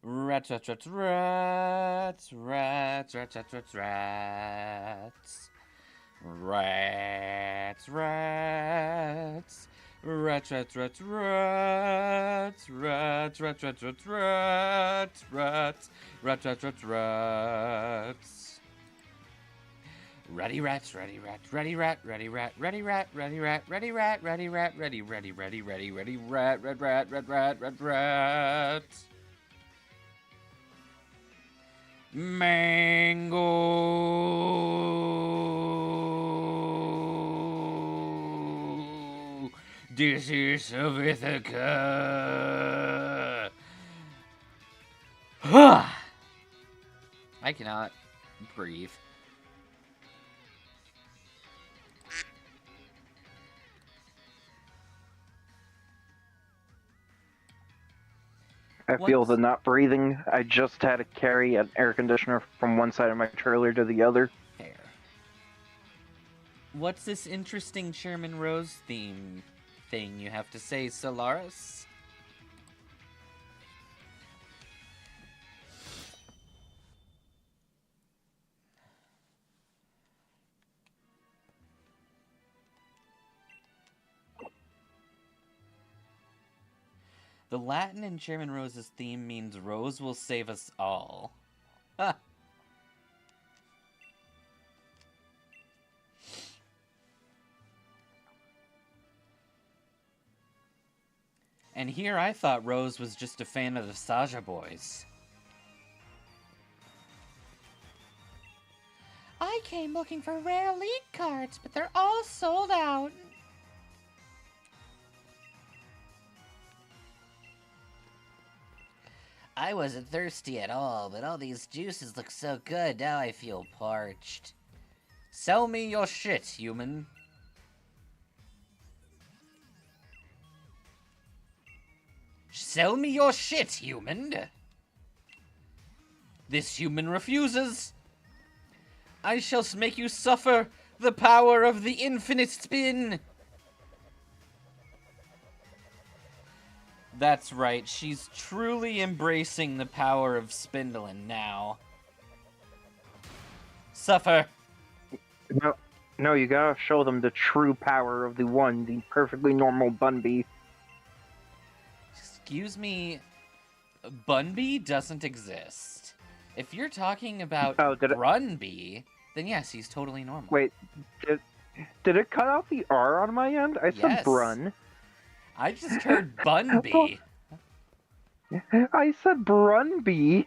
Rats, rats, rats, rats, rats, rats, rats, rats, rats. Rats, rats. Rats, rats, rats, rats, rats, rats, rats, rats, rats, rats, rats, rats, rats, rats. Ready rats, ready rat, ready rat, ready rat, ready rat, ready rat, ready rat, ready rat, ready, ready, ready, ready, ready, rat, red rat, red rat, red rat. Mango. This is Savithica. I cannot breathe. I feel the not breathing. I just had to carry an air conditioner from one side of my trailer to the other. Fair. What's this interesting Sherman Rose theme thing you have to say, Solaris? The Latin in Chairman Rose's theme means Rose will save us all. Ha! And here I thought Rose was just a fan of the Saja Boys. I came looking for rare league cards, but they're all sold out. I wasn't thirsty at all, but all these juices look so good, now I feel parched. Sell me your shit, human. Sell me your shit, human. This human refuses. I shall make you suffer the power of the infinite spin. That's right, she's truly embracing the power of Spindlin now. Suffer. No, you gotta show them the true power of the perfectly normal Bunby. Excuse me, Bunby doesn't exist. If you're talking about Brunby, then yes, he's totally normal. Wait, did it cut out the R on my end? I said Brun. I just heard Bunby. I said Brunby.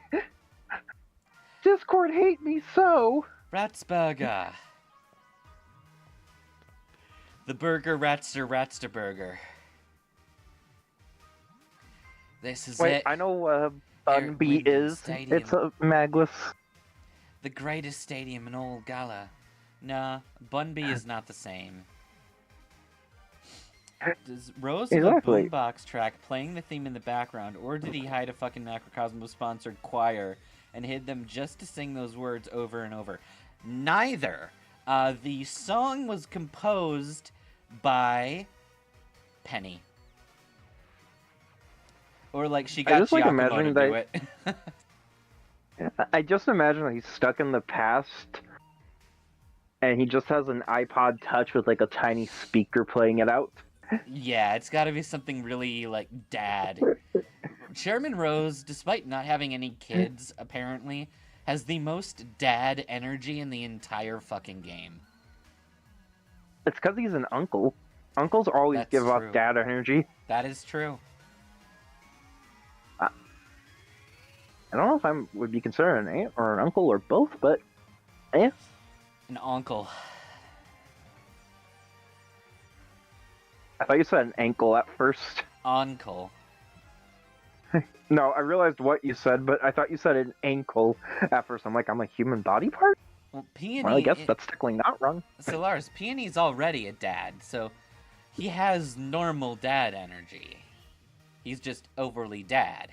Discord hate me so. Ratsburger. The burger Ratster Burger. This is it. I know what Bunby is. Stadium. It's a Magus. The greatest stadium in all Gala. Nah, Bunby is not the same. Does Rose have a boombox track playing the theme in the background, or did he hide a fucking Macrocosmos-sponsored choir and hid them just to sing those words over and over? Neither. The song was composed by Penny. Or like she got Giacomo to do it. I just imagine that he's stuck in the past, and he just has an iPod Touch with like a tiny speaker playing it out. Yeah, it's gotta be something really, like, dad. Chairman Rose, despite not having any kids, apparently, has the most dad energy in the entire fucking game. It's because he's an uncle. Uncles always give off dad energy. That is true. I don't know if I would be considered an aunt or an uncle or both, but yeah. An uncle. I thought you said an ankle at first. Uncle. No, I realized what you said, but I thought you said an ankle at first. I'm like, I'm a human body part? Well, Peony... Well, I guess that's technically not wrong. So, Lars, Peony's already a dad, so he has normal dad energy. He's just overly dad.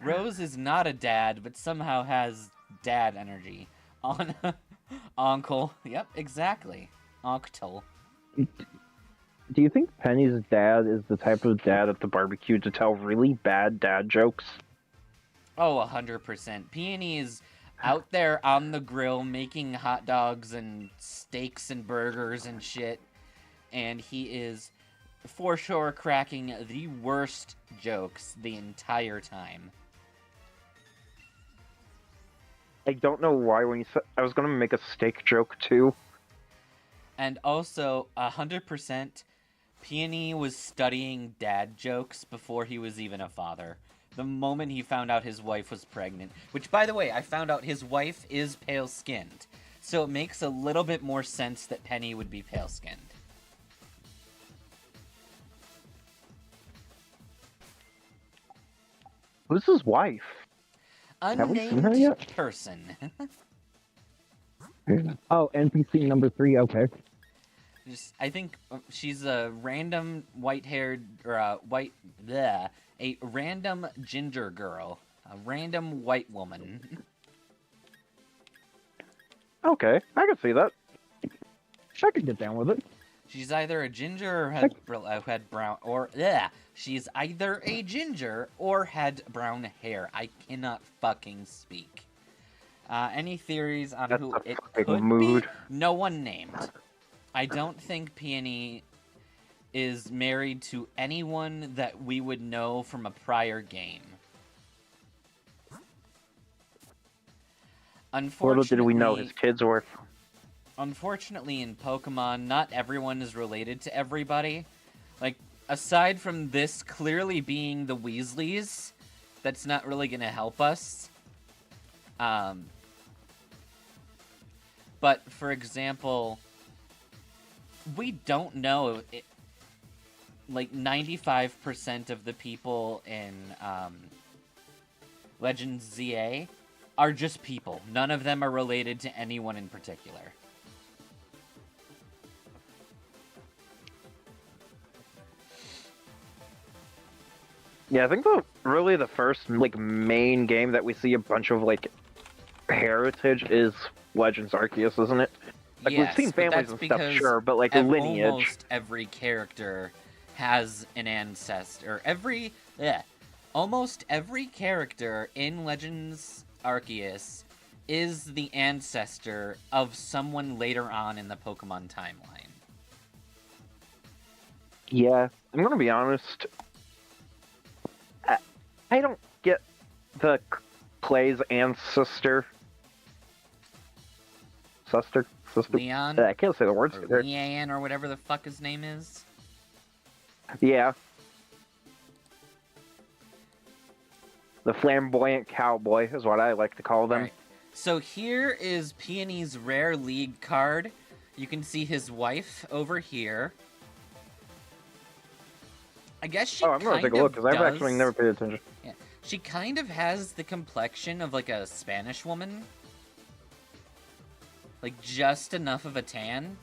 Rose is not a dad, but somehow has dad energy. Uncle. Yep, exactly. Octal. Do you think Penny's dad is the type of dad at the barbecue to tell really bad dad jokes? Oh, 100%. Peony is out there on the grill making hot dogs and steaks and burgers and shit. And he is for sure cracking the worst jokes the entire time. I don't know why when you said I was gonna make a steak joke too. And also, 100%, Peony was studying dad jokes before he was even a father. The moment he found out his wife was pregnant, which, by the way, I found out his wife is pale-skinned, so it makes a little bit more sense that Penny would be pale-skinned. Who's his wife? Have we seen her Unnamed yet? person. Oh, NPC number 3, okay. I think she's a random white-haired, or a random ginger girl. A random white woman. Okay, I can see that. I could get down with it. She's either a ginger or had brown, or she's either a ginger or had brown hair. I cannot fucking speak. Any theories on That's who a it fucking could mood. be? No one named. I don't think Peony is married to anyone that we would know from a prior game. Unfortunately, Little did we know his kids were. Unfortunately, in Pokemon, not everyone is related to everybody. Like, aside from this clearly being the Weasleys, that's not really gonna help us. But, for example, we don't know, like, 95% of the people in Legends ZA are just people. None of them are related to anyone in particular. Yeah, I think really the first like main game that we see a bunch of like heritage is Legends Arceus, isn't it? Like Yes, we've seen but families that's and stuff, because sure, but like lineage. Almost every character has an ancestor. Almost every character in Legends Arceus is the ancestor of someone later on in the Pokemon timeline. Yeah, I'm gonna be honest. I don't get the Clay's ancestor. Sister? Leon? I can't say the words. Or Leanne, or whatever the fuck his name is. Yeah. The flamboyant cowboy is what I like to call them. Right. So here is Peony's Rare League card. You can see his wife over here. I guess she I'm gonna take a look, because I've actually never paid attention. Yeah. She kind of has the complexion of, like, a Spanish woman. Like, just enough of a tan.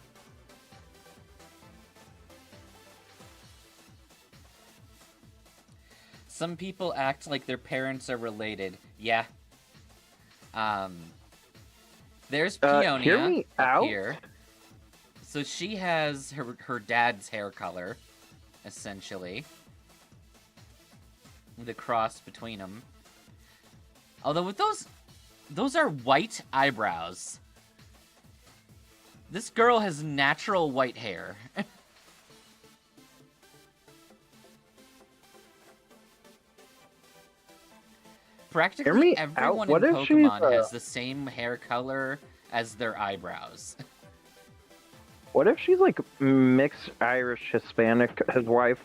Some people act like their parents are related. Yeah. There's Peonia hear me up out? here. So she has her dad's hair color, essentially. The cross between them. Although with those are white eyebrows. This girl has natural white hair. Practically everyone in Pokemon has the same hair color as their eyebrows. What if she's like mixed Irish Hispanic, his wife?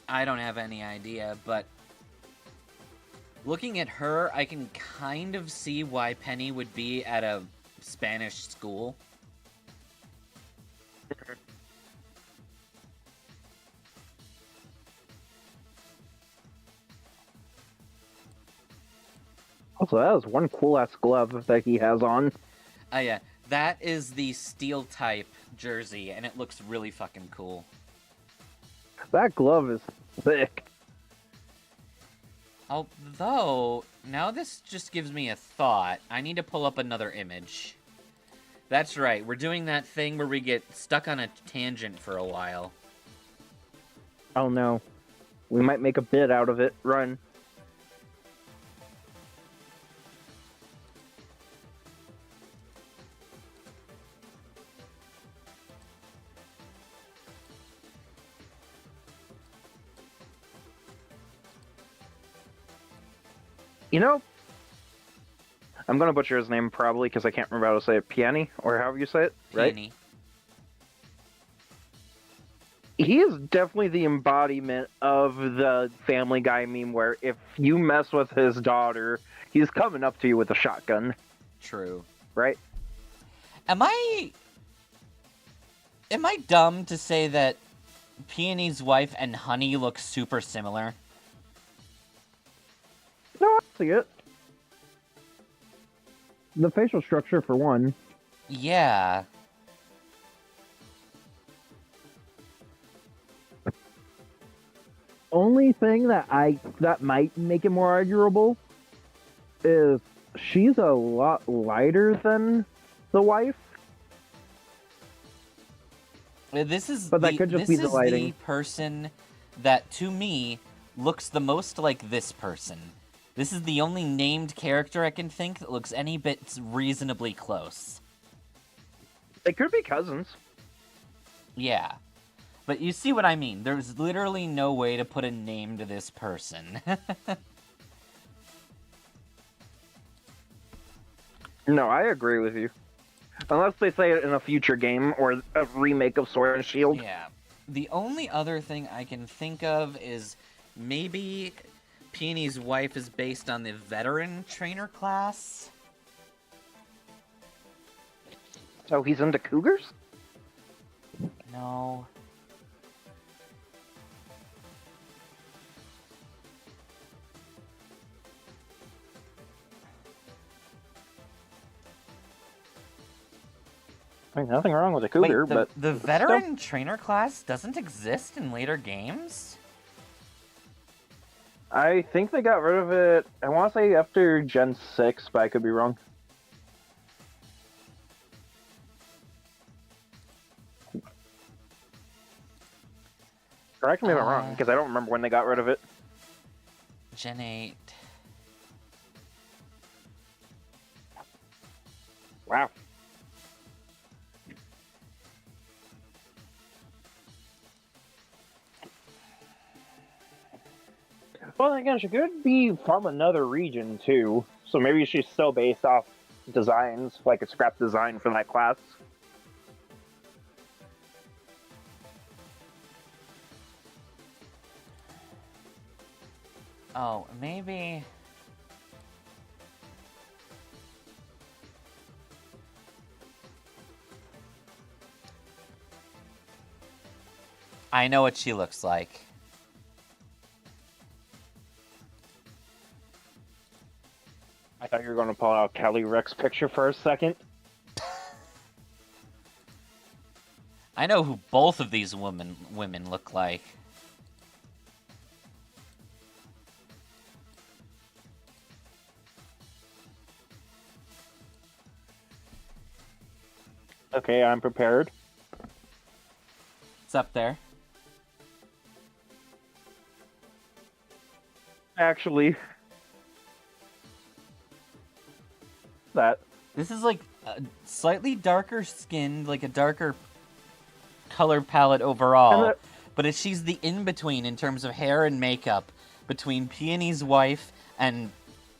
I don't have any idea, but looking at her, I can kind of see why Penny would be at a Spanish school. Also, that is one cool-ass glove that he has on. Oh yeah, that is the steel type jersey, and it looks really fucking cool. That glove is thick. Although, now this just gives me a thought. I need to pull up another image. That's right, we're doing that thing where we get stuck on a tangent for a while. Oh no. We might make a bid out of it. Run. You know, I'm gonna butcher his name probably because I can't remember how to say it. Peony, or however you say it, right? Peony. He is definitely the embodiment of the Family Guy meme where if you mess with his daughter, he's coming up to you with a shotgun, True. right? Am I dumb to say that Peony's wife and Honey look super similar? No, I see it. The facial structure, for one. Yeah. Only thing that might make it more arguable is she's a lot lighter than the wife. This is But that could just be the lighting. the person that, to me, looks the most like this person. This is the only named character I can think that looks any bit reasonably close. They could be cousins. Yeah. But you see what I mean. There's literally no way to put a name to this person. No, I agree with you. Unless they say it in a future game or a remake of Sword and Shield. Yeah. The only other thing I can think of is maybe Peony's wife is based on the veteran trainer class. So he's into cougars? No. I mean, nothing wrong with a cougar, Wait, but the veteran trainer class doesn't exist in later games? I think they got rid of it. I want to say after Gen 6, but I could be wrong. Correct me if I'm wrong, because I don't remember when they got rid of it. Gen 8. Wow. Well, again, she could be from another region, too. So maybe she's still based off designs, like a scrap design for that class. Oh, maybe... I know what she looks like. I thought you were going to pull out Kelly Rick's picture for a second. I know who both of these women look like. Okay, I'm prepared. It's up there. Actually, that. This is like a slightly darker skinned, like a darker color palette overall. But she's the in-between in terms of hair and makeup between Peony's wife and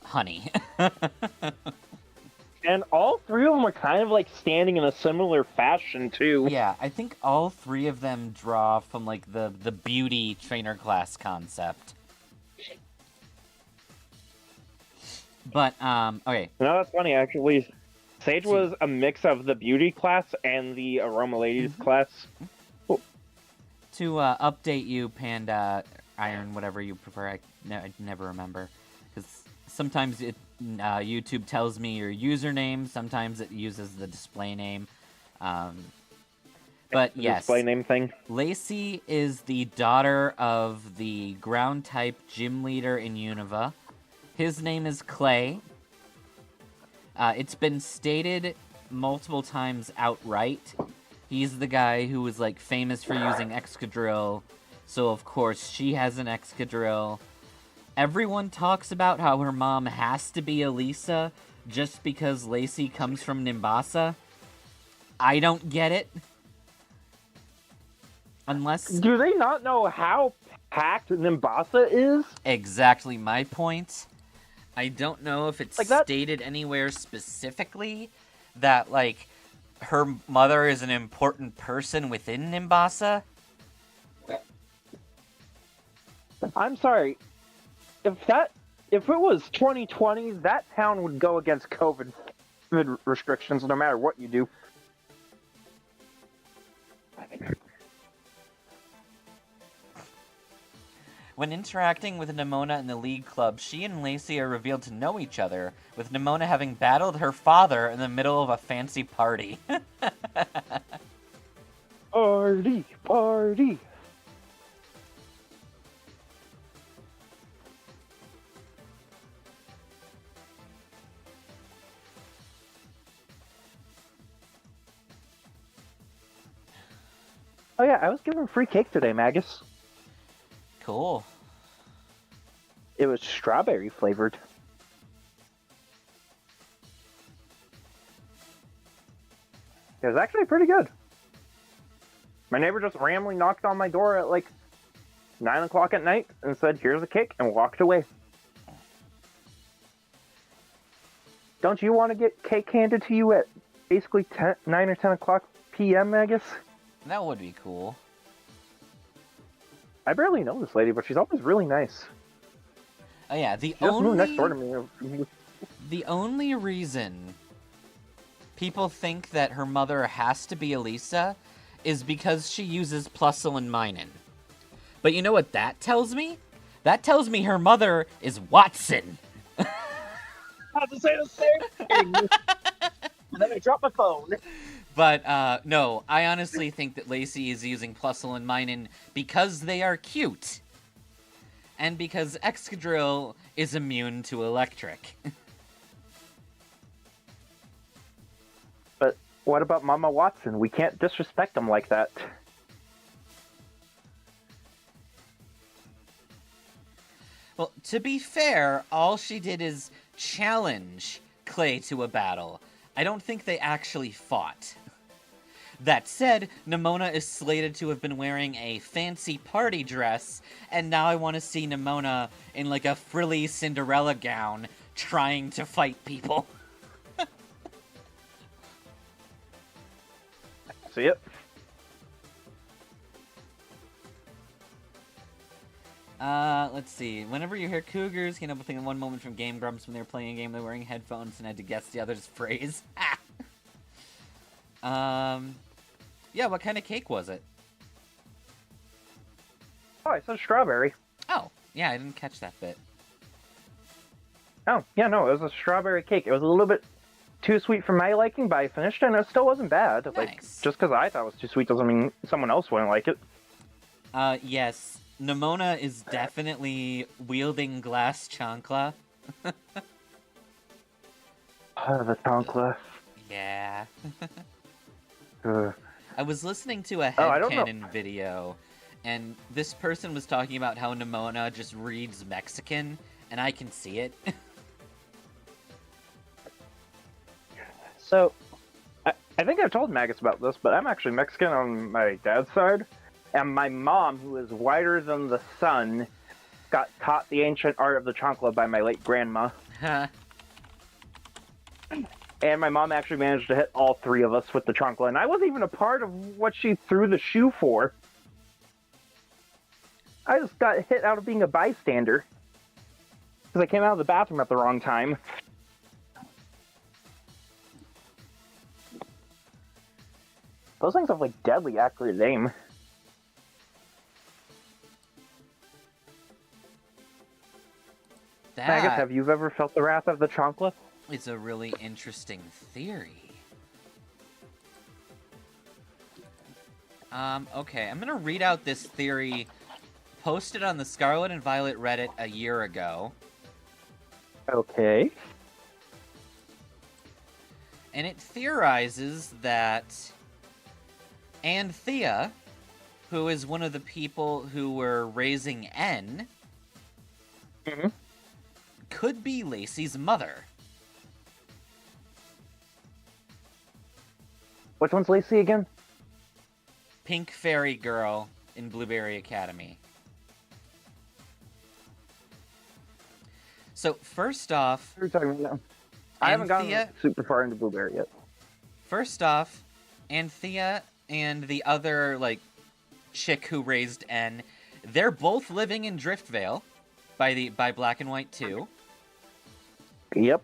Honey. And all three of them are kind of like standing in a similar fashion, too. Yeah, I think all three of them draw from like the beauty trainer class concept. But, okay. No, that's funny, actually. Sage was a mix of the beauty class and the aroma ladies class. To update you, Panda, Iron, whatever you prefer, I never remember. Because sometimes YouTube tells me your username, sometimes it uses the display name. But The yes, display name thing. Lacey is the daughter of the ground type gym leader in Unova. His name is Clay. It's been stated multiple times outright. He's the guy who was like famous for using Excadrill So, of course, she has an Excadrill. Everyone talks about how her mom has to be Elisa just because Lacey comes from Nimbasa. I don't get it. Unless... Do they not know how packed Nimbasa is? Exactly my point. I don't know if it's Like that... stated anywhere specifically that, like, her mother is an important person within Nimbasa. I'm sorry. If it was 2020, that town would go against COVID restrictions no matter what you do. When interacting with Nimona in the League Club, she and Lacey are revealed to know each other, with Nimona having battled her father in the middle of a fancy party. Party, party. Oh yeah, I was given free cake today, Magus. Cool. It was strawberry flavored. It was actually pretty good. My neighbor just randomly knocked on my door at like 9 o'clock at night and said, "Here's a cake," and walked away. Don't you want to get cake handed to you at basically 9 or 10 o'clock p.m., Magus? That would be cool. I barely know this lady, but she's always really nice. Oh yeah, She just moved next door to me. The only reason people think that her mother has to be Elisa is because she uses Plusle and Minun. But you know what that tells me? That tells me her mother is Watson. I have to say the same thing. And then I dropped my phone. But, no, I honestly think that Lacey is using Plusle and Minun because they are cute. And because Excadrill is immune to electric. But what about Mama Watson? We can't disrespect them like that. Well, to be fair, all she did is challenge Clay to a battle. I don't think they actually fought. That said, Nimona is slated to have been wearing a fancy party dress, and now I want to see Nimona in like a frilly Cinderella gown trying to fight people. See it? Let's see. Whenever you hear cougars, you know, think of one moment from Game Grumps when they were playing a game, they were wearing headphones and had to guess the other's phrase. Yeah, what kind of cake was it? Oh, I said strawberry. Oh, yeah, I didn't catch that bit. Oh, yeah, no, it was a strawberry cake. It was a little bit too sweet for my liking, but I finished it and it still wasn't bad. Nice. Like, just because I thought it was too sweet doesn't mean someone else wouldn't like it. Yes. Nimona is definitely wielding glass chancla. Oh, the chancla. Yeah. Ugh. I was listening to a I don't know. headcanon video, and this person was talking about how Nimona just reads Mexican, and I can see it. So, I think I've told Magus about this, but I'm actually Mexican on my dad's side, and my mom, who is whiter than the sun, got taught the ancient art of the chancla by my late grandma. And my mom actually managed to hit all three of us with the chancla, and I wasn't even a part of what she threw the shoe for. I just got hit out of being a bystander. Because I came out of the bathroom at the wrong time. Those things have, like, deadly accurate aim. Magus, have you ever felt the wrath of the chancla? It's a really interesting theory. Okay, I'm gonna read out this theory posted on the Scarlet and Violet Reddit a year ago. Okay. And it theorizes that Anthea who is one of the people who were raising N, could be Lacey's mother. Which one's Lacey again? Pink fairy girl in Blueberry Academy. So, first off... What are you talking about now? I haven't gotten super far into Blueberry yet. First off, Anthea and the other, like, chick who raised N, they're both living in Driftvale by Black and White 2. Yep.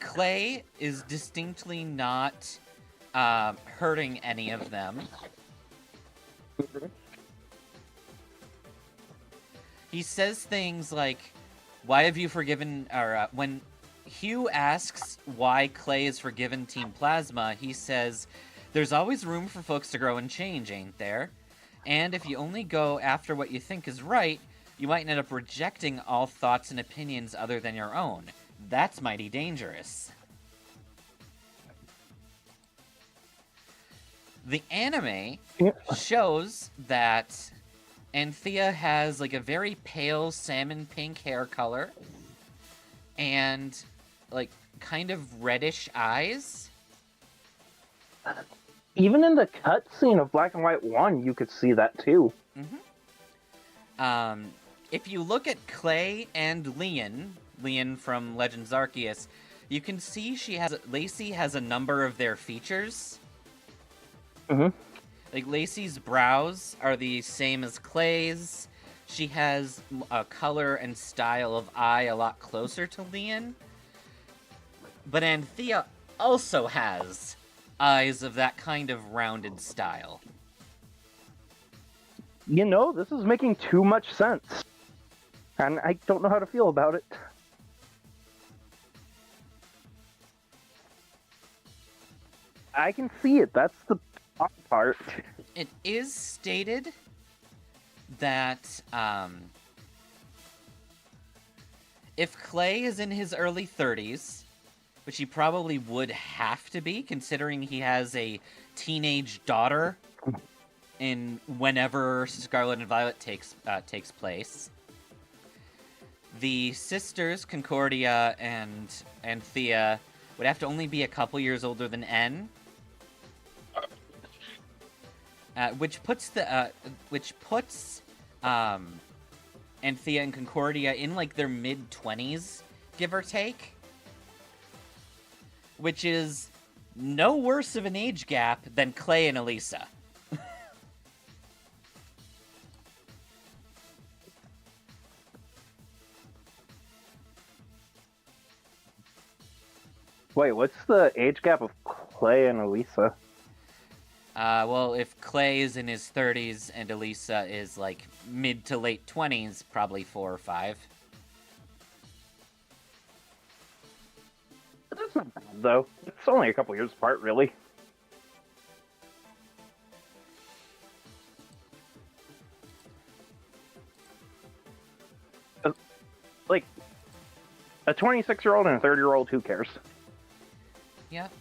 Clay is distinctly not hurting any of them. He says things like, why have you forgiven, or when Hugh asks why Clay has forgiven Team Plasma, he says, there's always room for folks to grow and change, ain't there? And if you only go after what you think is right, you might end up rejecting all thoughts and opinions other than your own. That's mighty dangerous. The anime shows that Anthea has, like, a very pale salmon pink hair color and, like, kind of reddish eyes. Even in the cutscene of Black and White 1, you could see that too. If you look at Clay and Leon from Legends Arceus, you can see Lacey has a number of their features. Like, Lacey's brows are the same as Clay's. She has a color and style of eye a lot closer to Leon. But Anthea also has eyes of that kind of rounded style. You know, this is making too much sense. And I don't know how to feel about it. I can see it. That's the odd part. It is stated that if Clay is in his early 30s, which he probably would have to be, considering he has a teenage daughter in whenever Scarlet and Violet takes place, the sisters Concordia and Anthea would have to only be a couple years older than N. Which puts Anthea and Concordia in, like, their mid-20s, give or take. Which is no worse of an age gap than Clay and Elisa. Wait, what's the age gap of Clay and Elisa? Well, if Clay is in his 30s and Elisa is, like, mid to late 20s, probably 4 or 5. That's not bad, though. It's only a couple years apart, really. Like, a 26-year-old and a 30-year-old, who cares? Yep.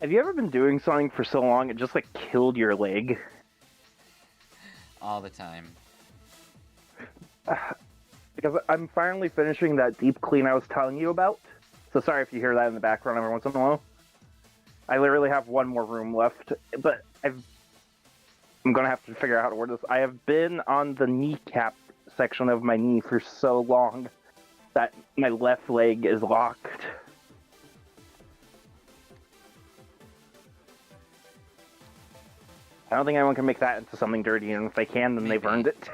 Have you ever been doing something for so long it just, like, killed your leg? All the time. Because I'm finally finishing that deep clean I was telling you about. So sorry if you hear that in the background every once in a while. I literally have one more room left, but I'm going to have to figure out how to word this. I have been on the kneecap section of my knee for so long that my left leg is locked. I don't think anyone can make that into something dirty, and if they can, then Maybe. they've earned it.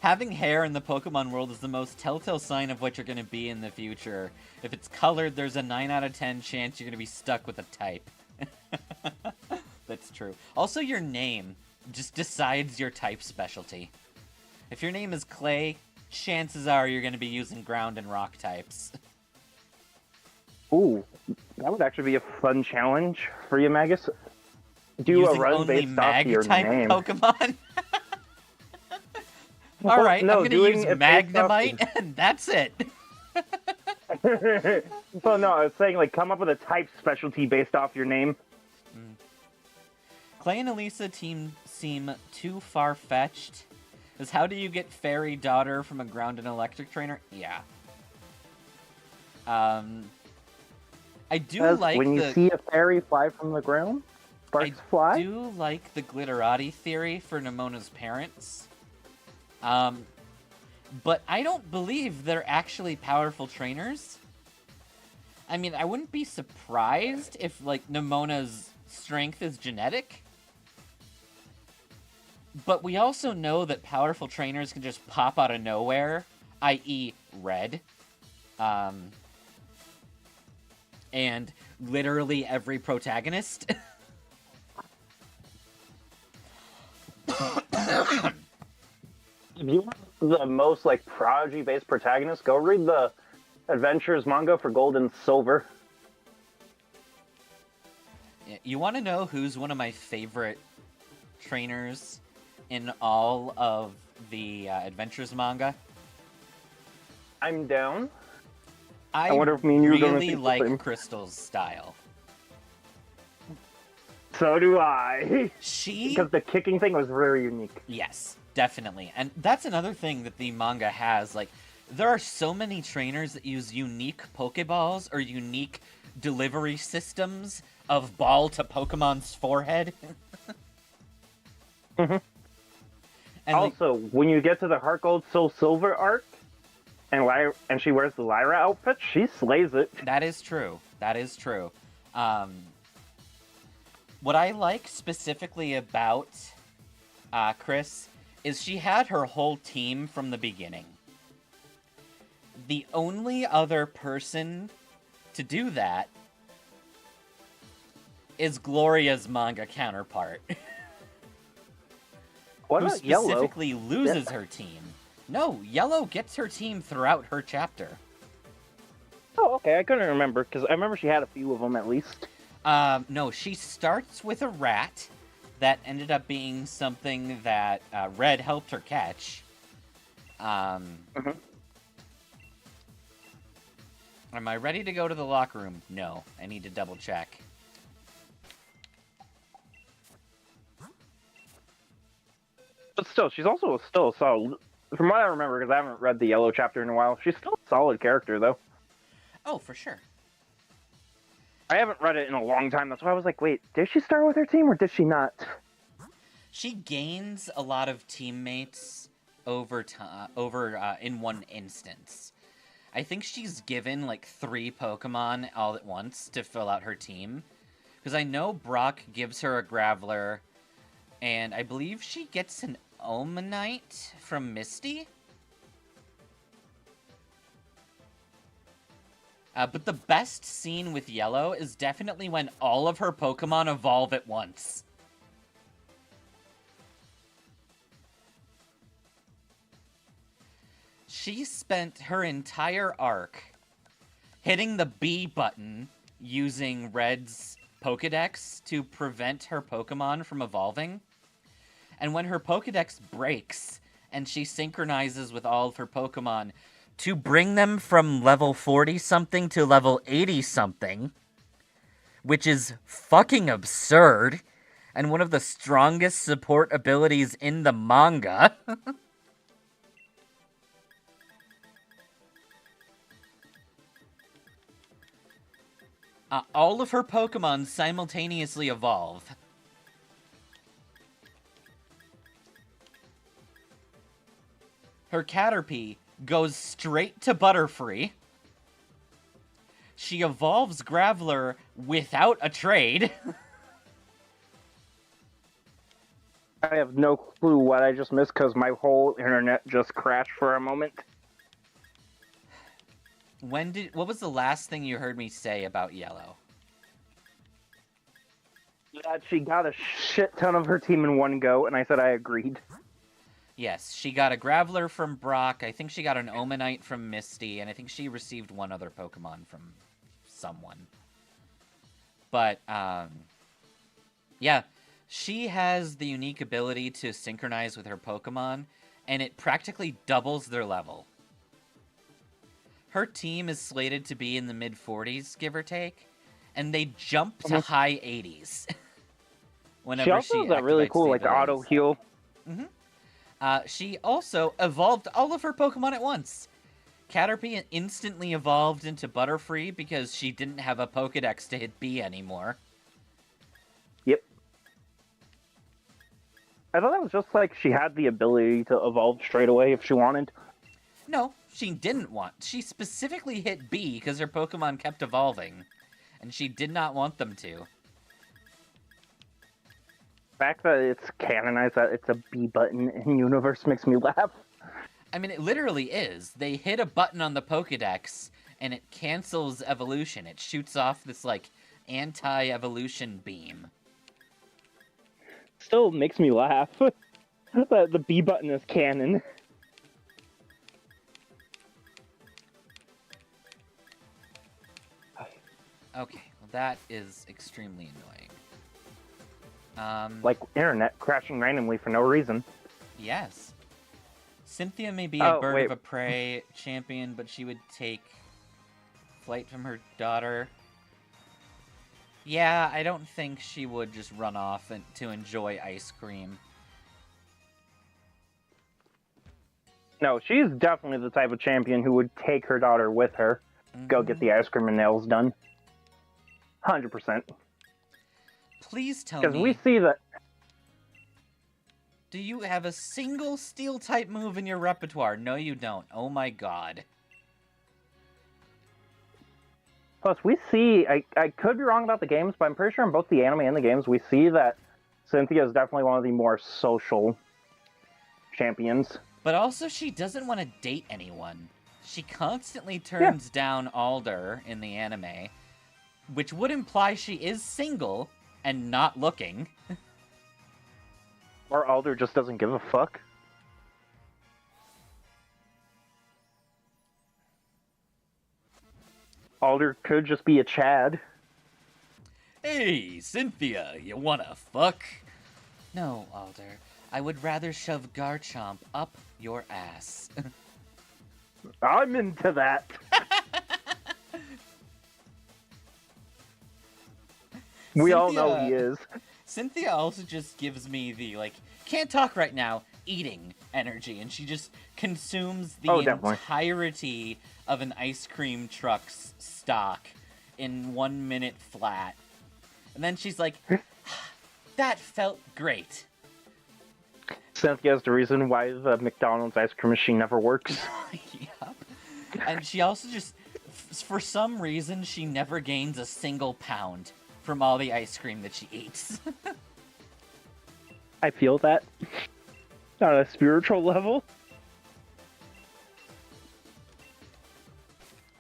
Having hair in the Pokemon world is the most telltale sign of what you're going to be in the future. If it's colored, there's a 9 out of 10 chance you're going to be stuck with a type. That's true. Also, your name just decides your type specialty. If your name is Clay, chances are you're going to be using ground and rock types. Ooh, that would actually be a fun challenge for you, Magus. Do Using a run only based off your mag-type name. Pokemon? Well, Alright, no, I'm going to doing use it based off- Magnemite, and that's it. So no, I was saying like come up with a type specialty based off your name. Clay and Elisa seem too far-fetched. Is how do you get Fairy Daughter from a ground and electric trainer? Yeah. I do like when you see a fairy fly from the ground, sparks fly. I do like the Glitterati theory for Nemona's parents. But I don't believe they're actually powerful trainers. I mean, I wouldn't be surprised if, like, Nemona's strength is genetic. But we also know that powerful trainers can just pop out of nowhere, i.e. Red. And literally every protagonist. If you want the most like prodigy-based protagonist, go read the Adventures manga for Gold and Silver. You want to know who's one of my favorite trainers in all of the Adventures manga? I'm down. I wonder if me and you are gonna really think the like same. Crystal's style. So do I. She... Because the kicking thing was very unique. Yes, definitely. And that's another thing that the manga has. Like, there are so many trainers that use unique Pokeballs or unique delivery systems of ball to Pokemon's forehead. Mhm. And Also, when you get to the Heart Gold Soul Silver arc, and she wears the Lyra outfit, she slays it. that is true. That is true. What I like specifically about Chris is she had her whole team from the beginning. The only other person to do that is Gloria's manga counterpart. What who about Yellow? specifically loses her team. No, Yellow gets her team throughout her chapter. Oh, okay. I couldn't remember because I remember she had a few of them at least. No, she starts with a rat that ended up being something that Red helped her catch. Am I ready to go to the locker room? No, I need to double check. But still, she's also still a solid. From what I remember, because I haven't read the Yellow chapter in a while, she's still a solid character, though. Oh, for sure. I haven't read it in a long time. That's why I was like, wait, did she start with her team or did she not? She gains a lot of teammates over time, in one instance. I think she's given like 3 Pokemon all at once to fill out her team. Because I know Brock gives her a Graveler, and I believe she gets an Omanite from Misty. But the best scene with Yellow is definitely when all of her Pokemon evolve at once. She spent her entire arc hitting the B button using Red's Pokedex to prevent her Pokemon from evolving. And when her Pokedex breaks and she synchronizes with all of her Pokemon to bring them from level 40-something to level 80-something, which is fucking absurd, and one of the strongest support abilities in the manga. All of her Pokemon simultaneously evolve. Her Caterpie goes straight to Butterfree. She evolves Graveler without a trade. I have no clue what I just missed because my whole internet just crashed for a moment. What was the last thing you heard me say about Yellow? That she got a shit ton of her team in one go, and I said I agreed. Yes, she got a Graveler from Brock. I think she got an Omanite from Misty, and I think she received one other Pokemon from someone. But, yeah, she has the unique ability to synchronize with her Pokemon, and it practically doubles their level. Her team is slated to be in the mid-40s, give or take, and they jump to high 80s. She also has that really cool, like, auto heal. She also evolved all of her Pokemon at once. Caterpie instantly evolved into Butterfree because she didn't have a Pokedex to hit B anymore. Yep. I thought that was just like she had the ability to evolve straight away if she wanted. No, she didn't want. She specifically hit B because her Pokemon kept evolving, and she did not want them to. The fact that it's canonized that it's a B button in universe makes me laugh. I mean, it literally is. They hit a button on the Pokedex, and it cancels evolution. It shoots off this, like, anti-evolution beam. Still makes me laugh. The B button is canon. Okay, well that is extremely annoying. Like internet crashing randomly for no reason. Yes. Cynthia may be a bird of a prey champion, but she would take flight from her daughter. Yeah, I don't think she would just run off to enjoy ice cream. No, she's definitely the type of champion who would take her daughter with her, go get the ice cream and nails done. 100%. Please tell me. Because we see that. Do you have a single steel-type move in your repertoire? No, you don't. Oh my god. Plus, we see, I could be wrong about the games, but I'm pretty sure in both the anime and the games, we see that Cynthia is definitely one of the more social champions. But also, she doesn't want to date anyone. She constantly turns down Alder in the anime, which would imply she is single and not looking. Or Alder just doesn't give a fuck. Alder could just be a Chad. Hey, Cynthia, you wanna fuck? No, Alder. I would rather shove Garchomp up your ass. I'm into that. We all know he is. Cynthia also just gives me the, like, can't talk right now, eating energy, and she just consumes the entirety of an ice cream truck's stock in 1 minute flat. And then she's like, that felt great. Cynthia is the reason why the McDonald's ice cream machine never works. Yep. And she also just, for some reason, she never gains a single pound from all the ice cream that she eats. I feel that. On a spiritual level.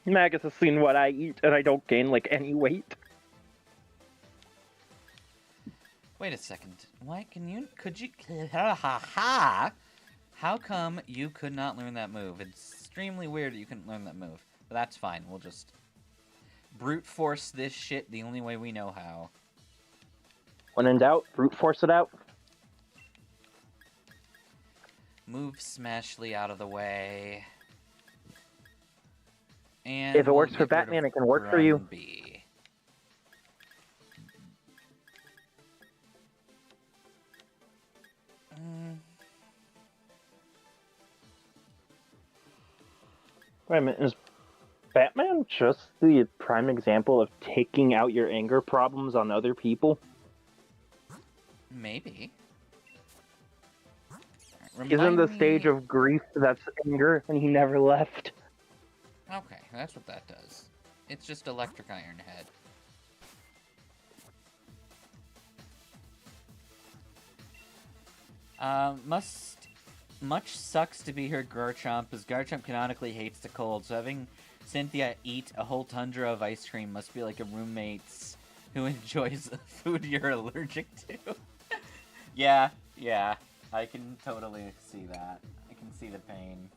Magus has seen what I eat, and I don't gain, like, any weight. Wait a second. How come you could not learn that move? It's extremely weird that you couldn't learn that move. But that's fine. We'll just brute force this shit the only way we know how. When in doubt, brute force it out. Move Smashly out of the way. And if it works for Batman, it can work for you. B. Wait a minute, is Batman just the prime example of taking out your anger problems on other people? Maybe. He's in the stage of grief that's anger, and he never left. Okay, that's what that does. It's just Electric Iron Head. Much sucks to be her Garchomp, as Garchomp canonically hates the cold, so having Cynthia eat a whole tundra of ice cream must be like a roommate's who enjoys food you're allergic to. Yeah. I can totally see that. I can see the pain.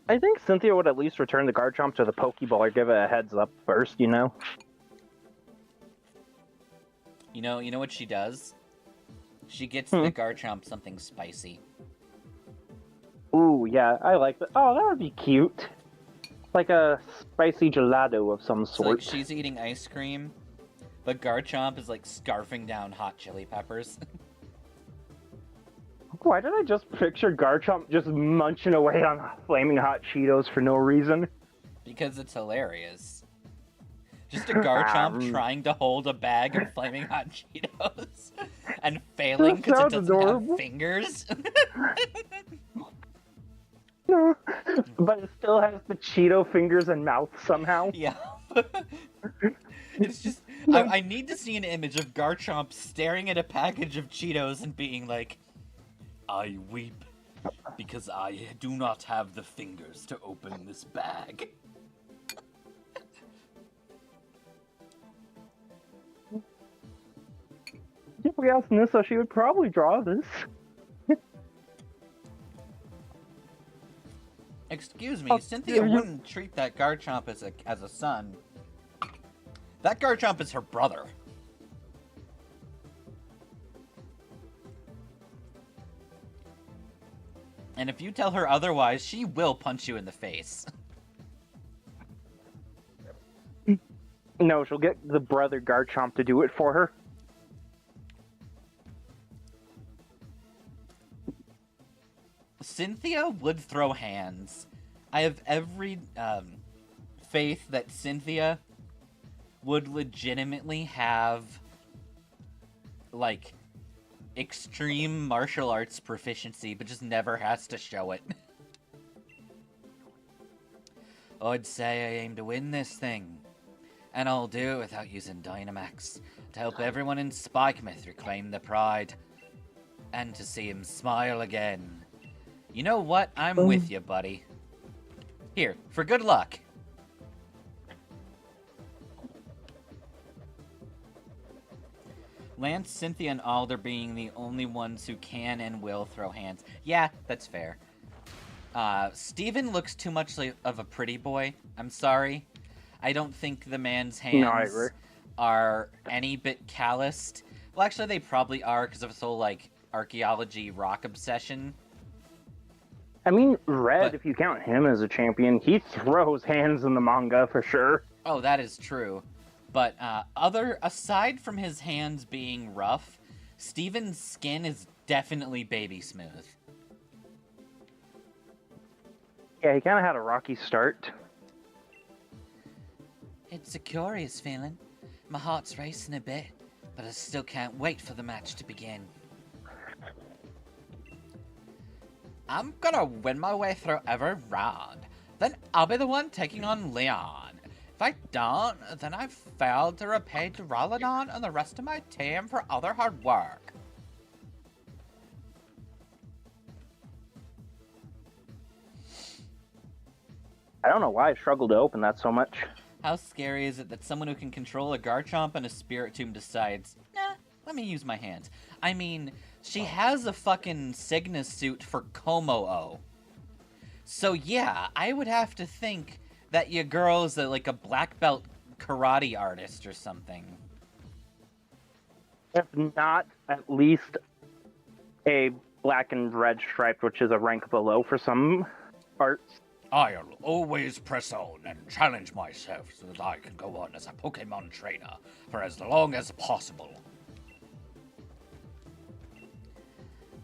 I think Cynthia would at least return the Garchomp to the Pokeball or give it a heads up first, you know? You know what she does? She gets the Garchomp something spicy. Ooh, yeah, I like that. Oh, that would be cute. Like a spicy gelato of some So sort. like she's eating ice cream, but Garchomp is like scarfing down hot chili peppers. Why did I just picture Garchomp just munching away on flaming hot Cheetos for no reason? Because it's hilarious. Just a Garchomp trying to hold a bag of flaming hot Cheetos and failing because it doesn't have fingers. No, but it still has the Cheeto fingers and mouth somehow. Yeah. It's just... I need to see an image of Garchomp staring at a package of Cheetos and being like, I weep because I do not have the fingers to open this bag. If we asked Nissa, she would probably draw this. Excuse me, Cynthia wouldn't treat that Garchomp as a son. That Garchomp is her brother. And if you tell her otherwise, she will punch you in the face. No, she'll get the brother Garchomp to do it for her. Cynthia would throw hands. I have every faith that Cynthia would legitimately have, like, extreme martial arts proficiency, but just never has to show it. I'd say I aim to win this thing, and I'll do it without using Dynamax, to help everyone in Spikemouth reclaim their pride, and to see him smile again. You know what? I'm with you, buddy. Here, for good luck. Lance, Cynthia, and Alder being the only ones who can and will throw hands. Yeah, that's fair. Steven looks too much like of a pretty boy. I'm sorry. I don't think the man's hands are any bit calloused. Well, actually, they probably are because of his whole, like, archaeology rock obsession. I mean, Red, if you count him as a champion, he throws hands in the manga for sure. Oh, that is true. But aside from his hands being rough, Steven's skin is definitely baby smooth. Yeah, he kind of had a rocky start. It's a curious feeling. My heart's racing a bit, but I still can't wait for the match to begin. I'm gonna win my way through every round. Then I'll be the one taking on Leon. If I don't, then I've failed to repay Duraludon and the rest of my team for all their hard work. I don't know why I struggled to open that so much. How scary is it that someone who can control a Garchomp and a Spiritomb decides, nah, let me use my hands. I mean, she has a fucking Cygna suit for Como-O. So yeah, I would have to think that your girl is like a black belt karate artist or something. If not, at least a black and red striped, which is a rank below for some arts. I'll always press on and challenge myself so that I can go on as a Pokemon trainer for as long as possible.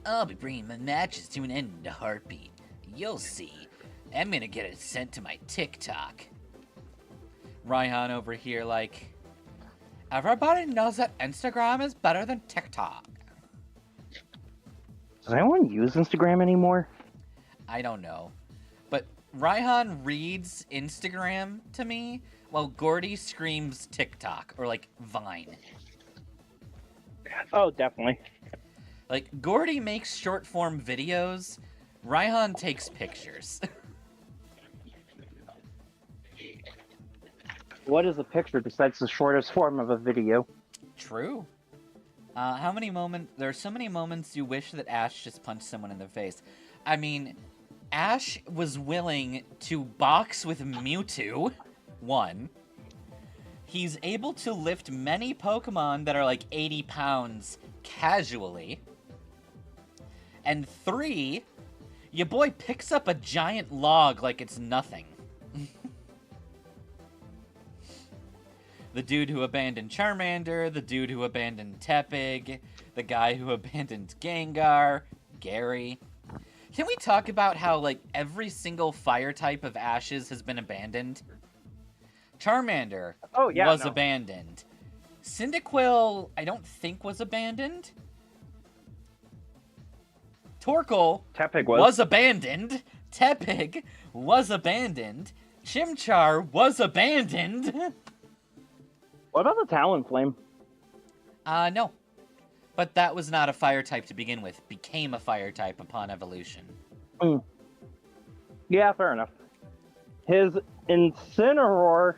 I'll be bringing my matches to an end in a heartbeat. You'll see. I'm gonna get it sent to my TikTok. Raihan over here like, everybody knows that Instagram is better than TikTok. Does anyone use Instagram anymore? I don't know. But Raihan reads Instagram to me while Gordy screams TikTok or like Vine. Oh, definitely. Like, Gordy makes short form videos, Raihan takes pictures. What is a picture besides the shortest form of a video? True. How many moments? There are so many moments you wish that Ash just punched someone in the face. I mean, Ash was willing to box with Mewtwo. 1. He's able to lift many Pokemon that are like 80 pounds casually. And 3, your boy picks up a giant log like it's nothing. The dude who abandoned Charmander, the dude who abandoned Tepig, the guy who abandoned Gengar, Gary. Can we talk about how, like, every single fire type of Ash's has been abandoned? Charmander was abandoned. Cyndaquil, I don't think was abandoned. Torkoal was abandoned. Tepig was abandoned. Chimchar was abandoned. What about the Talonflame? No. But that was not a fire type to begin with. Became a fire type upon evolution. Yeah, fair enough. His Incineroar,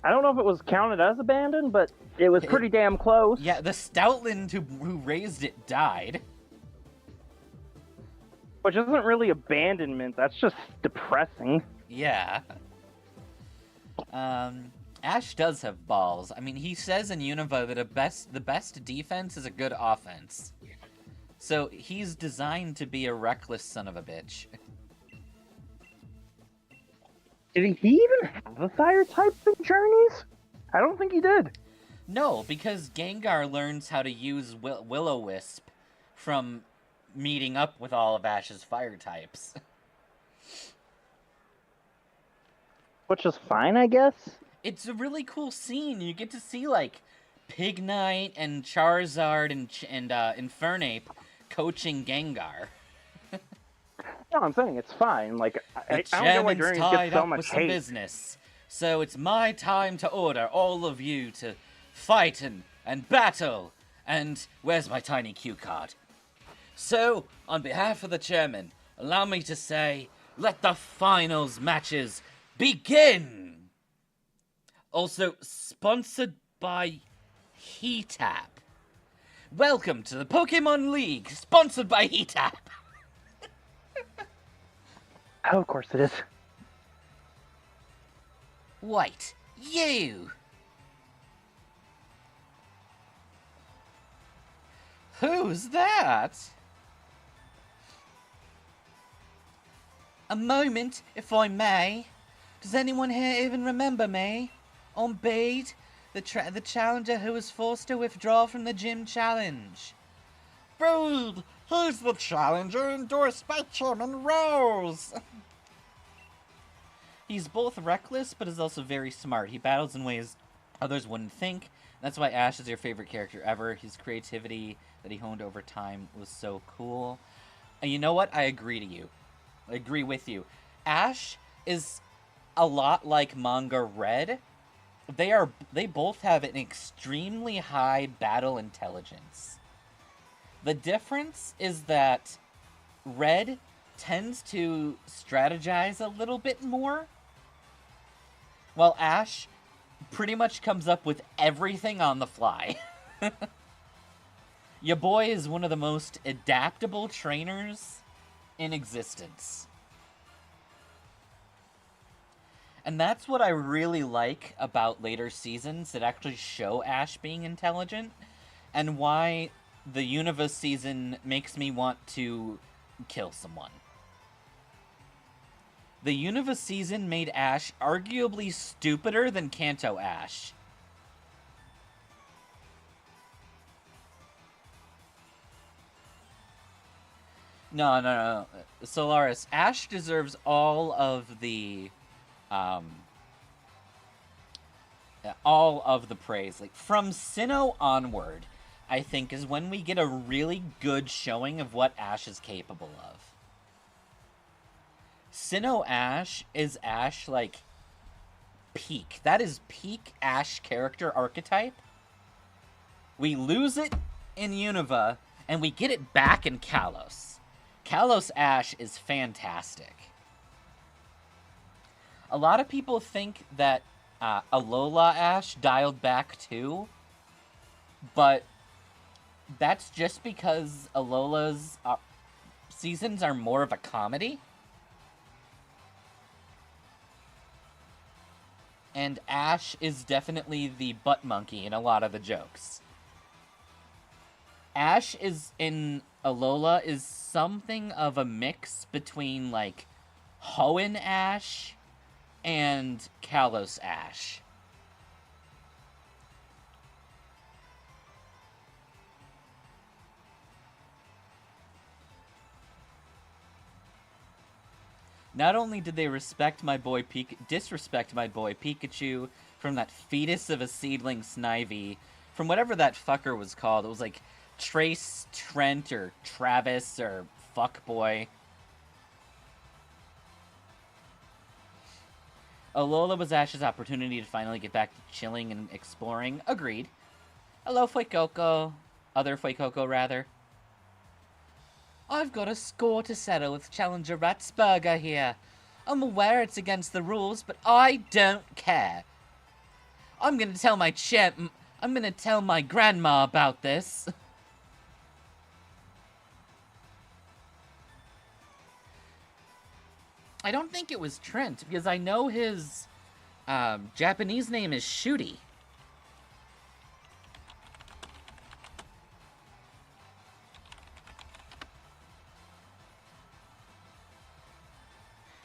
I don't know if it was counted as abandoned, but it was pretty damn close. Yeah, the Stoutland who raised it died. Which isn't really abandonment, that's just depressing. Yeah. Ash does have balls. I mean, he says in Unova that the best defense is a good offense. So he's designed to be a reckless son of a bitch. Did he even have a fire type in Journeys? I don't think he did. No, because Gengar learns how to use Will-O-Wisp from meeting up with all of Ash's fire types. Which is fine, I guess. It's a really cool scene. You get to see, like, Pignite and Charizard and Infernape coaching Gengar. No, I'm saying it's fine. Like, I The don't know why chairman's Journeys tied gets so up much with some hate. business. So it's my time to order all of you to fight and battle. And where's my tiny cue card? So, on behalf of the chairman, allow me to say, let the finals matches begin! Also, sponsored by Heatap. Welcome to the Pokemon League, sponsored by Heatap. Oh, of course it is. Wait, you! Who's that? A moment, if I may. Does anyone here even remember me? On Bede, the challenger who was forced to withdraw from the gym challenge. Bede! He's the challenger endorsed by Chairman Rose! He's both reckless, but is also very smart. He battles in ways others wouldn't think. That's why Ash is your favorite character ever. His creativity that he honed over time was so cool. And you know what? I agree to you. I agree with you. Ash is a lot like manga Red. They both have an extremely high battle intelligence. The difference is that Red tends to strategize a little bit more, while Ash pretty much comes up with everything on the fly. Your boy is one of the most adaptable trainers in existence. And that's what I really like about later seasons that actually show Ash being intelligent, and why the Unova season makes me want to kill someone. The Unova season made Ash arguably stupider than Kanto Ash. No. Solaris, Ash deserves all of the praise. Like, from Sinnoh onward, I think, is when we get a really good showing of what Ash is capable of. Sinnoh Ash is Ash, like, peak. That is peak Ash character archetype. We lose it in Unova, and we get it back in Kalos. Kalos Ash is fantastic. A lot of people think that Alola Ash dialed back too, but That's just because Alola's seasons are more of a comedy. And Ash is definitely the butt monkey in a lot of the jokes. Ash is in Alola is something of a mix between like Hoenn Ash and Kalos Ash. Not only did they disrespect my boy Pikachu from that fetus of a seedling Snivy, from whatever that fucker was called. It was like Trace, Trent, or Travis, or Fuckboy. Alola was Ash's opportunity to finally get back to chilling and exploring. Agreed. Hello, Fuecoco. Other Fuecoco, rather. I've got a score to settle with Challenger Ratsburger here. I'm aware it's against the rules, but I don't care. I'm gonna tell my grandma about this. I don't think it was Trent, because I know his Japanese name is Shooty.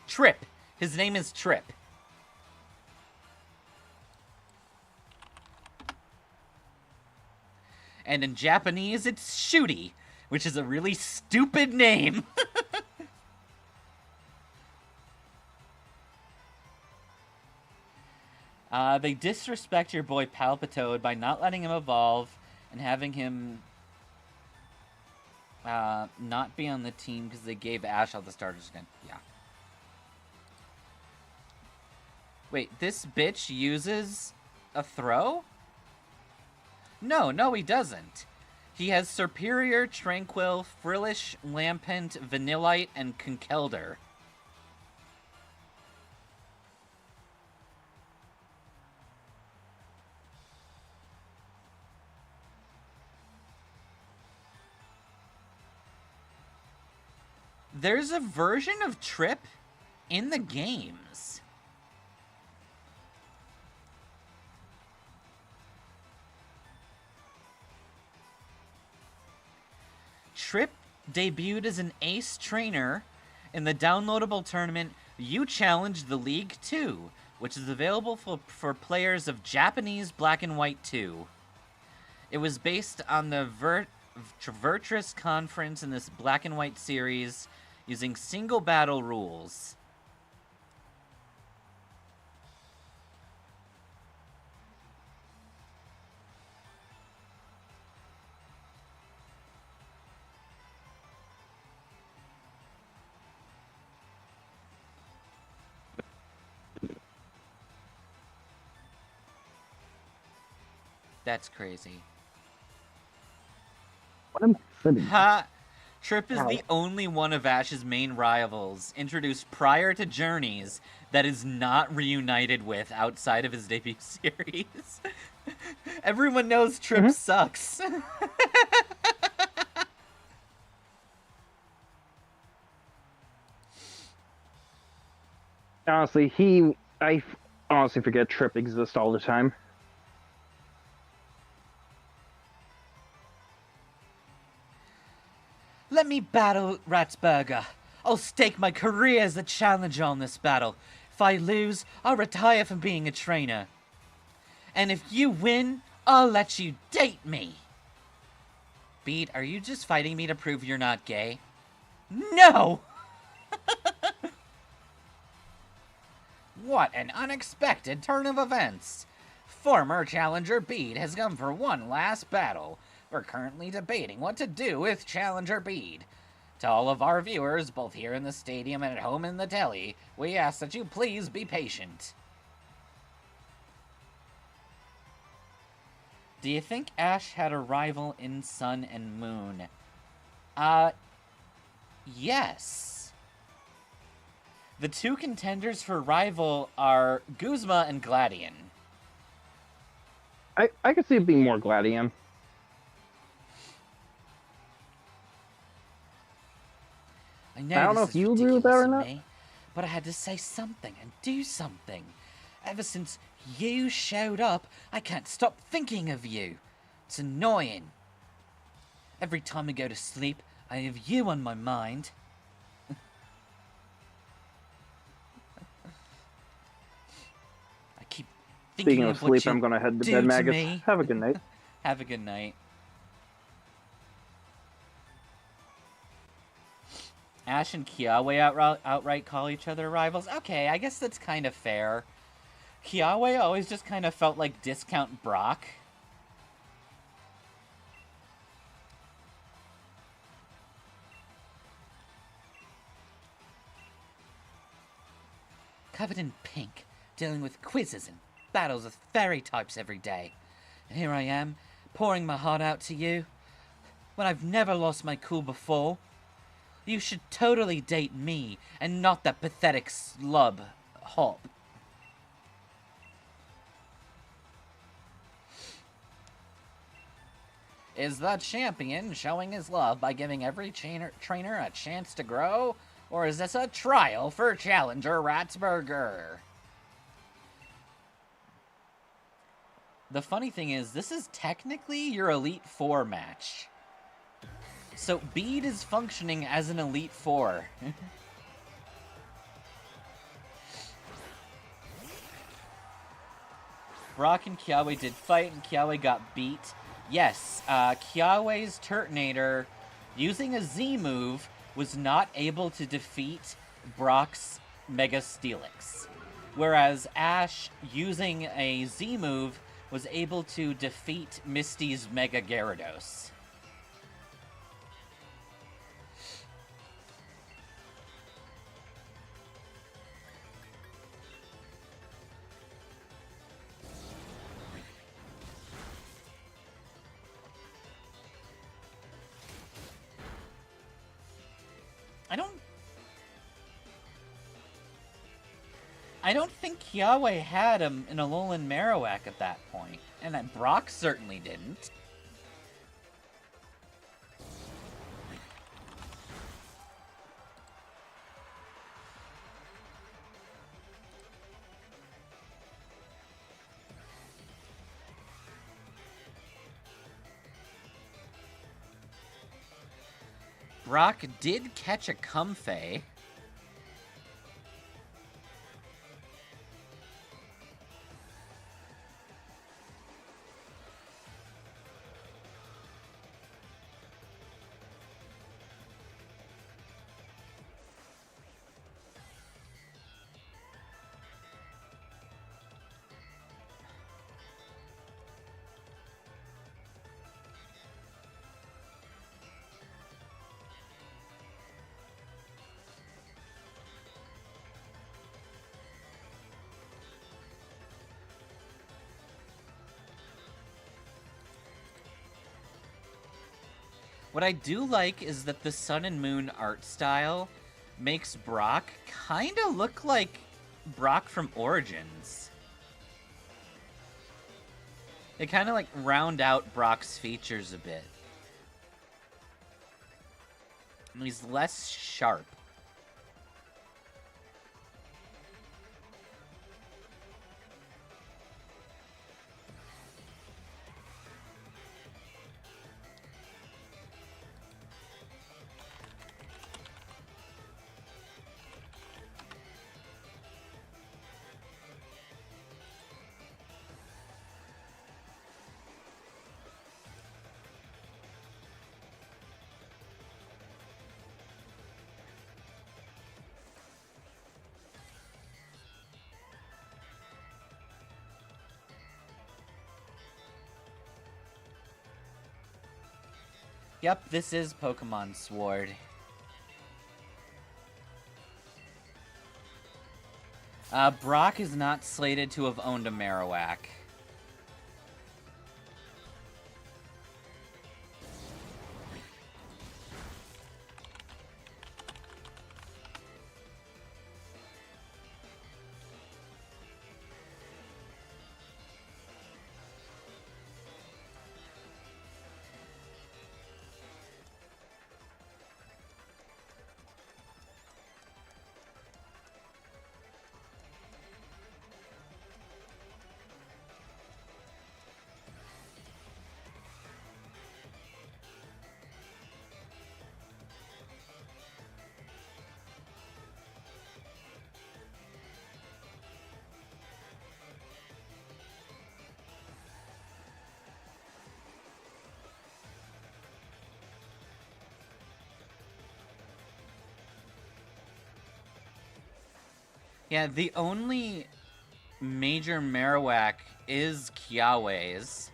Trip. His name is Trip. And in Japanese, it's Shooty, which is a really stupid name. They disrespect your boy Palpitoad by not letting him evolve and having him not be on the team because they gave Ash all the starters again. Yeah. Wait, this bitch uses a throw? No, he doesn't. He has Superior, Tranquil, Frillish, Lampent, Vanillite, and Conkeldurr. There's a version of Trip in the games. Trip debuted as an ace trainer in the downloadable tournament You Challenge the League 2, which is available for players of Japanese Black and White 2. It was based on the Virtus conference in this Black and White series using single battle rules. That's crazy. What am I sitting? Ha! Trip is Ow. the only one of Ash's main rivals, introduced prior to Journeys, that is not reunited with outside of his debut series. Everyone knows Trip sucks. Honestly, I honestly forget Trip exists all the time. Let me battle Ratsburger. I'll stake my career as a challenger on this battle. If I lose, I'll retire from being a trainer. And if you win, I'll let you date me. Beat, are you just fighting me to prove you're not gay? No! What an unexpected turn of events. Former challenger Bede has come for one last battle. We're currently debating what to do with Challenger Bede. To all of our viewers, both here in the stadium and at home in the telly, we ask that you please be patient. Do you think Ash had a rival in Sun and Moon? Yes. The two contenders for rival are Guzma and Gladion. I could see it being more Gladion. know I don't know this if is you agree with that ridiculous or of not. me, but I had to say something and do something. Ever since you showed up, I can't stop thinking of you. It's annoying. Every time I go to sleep, I have you on my mind. I keep thinking Speaking of of what sleep, you'll I'm gonna head to do bed, to Magus. me. Have a good night. Have a good night. Ash and Kiawe outright call each other rivals. Okay, I guess that's kind of fair. Kiawe always just kind of felt like Discount Brock. Covered in pink, dealing with quizzes and battles with fairy types every day. And here I am, pouring my heart out to you, when I've never lost my cool before. You should totally date me, and not that pathetic slub, Hop. Is the champion showing his love by giving every trainer a chance to grow? Or is this a trial for Challenger Ratsburger? The funny thing is, this is technically your Elite Four match. So Bede is functioning as an Elite Four. Brock and Kiawe did fight, and Kiawe got beat. Yes, Kiawe's Turtonator, using a Z move, was not able to defeat Brock's Mega Steelix. Whereas Ash, using a Z move, was able to defeat Misty's Mega Gyarados. I don't think Kiawe had an Alolan Marowak at that point, and that Brock certainly didn't. Brock did catch a Comfey. What I do like is that the Sun and Moon art style makes Brock kind of look like Brock from Origins. They kind of like round out Brock's features a bit. And he's less sharp. Yep, this is Pokemon Sword. Brock is not slated to have owned a Marowak. Yeah, the only major Marowak is Kiawe's.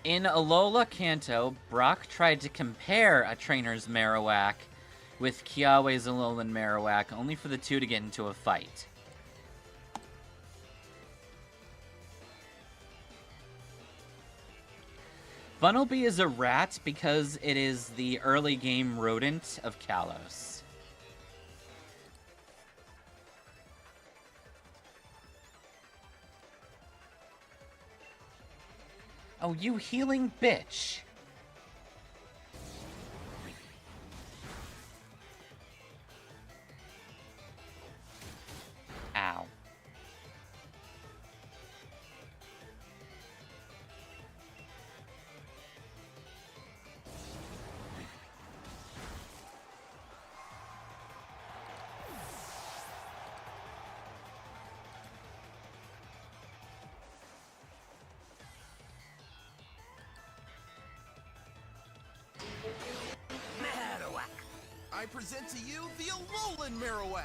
In Alola Kanto, Brock tried to compare a trainer's Marowak with Kiawe's Alolan Marowak, only for the two to get into a fight. Bunnelby is a rat because it is the early game rodent of Kalos. Oh, you healing bitch. Ow. I present to you the Alolan Marowak!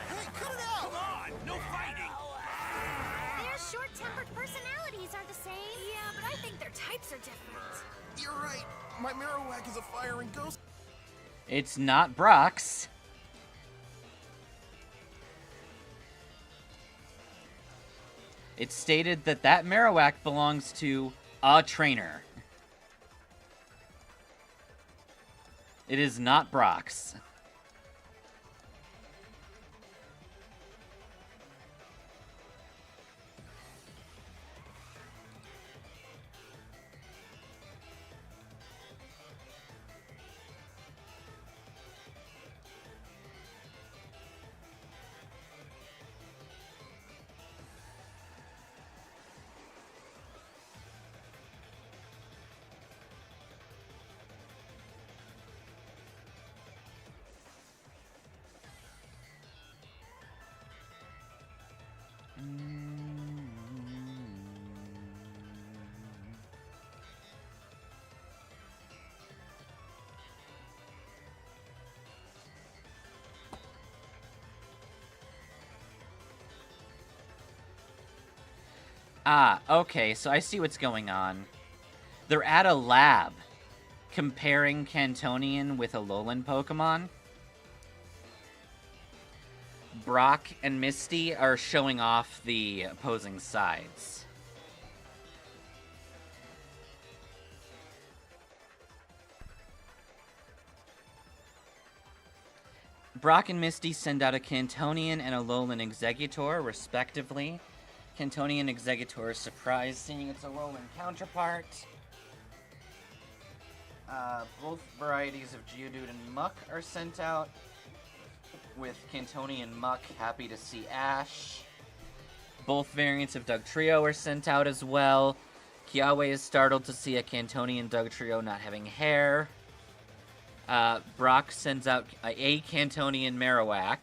Hey, cut it out! Come on, no fighting! Their short-tempered personalities are the same. Yeah, but I think their types are different. You're right. My Marowak is a fire and ghost. It's not Brock's. It's stated that that Marowak belongs to a trainer. It is not Brock's. Ah, okay, so I see what's going on. They're at a lab, comparing Cantonian with Alolan Pokemon. Brock and Misty are showing off the opposing sides. Brock and Misty send out a Cantonian and Alolan Exeggutor, respectively. Cantonian Exeggutor is surprised seeing its Alolan counterpart. Both varieties of Geodude and Muck are sent out, with Cantonian Muck happy to see Ash. Both variants of Dugtrio are sent out as well. Kiawe is startled to see a Cantonian Dugtrio not having hair. Brock sends out a Cantonian Marowak.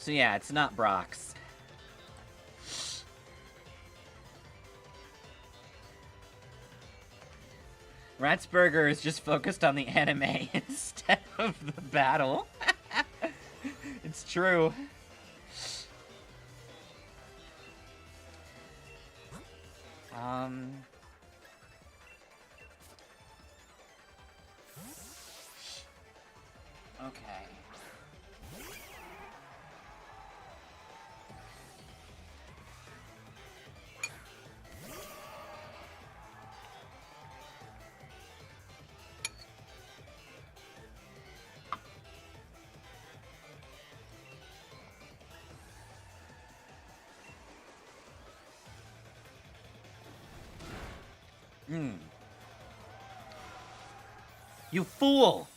So yeah, it's not Brock's. Ratsburger is just focused on the anime instead of the battle. It's true. Okay. You fool!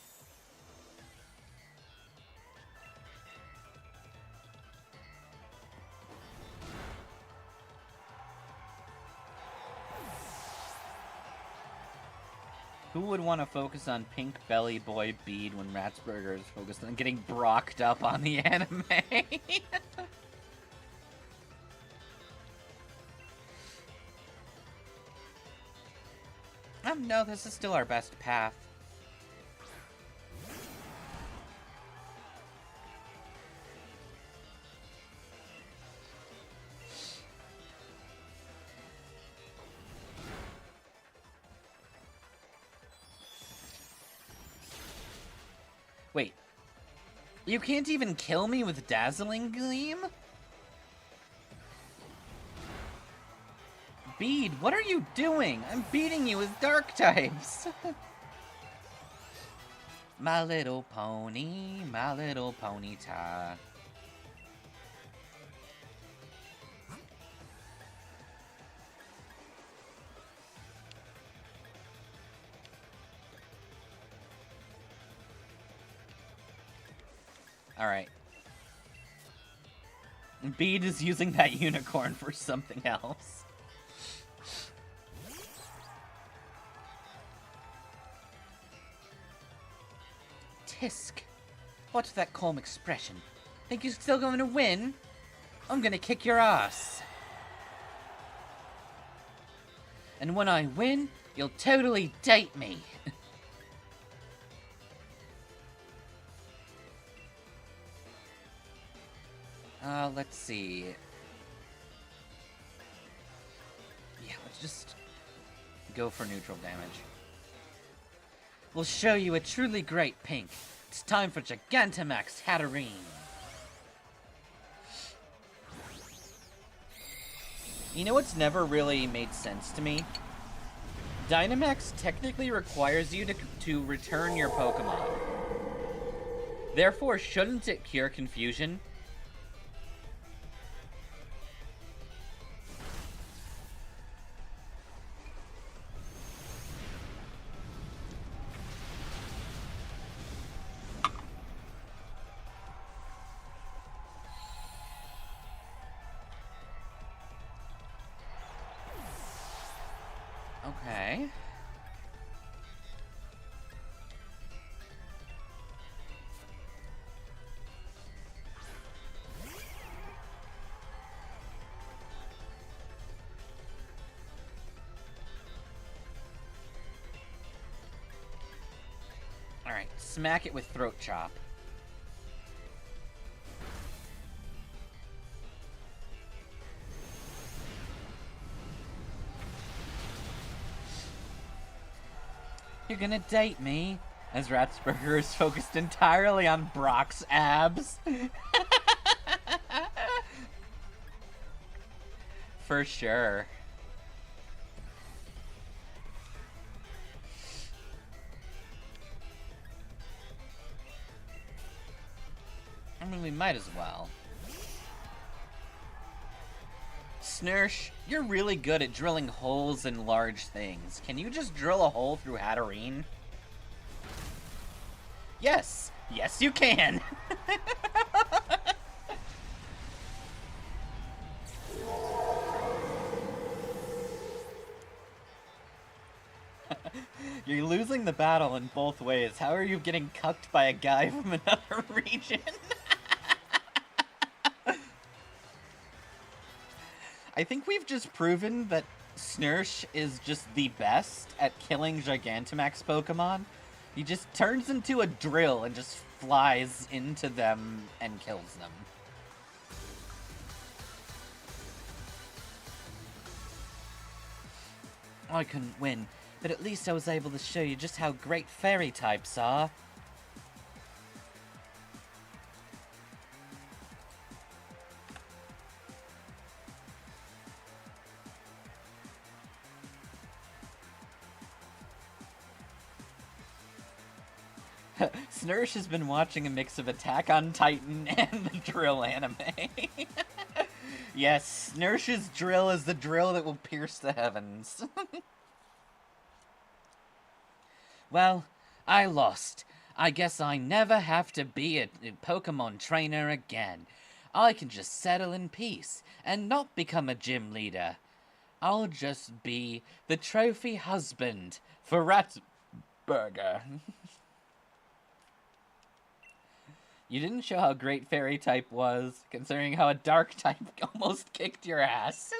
Who would want to focus on Pink Belly Boy Bede when Ratsburger is focused on getting brocked up on the anime? No, this is still our best path. Wait. You can't even kill me with Dazzling Gleam? Bede, what are you doing? I'm beating you with dark types. My little pony tie. Alright. Bede is using that unicorn for something else. Tisk. What's that calm expression? Think you're still going to win? I'm gonna kick your ass. And when I win, you'll totally date me. Let's see. Yeah, let's just go for neutral damage. We'll show you a truly great pink. It's time for Gigantamax Hatterene. You know what's never really made sense to me? Dynamax technically requires you to return your Pokemon. Therefore, shouldn't it cure confusion? Okay. Alright, smack it with Throat Chop. You're gonna date me? As Ratsburger is focused entirely on Brock's abs. For sure. I mean, we might as well. Snursh, you're really good at drilling holes in large things. Can you just drill a hole through Hatterene? Yes! Yes, you can! You're losing the battle in both ways. How are you getting cucked by a guy from another region? I think we've just proven that Snursh is just the best at killing Gigantamax Pokemon. He just turns into a drill and just flies into them and kills them. I couldn't win, but at least I was able to show you just how great fairy types are. Snursh has been watching a mix of Attack on Titan and the drill anime. Yes, Snursh's drill is the drill that will pierce the heavens. Well, I lost. I guess I never have to be a Pokemon trainer again. I can just settle in peace and not become a gym leader. I'll just be the trophy husband for Ratburger. You didn't show how great fairy type was, considering how a dark type almost kicked your ass.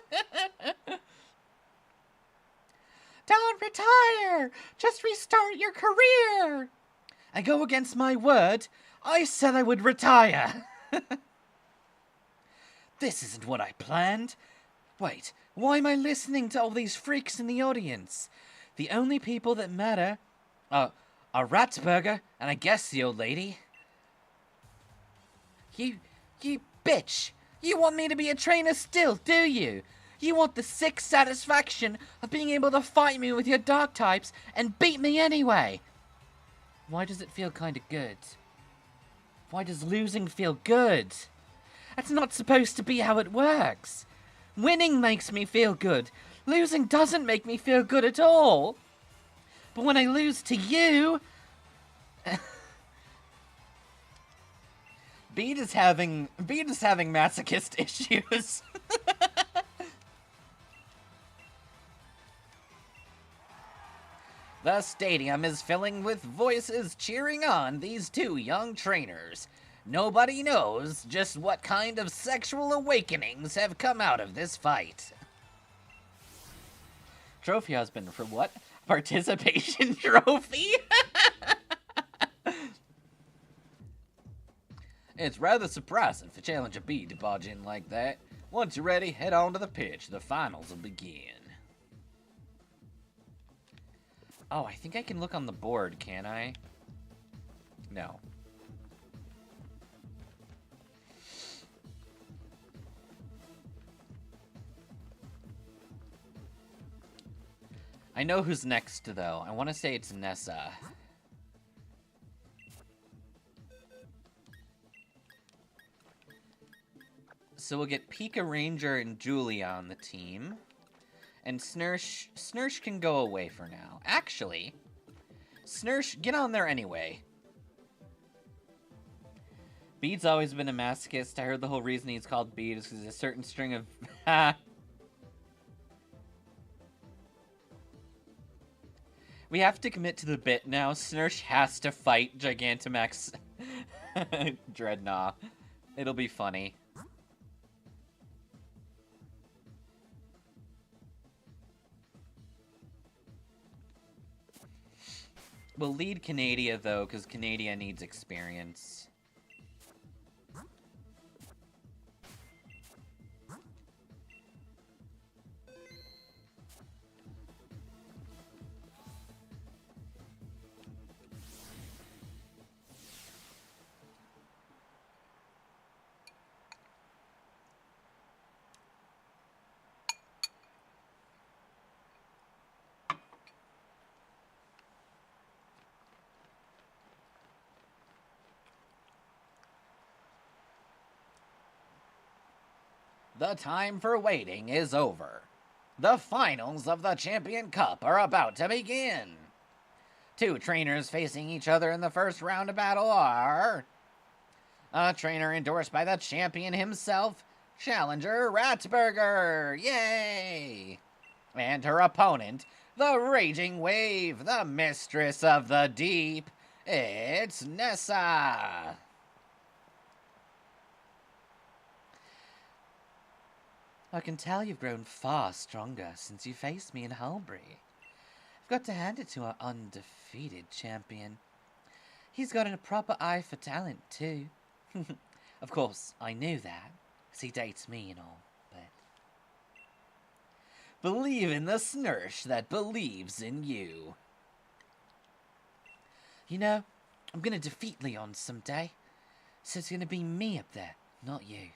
Don't retire! Just restart your career! I go against my word. I said I would retire. This isn't what I planned. Wait, why am I listening to all these freaks in the audience? The only people that matter are Ratsburger and I guess the old lady. You bitch! You want me to be a trainer still, do you? You want the sick satisfaction of being able to fight me with your dark types and beat me anyway. Why does it feel kinda good? Why does losing feel good? That's not supposed to be how it works. Winning makes me feel good. Losing doesn't make me feel good at all. But when I lose to you... Beat is having masochist issues. The stadium is filling with voices cheering on these two young trainers. Nobody knows just what kind of sexual awakenings have come out of this fight. Trophy husband for what? Participation trophy? It's rather surprising for Challenger B to barge in like that. Once you're ready, head on to the pitch. The finals will begin. Oh, I think I can look on the board, can I? No. I know who's next, though. I want to say it's Nessa. So we'll get Pika Ranger and Julia on the team. And Snursh can go away for now. Actually, Snursh, get on there anyway. Bede's always been a masochist. I heard the whole reason he's called Bede is because a certain string of... We have to commit to the bit now. Snursh has to fight Gigantamax Dreadnought. It'll be funny. We'll lead Canadia, though, because Canadia needs experience. The time for waiting is over. The finals of the Champion Cup are about to begin. Two trainers facing each other in the first round of battle are... a trainer endorsed by the champion himself, Challenger Ratsburger, yay! And her opponent, the Raging Wave, the Mistress of the Deep, it's Nessa. I can tell you've grown far stronger since you faced me in Hulbury. I've got to hand it to our undefeated champion. He's got a proper eye for talent, too. Of course, I knew that, as he dates me and all, but... Believe in the Snursh that believes in you. You know, I'm gonna defeat Leon someday, so it's gonna be me up there, not you.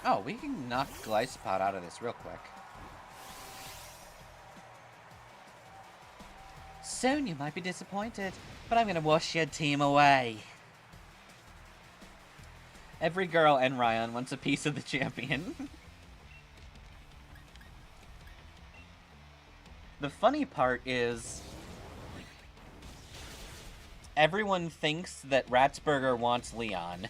Oh, we can knock Glycepod out of this real quick. Soon you might be disappointed, but I'm gonna wash your team away. Every girl and Ryan wants a piece of the champion. The funny part is, everyone thinks that Ratsburger wants Leon.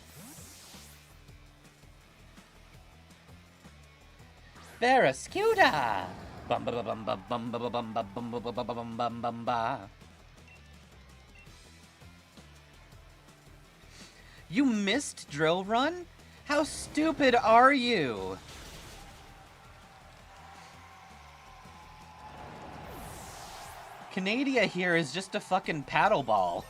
Barracuda! Bum ba ba bum ba bum ba ba bum ba bum ba ba ba bum bum bum ba. You missed Drill Run? How stupid are you? Canadia here is just a fucking paddle ball.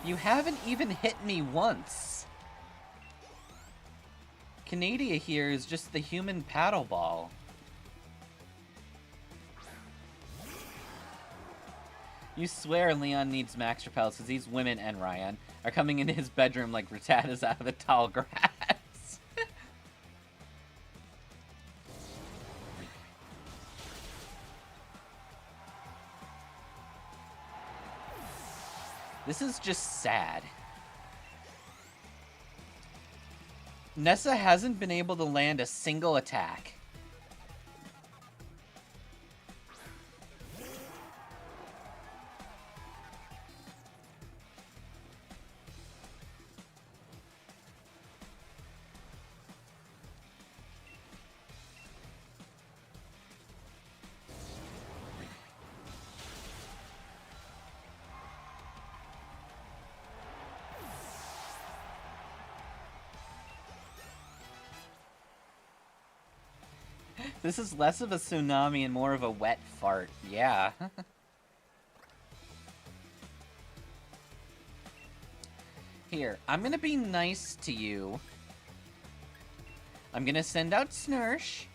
You haven't even hit me once. Canadia here is just the human paddle ball. You swear Leon needs max repels because these women and Ryan are coming into his bedroom like Rattatas out of the tall grass. This is just sad. Nessa hasn't been able to land a single attack. This is less of a tsunami and more of a wet fart. Yeah. Here, I'm gonna be nice to you. I'm gonna send out Snursh.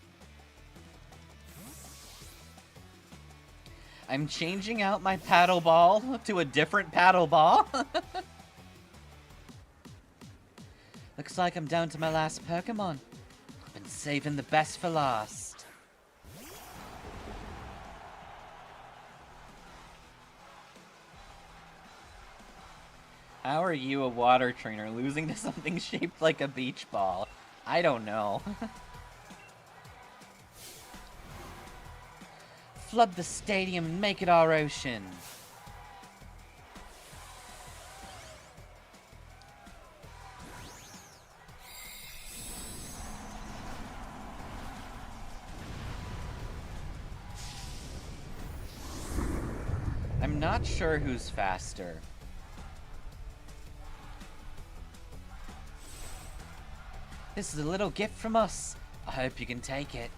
I'm changing out my paddle ball to a different paddle ball. Looks like I'm down to my last Pokemon. I've been saving the best for last. How are you a water trainer losing to something shaped like a beach ball? I don't know. Flood the stadium and make it our ocean. I'm not sure who's faster. This is a little gift from us. I hope you can take it.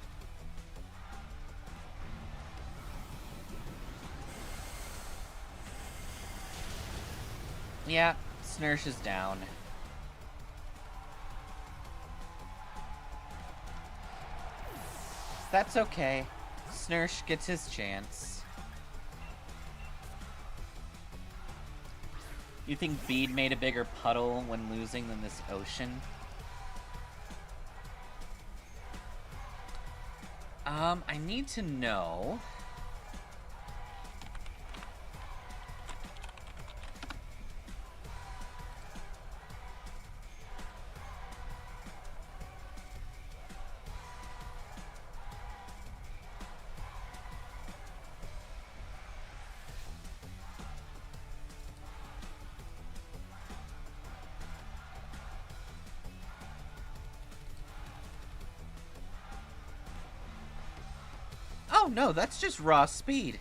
Yeah, Snursh is down. That's okay. Snursh gets his chance. You think Bede made a bigger puddle when losing than this ocean? I need to know... Oh, no, that's just raw speed.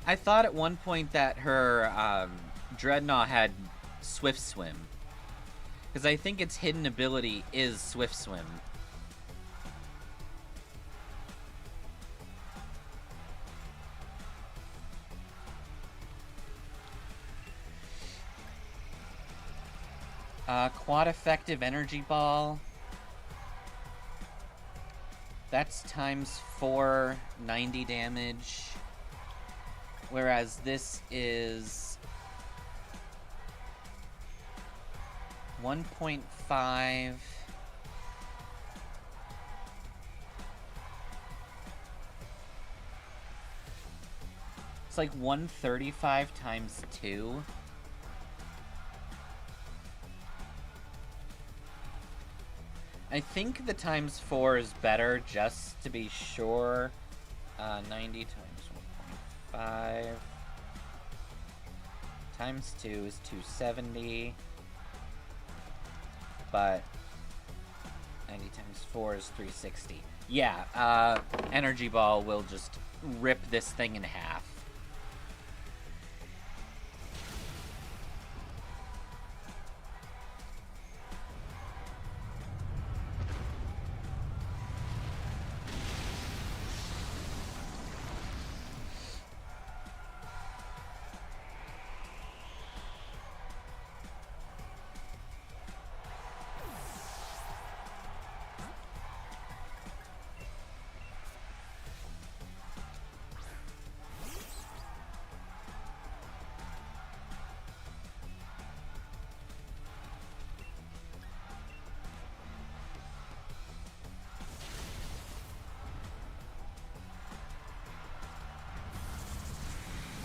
I thought at one point that her Dreadnought had Swift Swim. Because I think its hidden ability is Swift Swim. Quad effective energy ball. That's times 4, 90 damage. Whereas this is 1.5. It's like 135 times 2. I think the times 4 is better, just to be sure. 90 times 1.5 times 2 is 270. But 90 times 4 is 360. Yeah, energy ball will just rip this thing in half.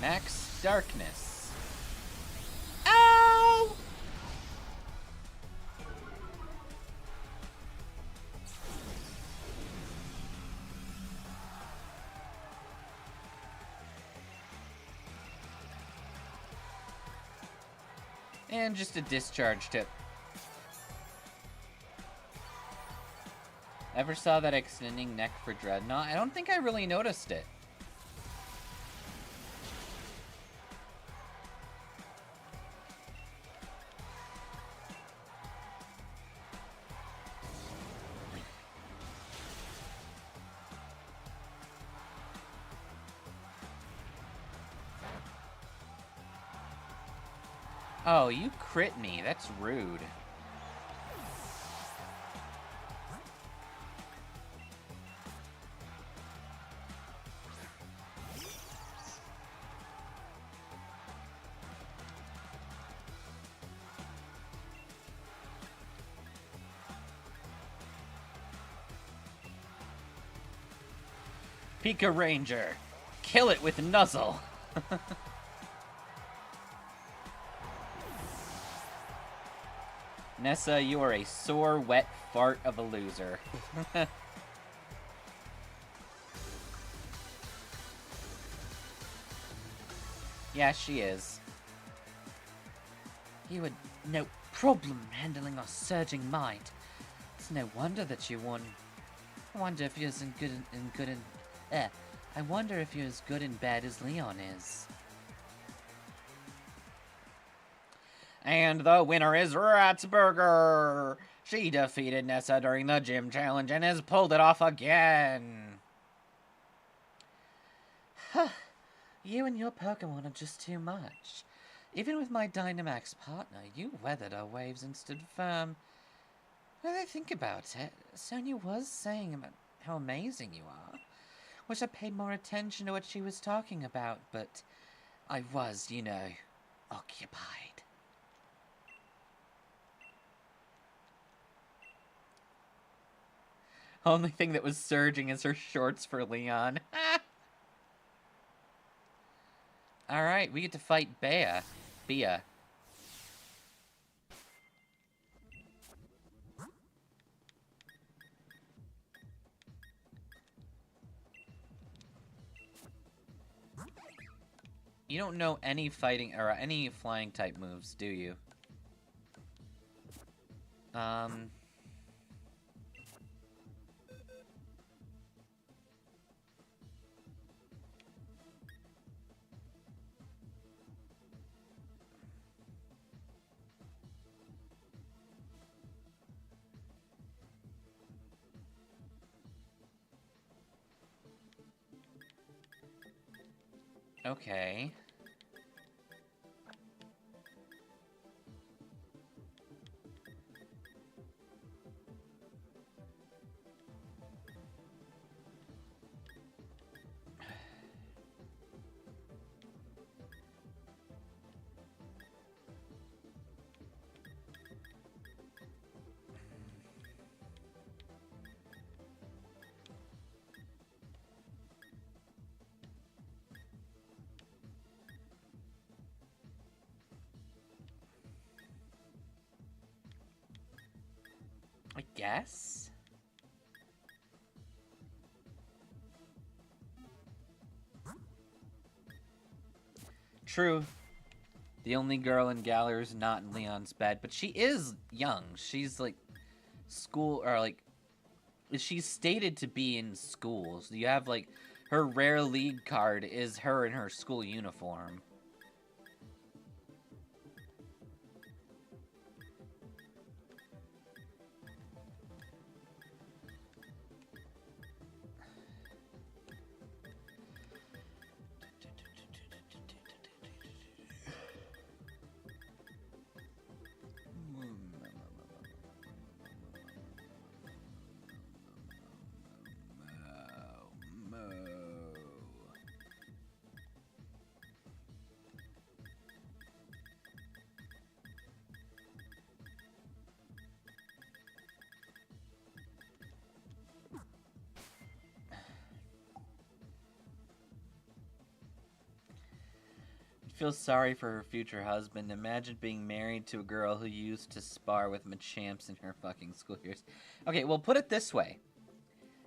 Max Darkness. Ow! And just a discharge tip. Ever saw that extending neck for Dreadnought? I don't think I really noticed it. Oh, you crit me. That's rude. Pika Ranger. Kill it with Nuzzle. Nessa, you are a sore, wet fart of a loser. Yeah, she is. You had no problem handling our surging might. It's no wonder that you won. I wonder if you're as I wonder if you're as good in bed as Leon is. And the winner is Ratsburger! She defeated Nessa during the gym challenge and has pulled it off again! You and your Pokemon are just too much. Even with my Dynamax partner, you weathered our waves and stood firm. When I think about it, Sonia was saying about how amazing you are. Wish I paid more attention to what she was talking about, but I was, you know, occupied. Only thing that was surging is her shorts for Leon. Alright, we get to fight Bea. You don't know any fighting or any flying type moves, do you? Okay. I guess. True. The only girl in gallery is not in Leon's bed, but she is young. She's like school, or like she's stated to be in school. So you have like her rare league card is her in her school uniform. Feel sorry for her future husband. Imagine being married to a girl who used to spar with Machamps in her fucking school years. Okay, well, put it this way.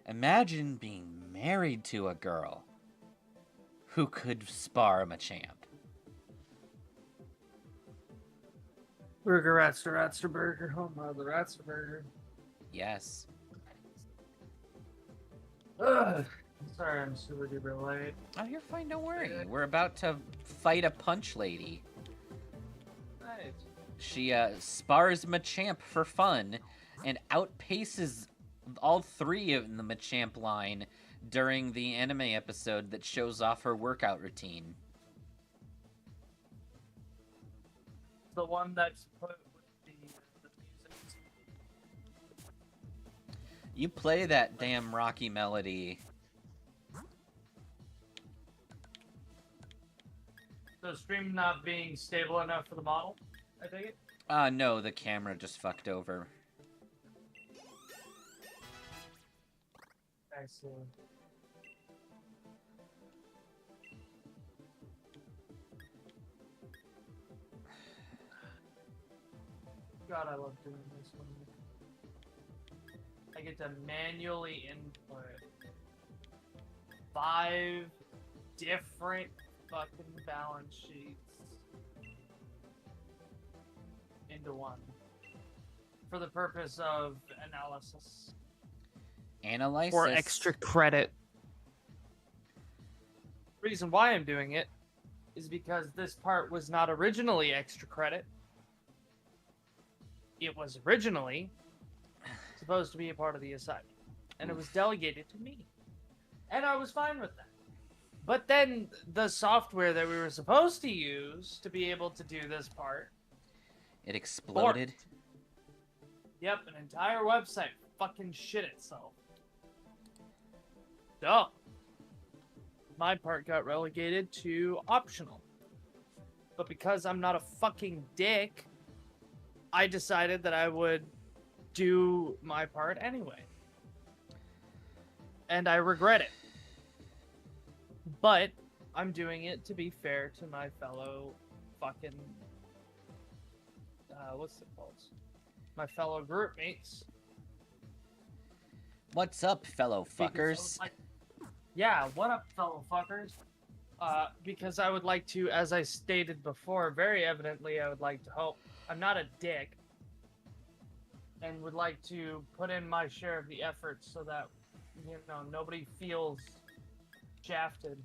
Imagine being married to a girl who could spar Machamp. Burger Ratster Burger, home of the Ratster Burger. Yes. Ugh. Sorry, I'm super duper late. Oh, you're fine, don't worry. We're about to fight a punch lady. Nice. She spars Machamp for fun and outpaces all three in the Machamp line during the anime episode that shows off her workout routine. The one that's put with the music. You play that damn Rocky Melody. The stream not being stable enough for the model, I take it? No, the camera just fucked over. Excellent. God, I love doing this one. I get to manually input 5 different fucking balance sheets into one for the purpose of analysis. Analysis? For extra credit. Reason why I'm doing it is because this part was not originally extra credit. It was originally supposed to be a part of the assignment. And it was delegated to me. And I was fine with that. But then the software that we were supposed to use to be able to do this part... It exploded? Borked. Yep, an entire website fucking shit itself. So, my part got relegated to optional. But because I'm not a fucking dick, I decided that I would do my part anyway. And I regret it. But I'm doing it to be fair to my fellow fucking... what's it called? My fellow group mates. What's up, fellow fuckers? Yeah, what up, fellow fuckers? Because I would like to, as I stated before, very evidently, I would like to hope I'm not a dick, and would like to put in my share of the effort so that, you know, nobody feels shafted.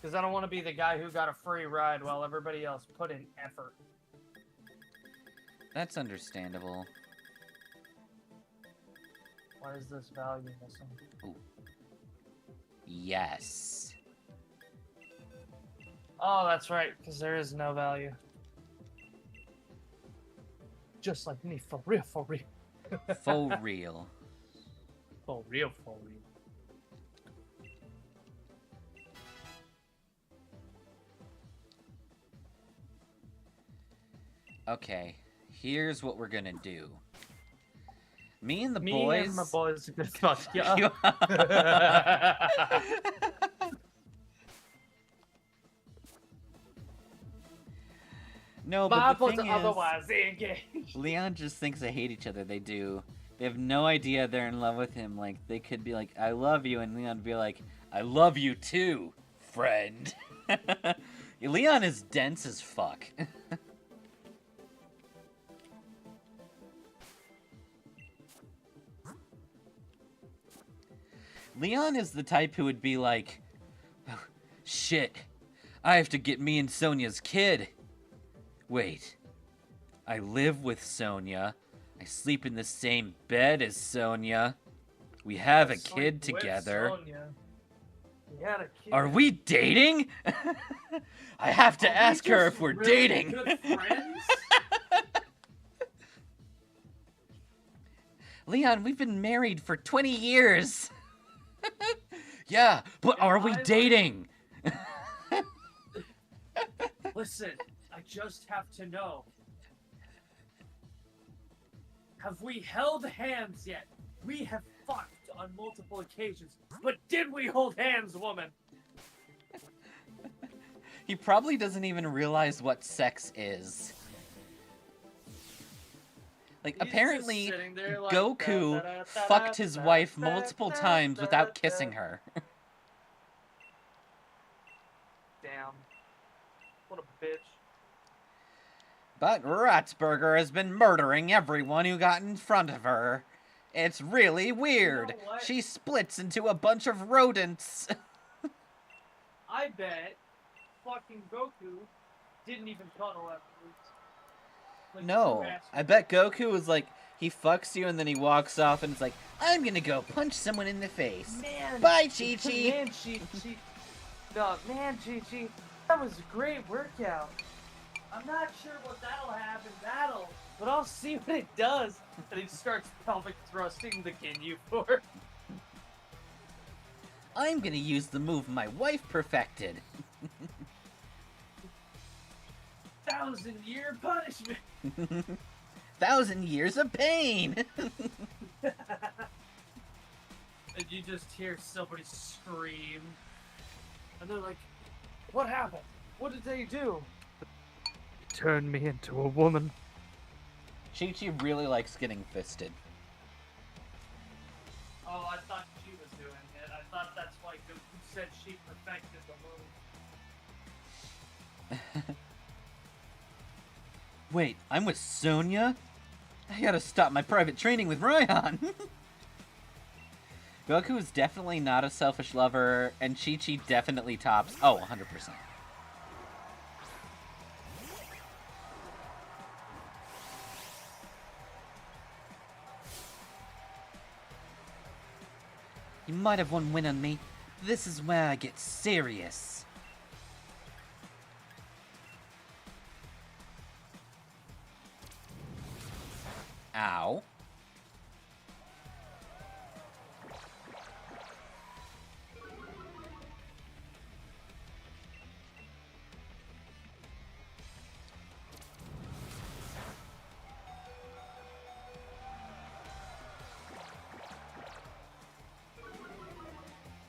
Because I don't want to be the guy who got a free ride while everybody else put in effort. That's understandable. Why is this value missing? Ooh. Yes. Oh, that's right, because there is no value. Just like me, for real, for real. For real. For real, for real. Okay, here's what we're gonna do. Me and the Me boys... and my boys are gonna fuck you up. No, My but the opponents thing are is, otherwise engaged. Leon just thinks they hate each other. They do. They have no idea they're in love with him. Like, they could be like, I love you, and Leon would be like, I love you too, friend. Leon is dense as fuck. Leon is the type who would be like, oh, shit, I have to get me and Sonia's kid. Wait, I live with Sonia. I sleep in the same bed as Sonia. We have a kid together. We had a kid. Are we dating? I have to ask her if we're really dating. Good friends? Leon, we've been married for 20 years. Yeah, but are we dating? Listen, I just have to know. Have we held hands yet? We have fucked on multiple occasions, but did we hold hands, woman? He probably doesn't even realize what sex is. Like, He's apparently, just sitting there like, Goku fucked his wife multiple times without kissing her. Damn. What a bitch. But Ratsburger has been murdering everyone who got in front of her. It's really weird. You know what? She splits into a bunch of rodents. I bet fucking Goku didn't even cuddle afterwards. Like, No, true I bet Goku was like, he fucks you and then he walks off and it's like, I'm gonna go punch someone in the face. Man, Bye, Chi-Chi. Man, Chi-Chi. No, man, Chi-Chi. That was a great workout. I'm not sure what that'll have in battle, but I'll see what it does. And he starts pelvic thrusting the Ginyu Force. I'm gonna use the move my wife perfected. 1,000-year punishment. 1,000 years of pain. And you just hear somebody scream. And they're like, what happened? What did they do? Turn me into a woman. Chi-Chi really likes getting fisted. Oh, I thought she was doing it. I thought that's why Goku said she perfected the move. Wait, I'm with Sonia? I gotta stop my private training with Ryan. Goku is definitely not a selfish lover, and Chi-Chi definitely tops. Oh, 100%. You might have one win on me. This is where I get serious. Ow.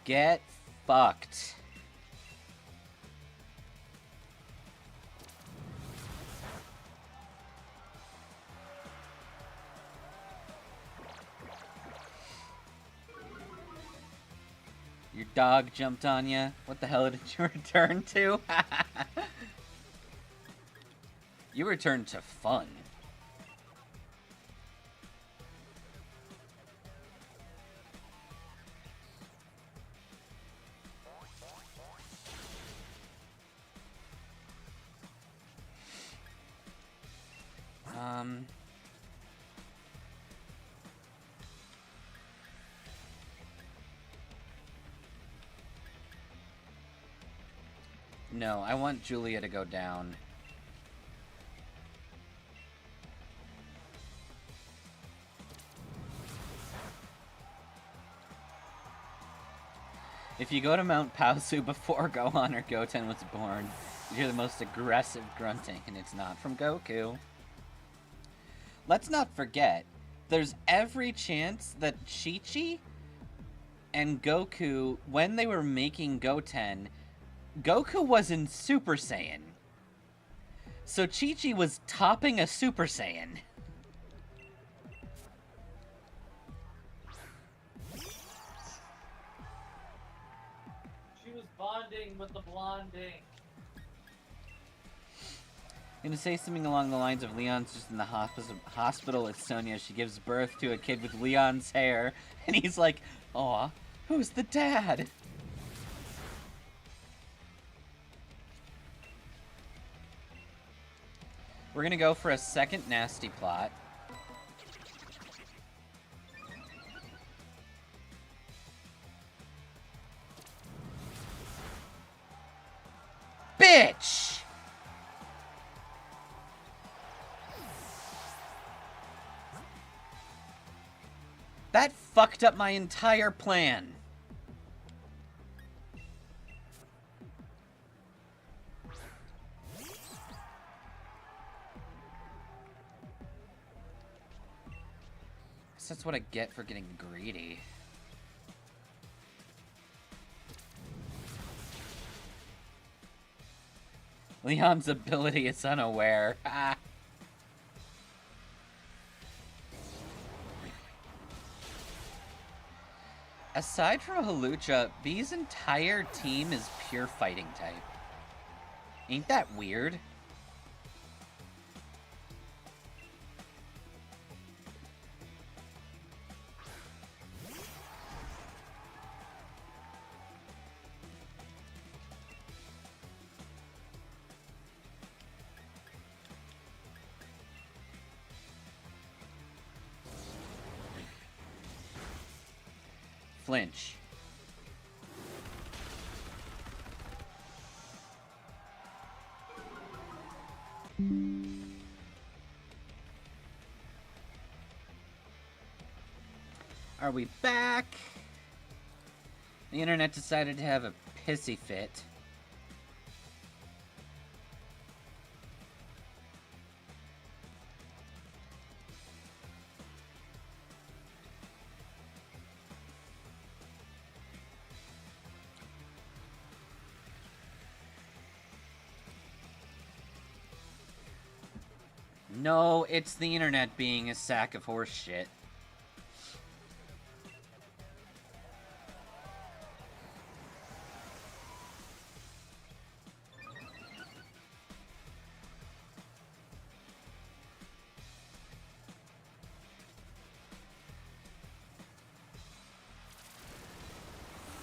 Get fucked. Your dog jumped on you. What the hell did you return to? You returned to fun. No, I want Julia to go down. If you go to Mount Paosu before Gohan or Goten was born, you hear the most aggressive grunting, and it's not from Goku. Let's not forget, there's every chance that Chi-Chi and Goku, when they were making Goten, Goku was in Super Saiyan. So Chi-Chi was topping a Super Saiyan. She was bonding with the blonding. I'm gonna say something along the lines of Leon's just in the hospital with Sonia. She gives birth to a kid with Leon's hair, and he's like, "Aw, who's the dad?" We're gonna go for a second nasty plot. Bitch! That fucked up my entire plan. That's what I get for getting greedy. Leon's ability is unaware. Ah. Aside from Halucha, B's entire team is pure fighting type. Ain't that weird? Flinch. Are we back? The internet decided to have a pissy fit. No, it's the internet being a sack of horse shit.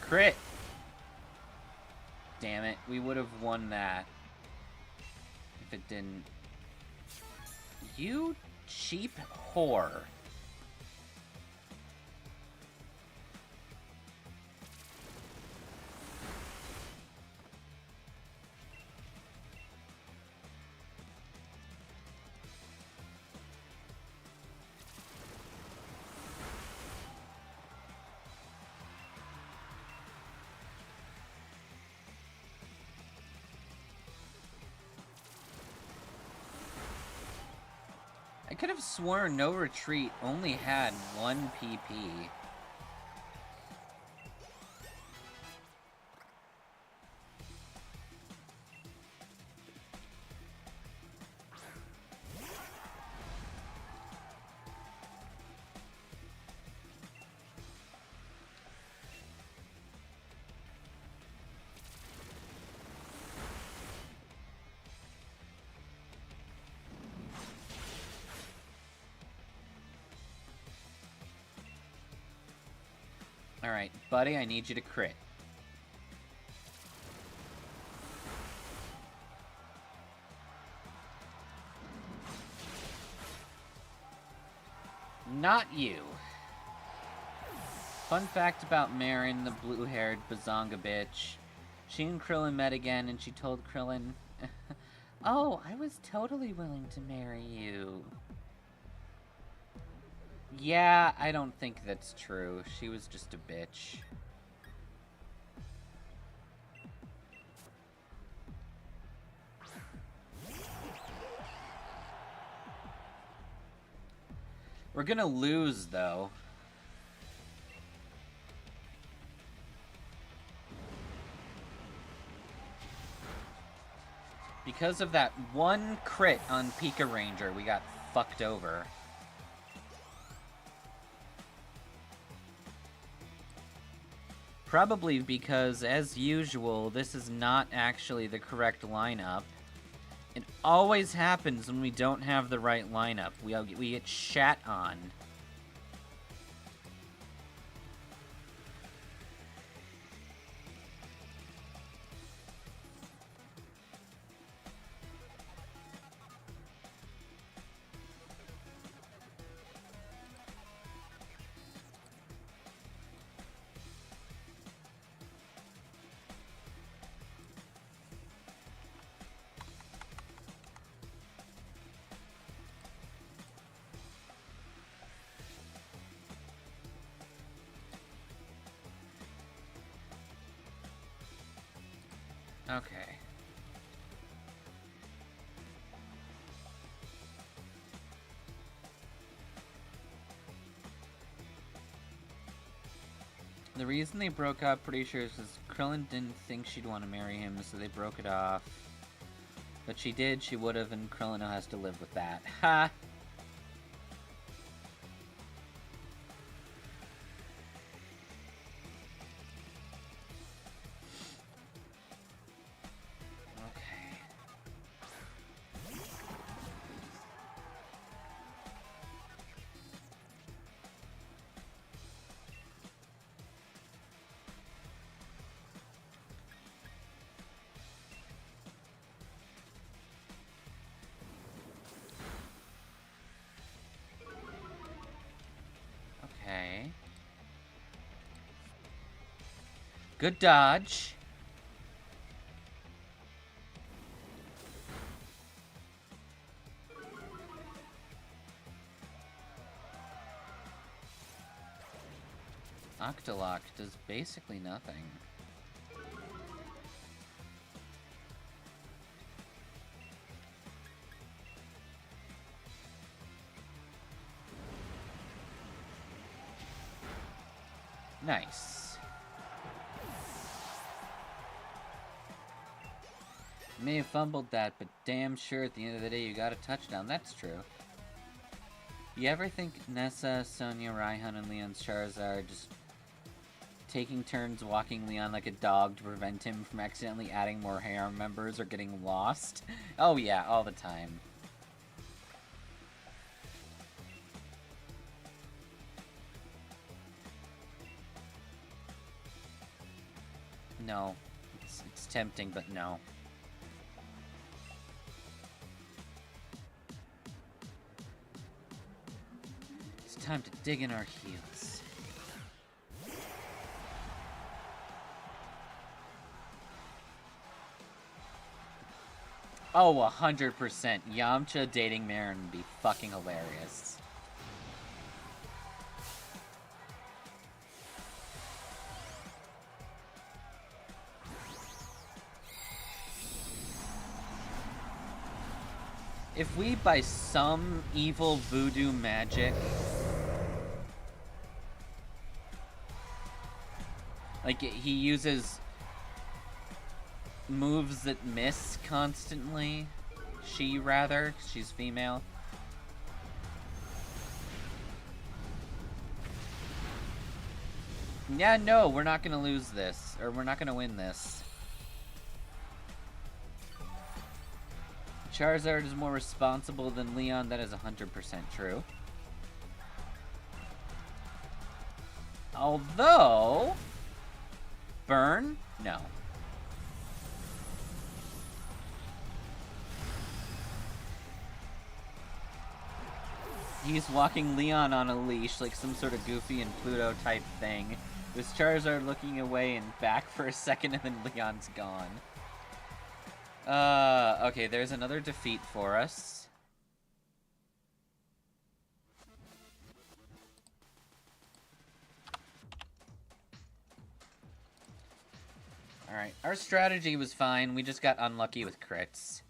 Crit! Damn it, we would have won that if it didn't. You cheap whore. I could have sworn No Retreat only had one PP. Alright, buddy, I need you to crit. Not you. Fun fact about Marin, the blue-haired Bazonga bitch. She and Krillin met again, and she told Krillin, "Oh, I was totally willing to marry you." Yeah, I don't think that's true. She was just a bitch. We're gonna lose, though. Because of that one crit on Pika Ranger, we got fucked over. Probably because, as usual, this is not actually the correct lineup. It always happens when we don't have the right lineup. We get shat on. Okay. The reason they broke up, pretty sure, is because Krillin didn't think she'd want to marry him, so they broke it off. But she did, she would have, and Krillin now has to live with that. Ha! Okay. Good dodge. Octolock does basically nothing. Nice. May have fumbled that, but damn sure at the end of the day you got a touchdown. That's true. You ever think Nessa, Sonya, Raihan, and Leon's Charizard just taking turns walking Leon like a dog to prevent him from accidentally adding more harem members or getting lost? Oh yeah, all the time. No. It's tempting, but no. It's time to dig in our heels. Oh, 100%. Yamcha dating Marin would be fucking hilarious. If we, by some evil voodoo magic, like, he uses moves that miss constantly, she's female. Yeah, no, we're not gonna lose this, or we're not gonna win this. Charizard is more responsible than Leon, that is 100% true. Although... Burn? No. He's walking Leon on a leash like some sort of Goofy and Pluto type thing. With Charizard looking away and back for a second and then Leon's gone. Okay, there's another defeat for us. Alright, our strategy was fine, we just got unlucky with crits.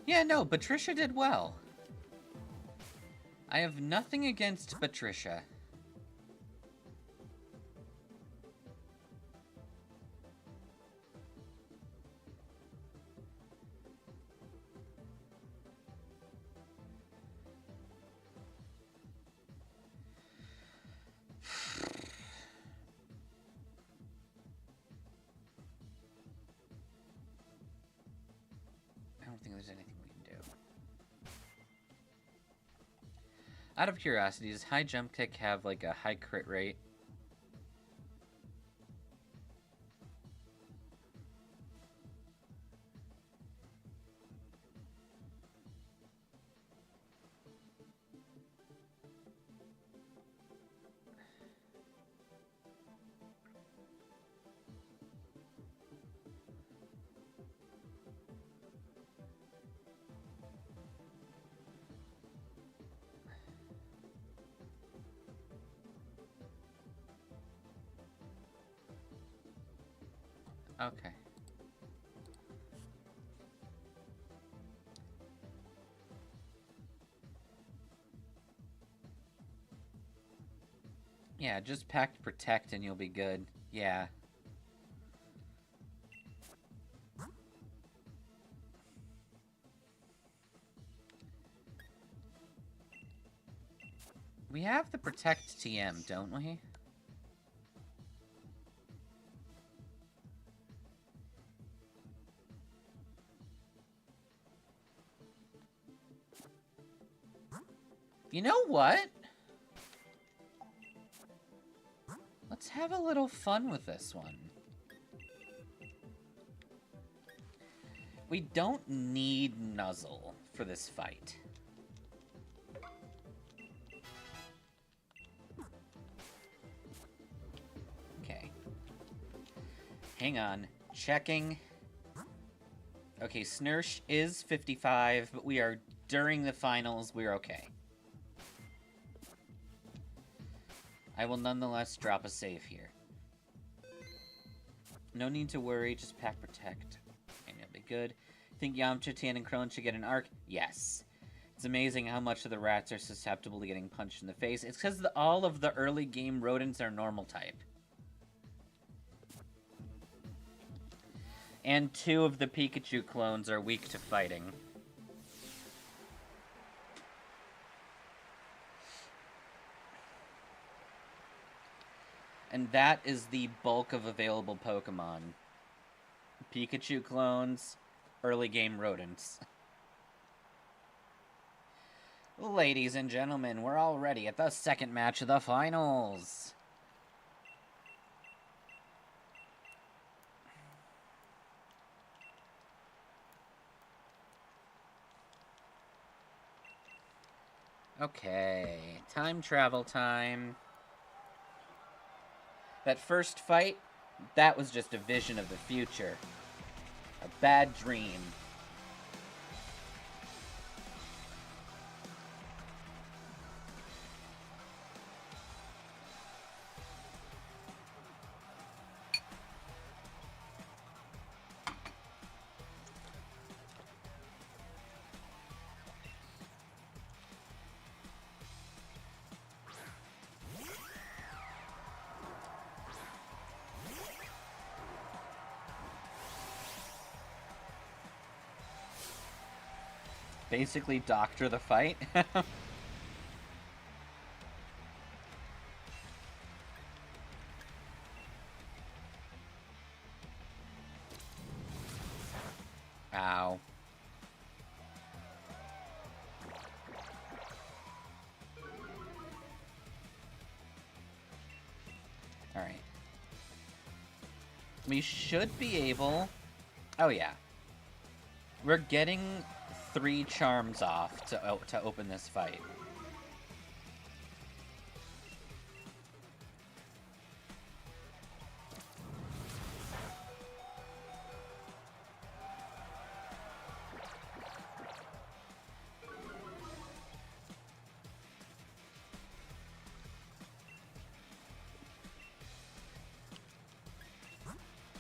Yeah, no, Patricia did well. I have nothing against Patricia. I don't think there's anything we can do. Out of curiosity, does high jump kick have like a high crit rate? Okay. Yeah, just pack protect and you'll be good. Yeah. We have the protect TM, don't we? You know what? Let's have a little fun with this one. We don't need Nuzzle for this fight. Okay. Hang on. Checking. Okay, Snursh is 55, but we are during the finals. We're okay. I will nonetheless drop a save here. No need to worry, just pack protect. And it'll be good. Think Yamcha, Tan, and Krillin should get an arc? Yes. It's amazing how much of the rats are susceptible to getting punched in the face. It's because all of the early game rodents are normal type. And 2 of the Pikachu clones are weak to fighting. And that is the bulk of available Pokemon. Pikachu clones, early game rodents. Ladies and gentlemen, we're already at the second match of the finals. Okay, time travel time. That first fight, that was just a vision of the future. A bad dream. Basically doctor the fight. Ow. Alright. We should be able... Oh yeah. We're getting 3 charms off to open this fight.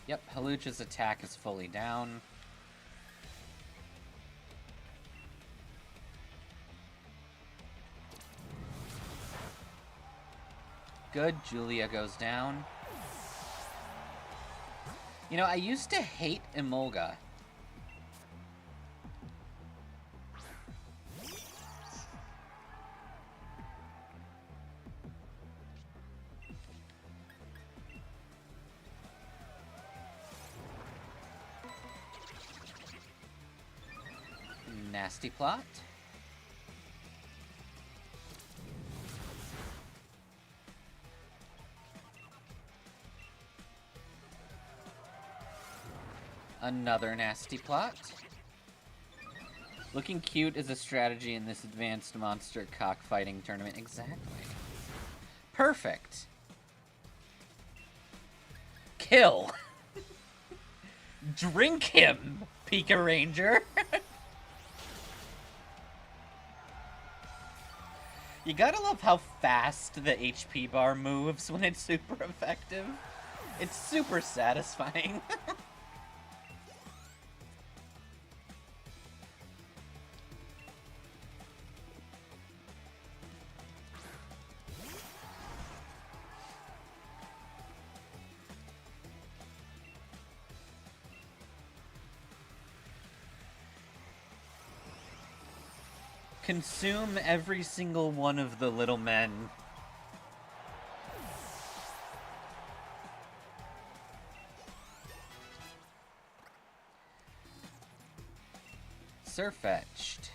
Yep, Halucha's attack is fully down. good. Julia goes down. You know, I used to hate Emolga. Nasty plot. Another nasty plot. Looking cute is a strategy in this advanced monster cockfighting tournament. Exactly. Perfect. Kill. Drink him, Pika Ranger. You gotta love how fast the HP bar moves when it's super effective. It's super satisfying. Consume every single one of the little men. Surfetched.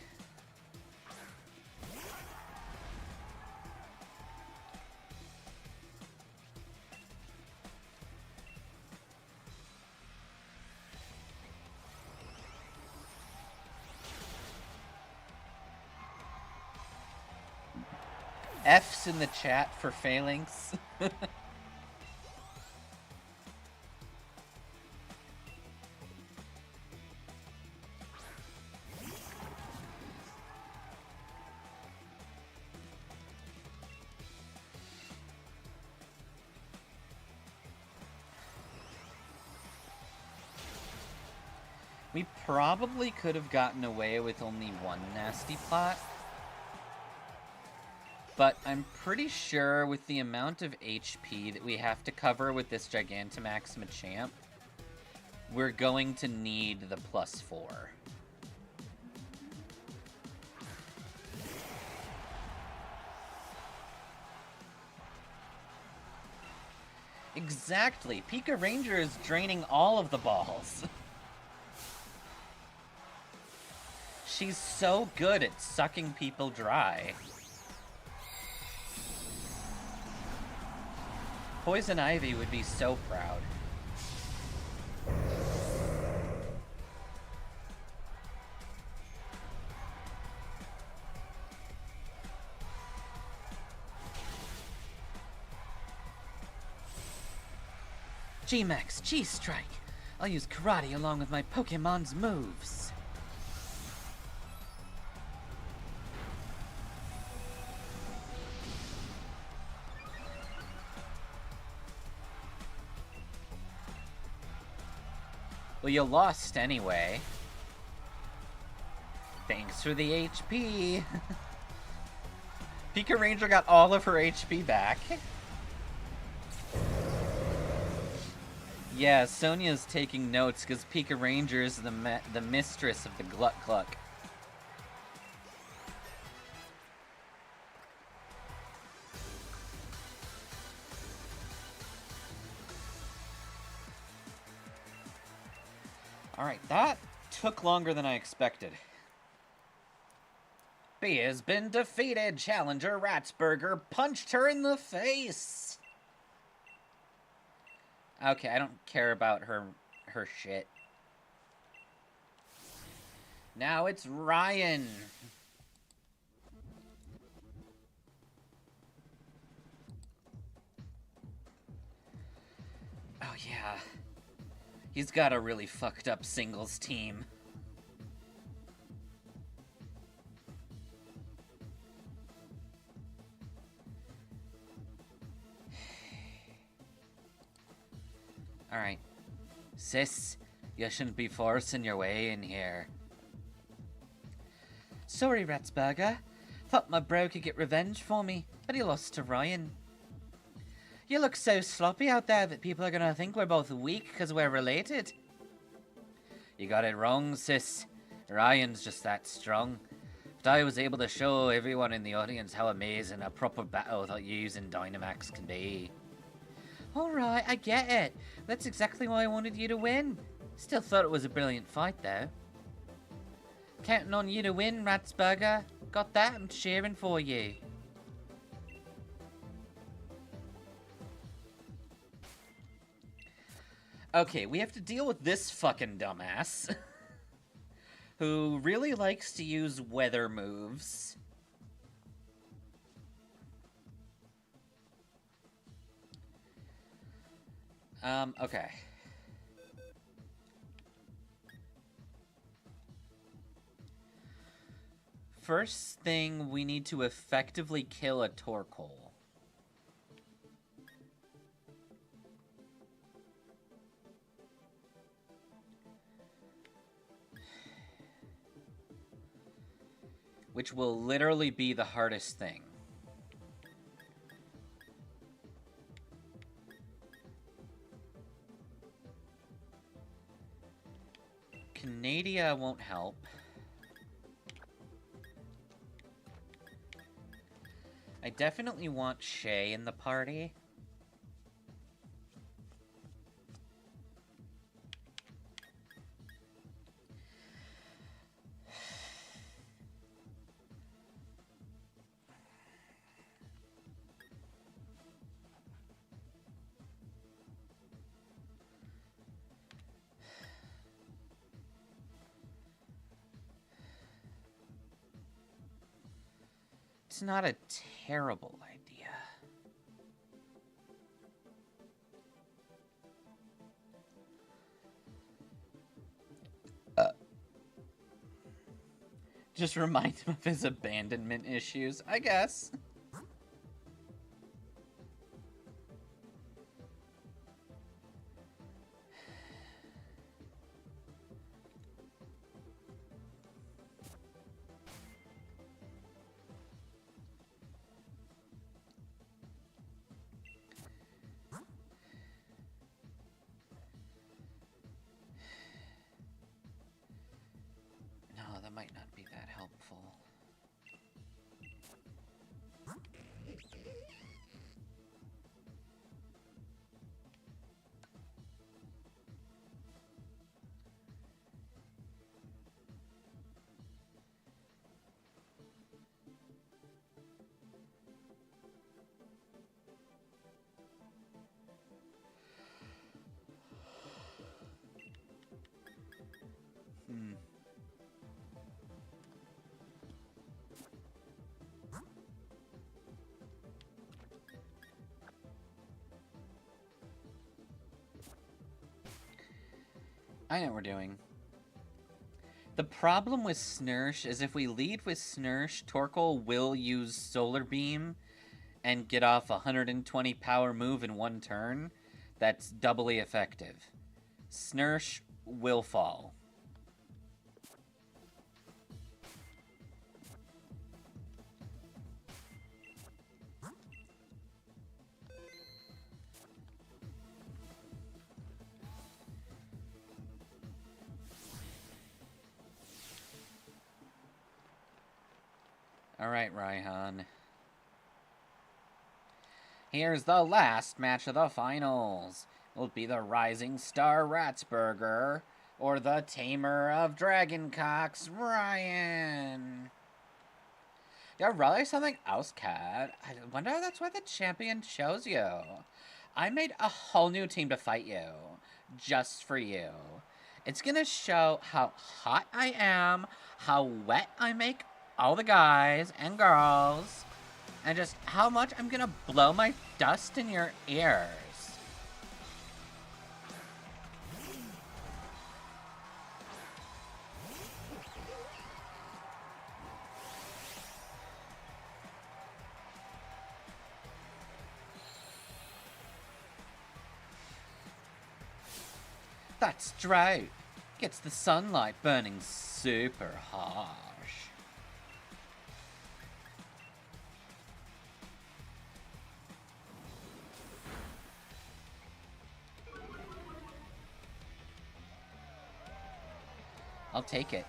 F's in the chat for phalanx. We probably could have gotten away with only one nasty plot. But I'm pretty sure with the amount of HP that we have to cover with this Gigantamax Machamp, we're going to need the +4. Exactly. Pika Ranger is draining all of the balls. She's so good at sucking people dry. Poison Ivy would be so proud. G-Max, G-Strike. I'll use Karate along with my Pokemon's moves. Well, you lost anyway. Thanks for the HP. Pika Ranger got all of her HP back. Yeah, Sonia's taking notes because Pika Ranger is the mistress of the Gluck Gluck. Alright, that took longer than I expected. B has been defeated. Challenger Ratsburger punched her in the face. Okay, I don't care about her shit. Now it's Ryan. Oh yeah. He's got a really fucked up singles team. Alright. Sis, you shouldn't be forcing your way in here. Sorry, Ratsburger. Thought my bro could get revenge for me, but he lost to Ryan. You look so sloppy out there that people are gonna think we're both weak because we're related. You got it wrong, sis. Ryan's just that strong. If I was able to show everyone in the audience how amazing a proper battle without using Dynamax can be. Alright, I get it. That's exactly why I wanted you to win. Still thought it was a brilliant fight, though. Counting on you to win, Ratsburger. Got that? I'm cheering for you. Okay, we have to deal with this fucking dumbass. Who really likes to use weather moves. Okay. First thing, we need to effectively kill a Torkoal. Which will literally be the hardest thing. Canadia won't help. I definitely want Shay in the party. It's not a terrible idea. Just remind him of his abandonment issues, I guess. Might not be that helpful. I know what we're doing. The problem with Snursh is if we lead with Snursh, Torkoal will use Solar Beam and get off a 120 power move in one turn. That's doubly effective. Snursh will fall. Alright, Raihan. Here's the last match of the finals. Will it be the Rising Star Ratsburger or the Tamer of Dragoncocks, Ryan? Yeah, really something else, Cat. I wonder if that's what the champion shows you. I made a whole new team to fight you. Just for you. It's gonna show how hot I am, how wet I make all the guys and girls, and just how much I'm gonna blow my dust in your ears. That's drought. Gets the sunlight burning super harsh. I'll take it.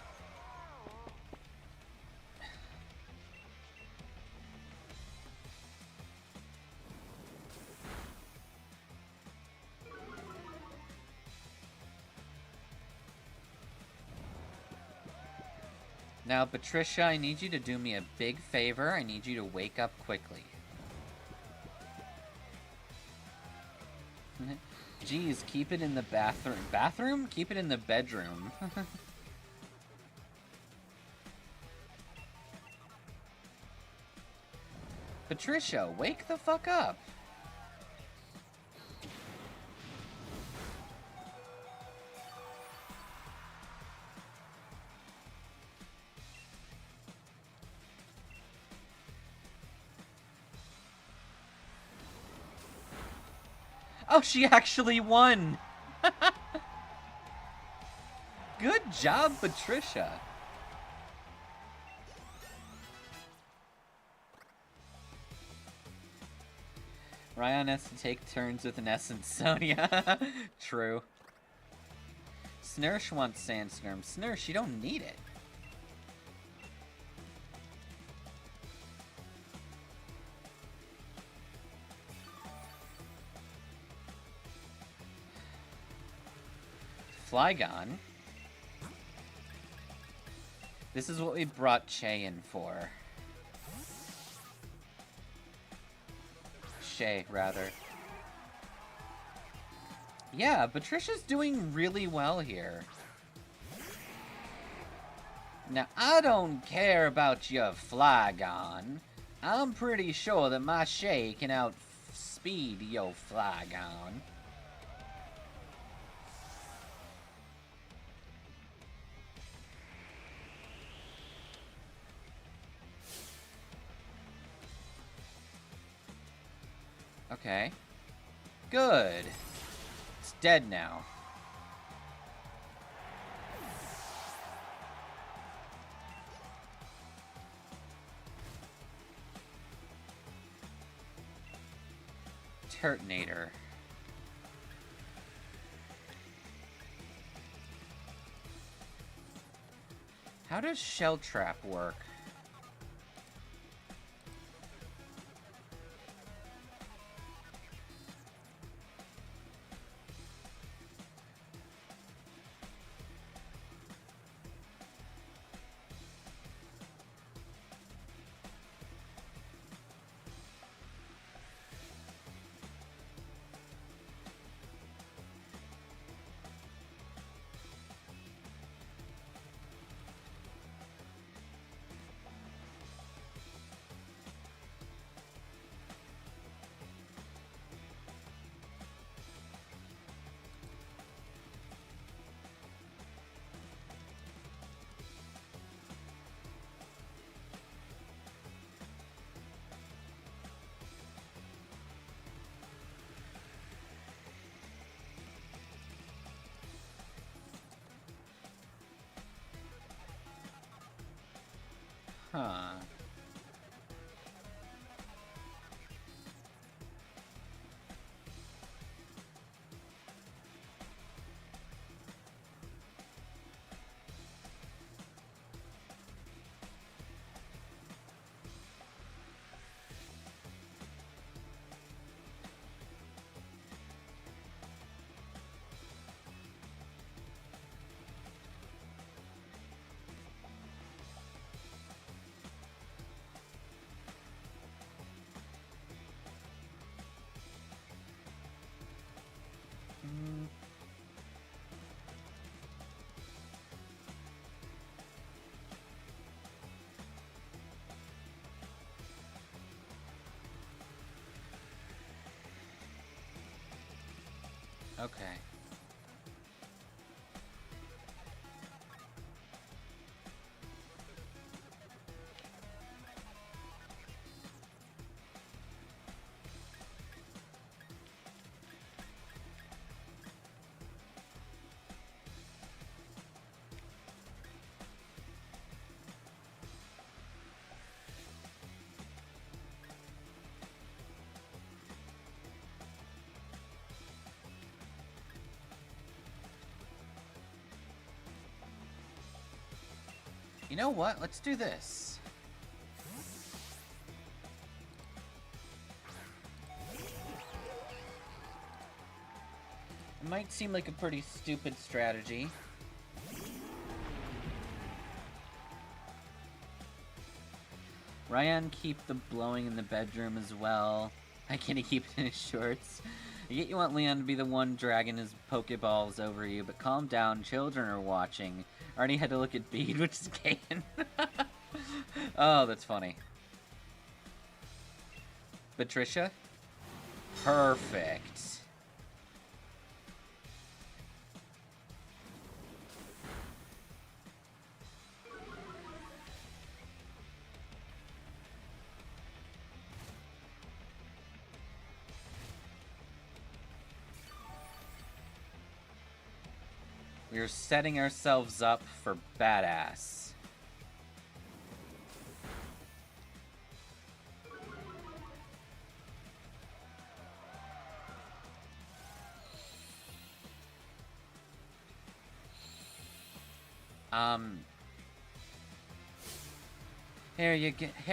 Now, Patricia, I need you to do me a big favor. I need you to wake up quickly. Geez, keep it in the bathroom. Bathroom? Keep it in the bedroom. Patricia, wake the fuck up. Oh, she actually won! Good job, Patricia. Ryan has to take turns with an essence, Sonia. True. Snursh wants Sandstorm. Snursh, you don't need it. Flygon. This is what we brought Che in for. Shay, rather. Yeah, Patricia's doing really well here. Now, I don't care about your Flygon. I'm pretty sure that my Shay can outspeed your Flygon. Okay. Good. It's dead now. Turtonator. How does Shell Trap work? Huh. Okay. You know what? Let's do this. It might seem like a pretty stupid strategy. Ryan, keep the blowing in the bedroom as well. I can't keep it in his shorts. I get you want Leon to be the one dragging his Pokeballs over you, but calm down, children are watching. I already had to look at Bede, which is Kaden. Oh, that's funny. Patricia? Perfect. We're setting ourselves up for badass. Here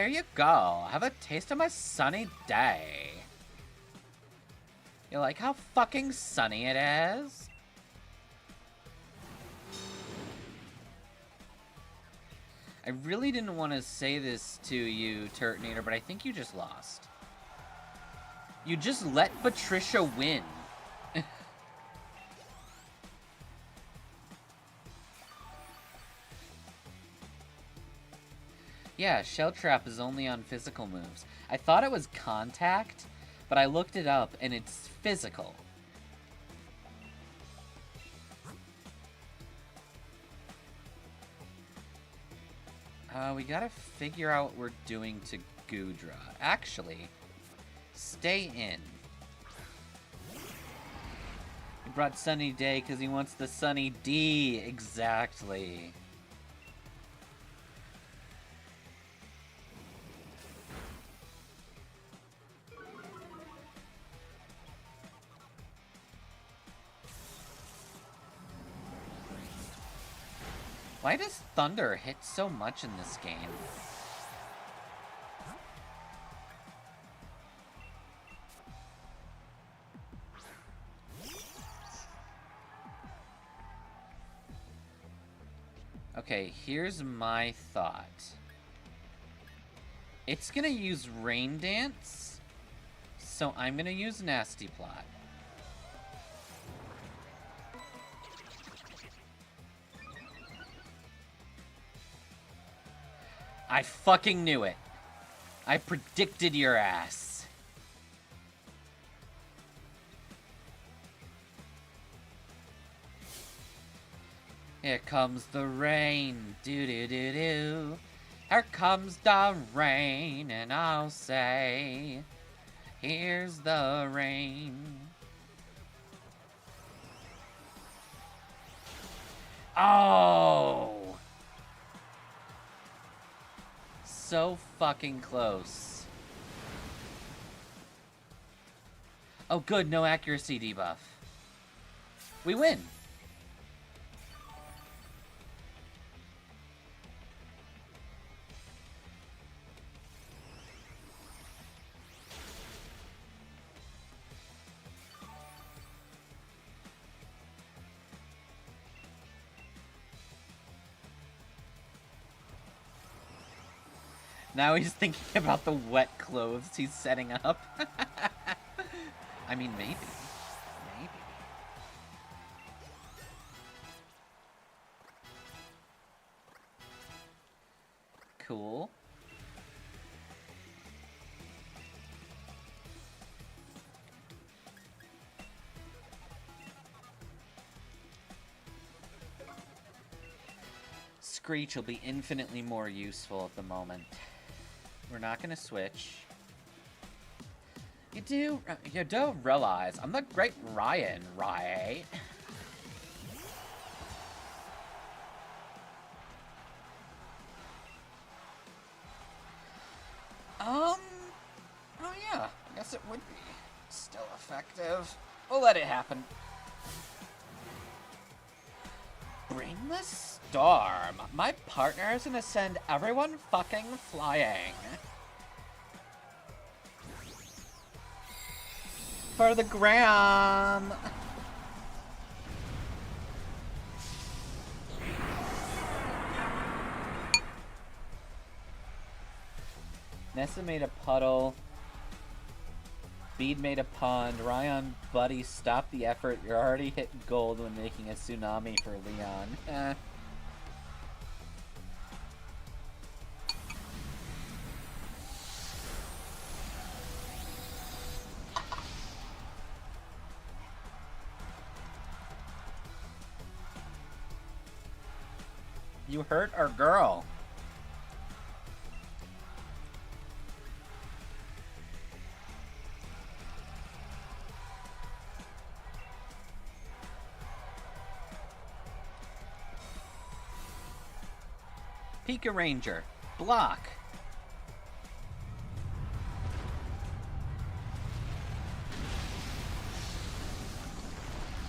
you go. Have a taste of my sunny day. You like how fucking sunny it is? I really didn't want to say this to you, Turtonator, but I think you just lost. You just let Patricia win. Yeah, Shell Trap is only on physical moves. I thought it was contact, but I looked it up and it's physical. We gotta figure out what we're doing to Goodra. Actually, stay in. He brought Sunny Day because he wants the Sunny D. Exactly. Why does thunder hit so much in this game? Okay, here's my thought. It's gonna use Rain Dance, so I'm gonna use Nasty Plot. I fucking knew it. I predicted your ass. Here comes the rain, doo-doo-doo-doo. Here comes the rain, and I'll say, here's the rain. Oh! So fucking close. Oh good, no accuracy debuff. We win! Now he's thinking about the wet clothes he's setting up. I mean, maybe. Maybe. Cool. Screech will be infinitely more useful at the moment. We're not gonna switch. You do realize I'm the great Ryan, right? Oh yeah, I guess it would be still effective. We'll let it happen. Brainless storm. My partner is gonna send everyone fucking flying. For the gram. Nessa made a puddle. Bede made a pond. Ryan, buddy, stop the effort. You're already hitting gold when making a tsunami for Leon. You hurt our girl. Pika Ranger. Block.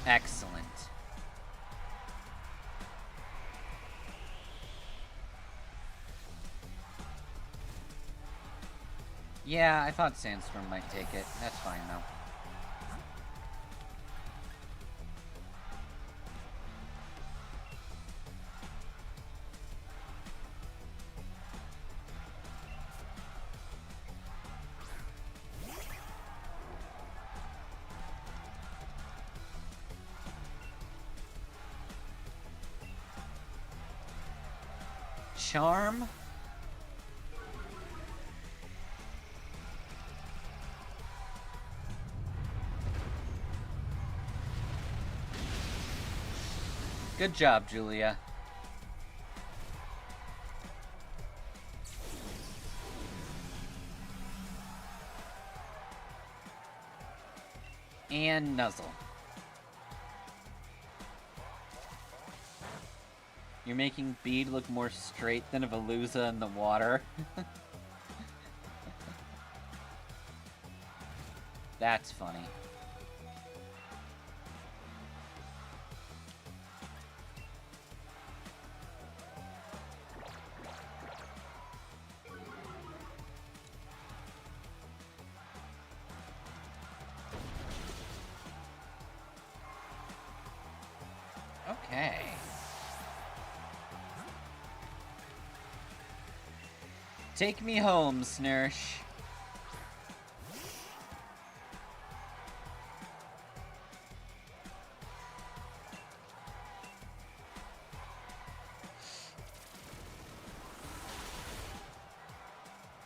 Excellent. Yeah, I thought Sandstorm might take it. That's fine, though. Charm? Good job, Julia. And Nuzzle. You're making Bede look more straight than a Veluza in the water. That's funny. Okay. Take me home, Snursh.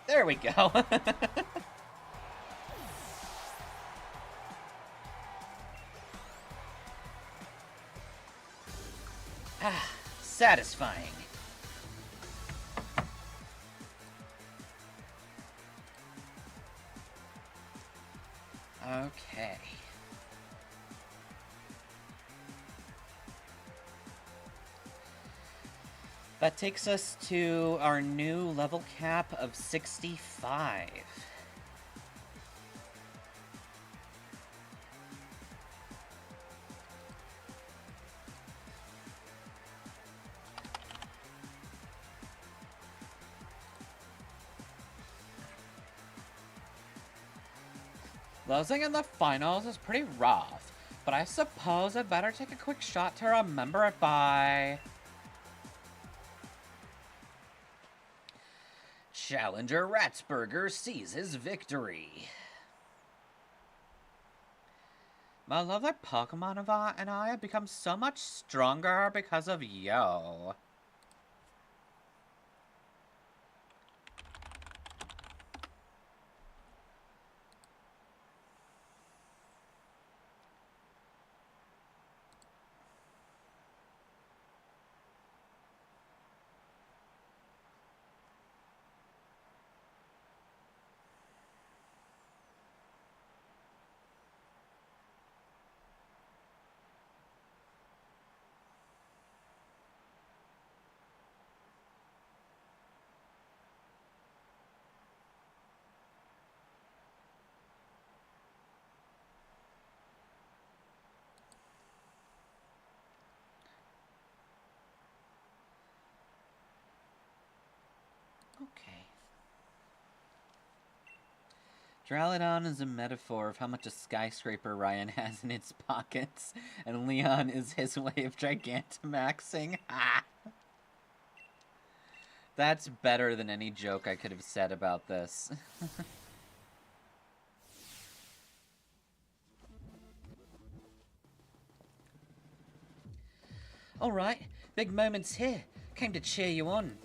There we go. Ah, satisfying. Okay. That takes us to our new level cap of 65. Losing in the finals is pretty rough, but I suppose I'd better take a quick shot to remember it by. Challenger Ratsburger seizes victory. My lovely Pokemon and I have become so much stronger because of Yo. Dralodon is a metaphor of how much a skyscraper Ryan has in its pockets, and Leon is his way of Gigantamaxing. Ha! That's better than any joke I could have said about this. Alright, big moment's here. Came to cheer you on.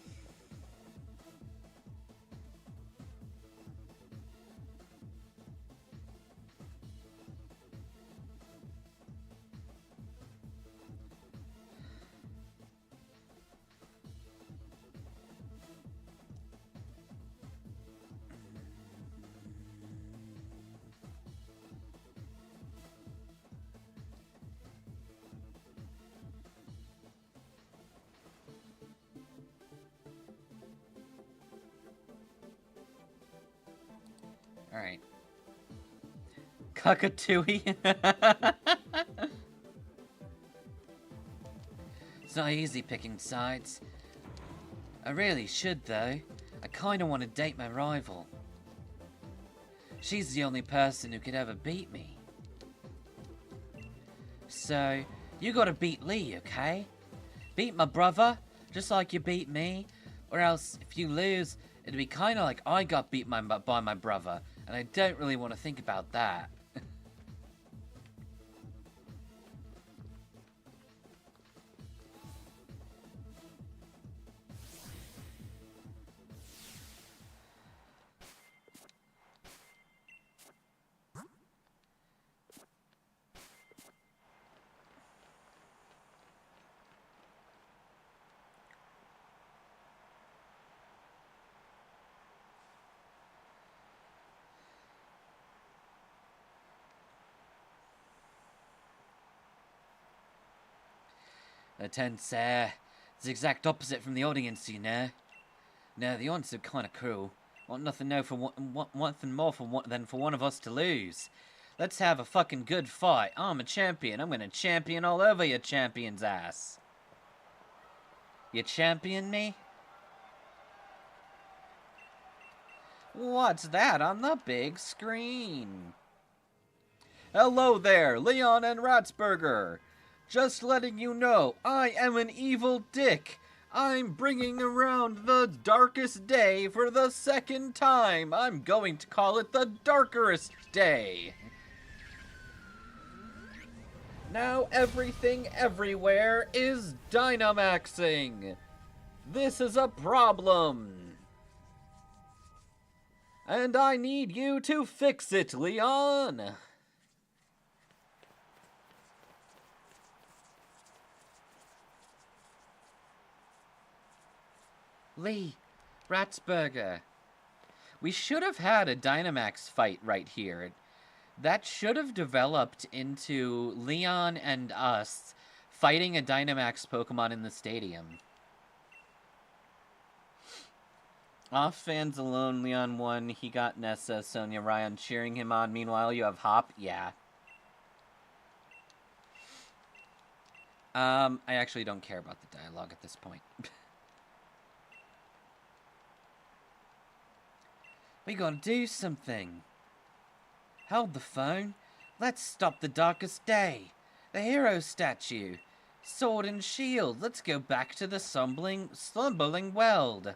Alright. Cockatooey. It's not easy picking sides. I really should, though. I kinda want to date my rival. She's the only person who could ever beat me. So, you gotta beat Lee, okay? Beat my brother, just like you beat me. Or else, if you lose, it'd be kinda like I got beat by my brother. And I don't really want to think about that. The tense air. It's the exact opposite from the audience, you know. No, the audience are kind of cruel. Want nothing more than for one of us to lose. Let's have a fucking good fight. I'm a champion. I'm gonna champion all over your champion's ass. You champion me? What's that on the big screen? Hello there, Leon and Ratsburger. Just letting you know, I am an evil dick. I'm bringing around the darkest day for the second time. I'm going to call it the darkerest day. Now everything everywhere is Dynamaxing. This is a problem. And I need you to fix it, Leon. Lee, Ratsburger. We should have had a Dynamax fight right here. That should have developed into Leon and us fighting a Dynamax Pokemon in the stadium. Off fans alone, Leon won. He got Nessa, Sonia, Ryan cheering him on. Meanwhile, you have Hop. Yeah. I actually don't care about the dialogue at this point. We gotta do something. Hold the phone. Let's stop the darkest day. The hero statue. Sword and shield. Let's go back to the slumbering world.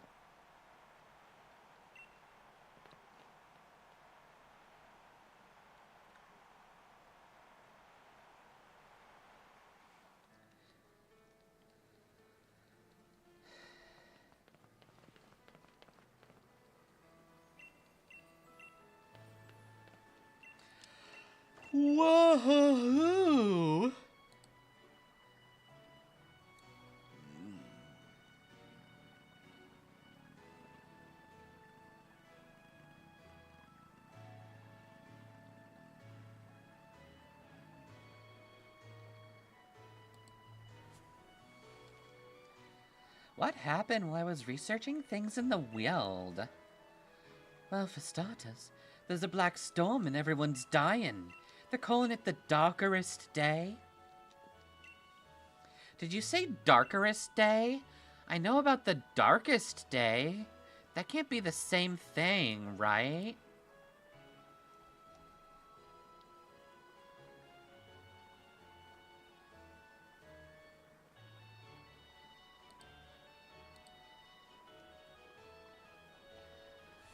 Whoa! What happened while I was researching things in the world? Well, for starters, there's a black storm and everyone's dying. They're calling it the darkerest day. Did you say darkerest day? I know about the darkest day. That can't be the same thing, right?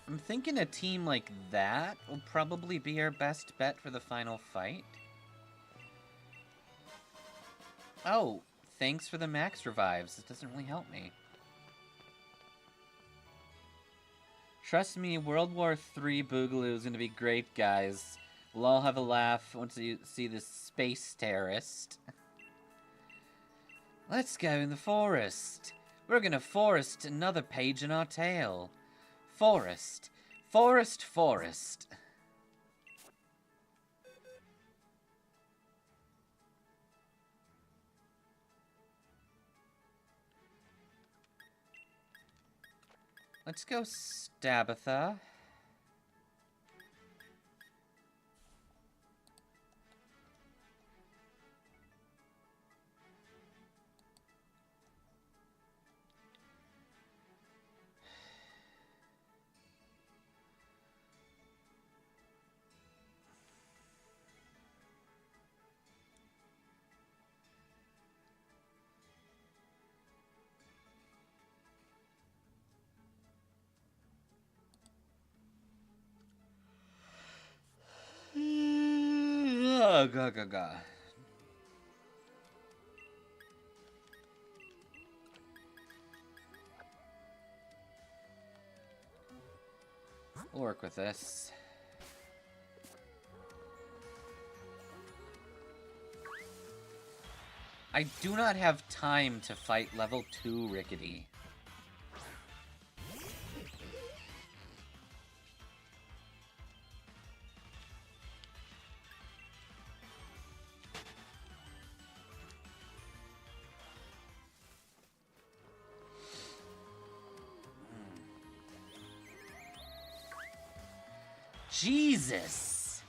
I'm thinking a team like that will probably be our best bet for the final fight. Oh, thanks for the max revives. This doesn't really help me. Trust me, World War III Boogaloo is going to be great, guys. We'll all have a laugh once you see this space terrorist. Let's go in the forest. We're going to forest another page in our tale. Forest. Forest, forest. Let's go Stabitha. Ga. We'll work with this. I do not have time to fight level 2 Rickety. Jesus!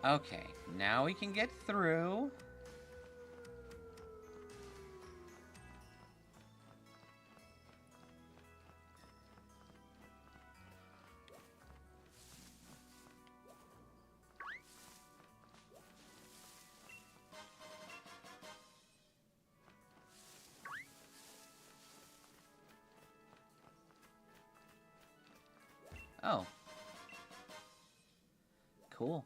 Okay, now we can get through. Oh. Cool.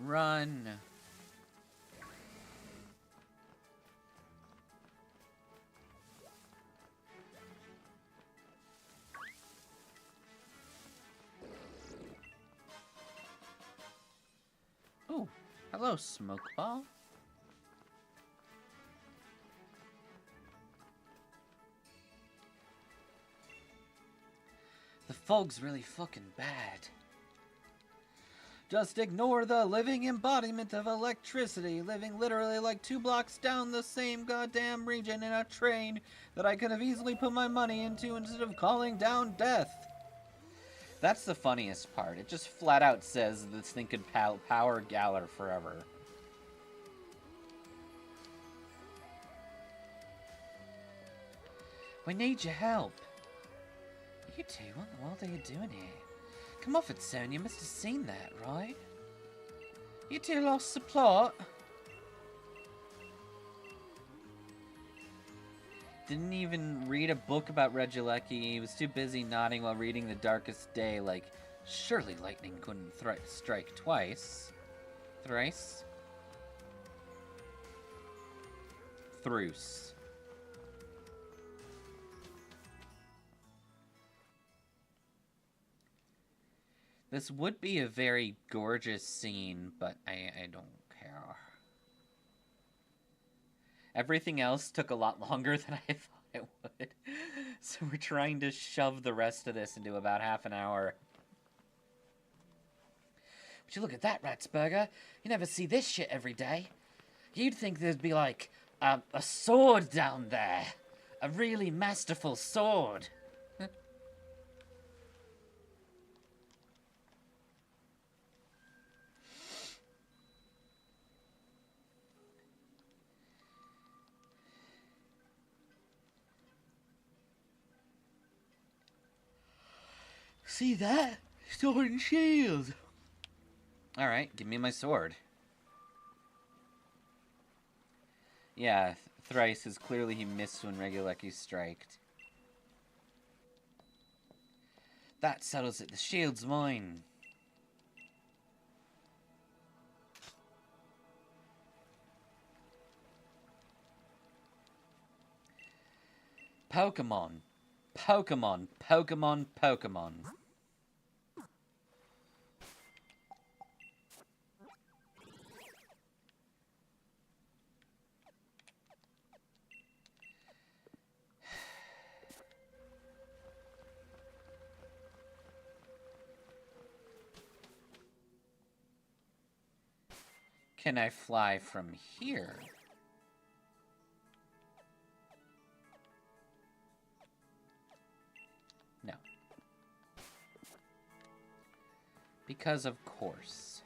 Run. Ooh, hello, smoke ball. The fog's really fucking bad. Just ignore the living embodiment of electricity, living literally like 2 blocks down the same goddamn region in a train that I could have easily put my money into instead of calling down death. That's the funniest part. It just flat out says this thing could power Galar forever. We need your help. You two, what in the world are you doing here? Come off it, Sonia. You must have seen that, right? You two lost the plot. Didn't even read a book about Regieleki. He was too busy nodding while reading The Darkest Day, like, surely lightning couldn't strike twice. Thrice. Thruce. This would be a very gorgeous scene, but I don't care. Everything else took a lot longer than I thought it would. So we're trying to shove the rest of this into about half an hour. Would you look at that, Ratsburger? You never see this shit every day. You'd think there'd be like a sword down there. A really masterful sword. see that? Sword and shield. Alright, give me my sword. Yeah, Thrice is clearly he missed when Reguleki striked. That settles it. The shield's mine. Pokemon. Pokemon. Pokemon. Pokemon. Can I fly from here? No. Because of course.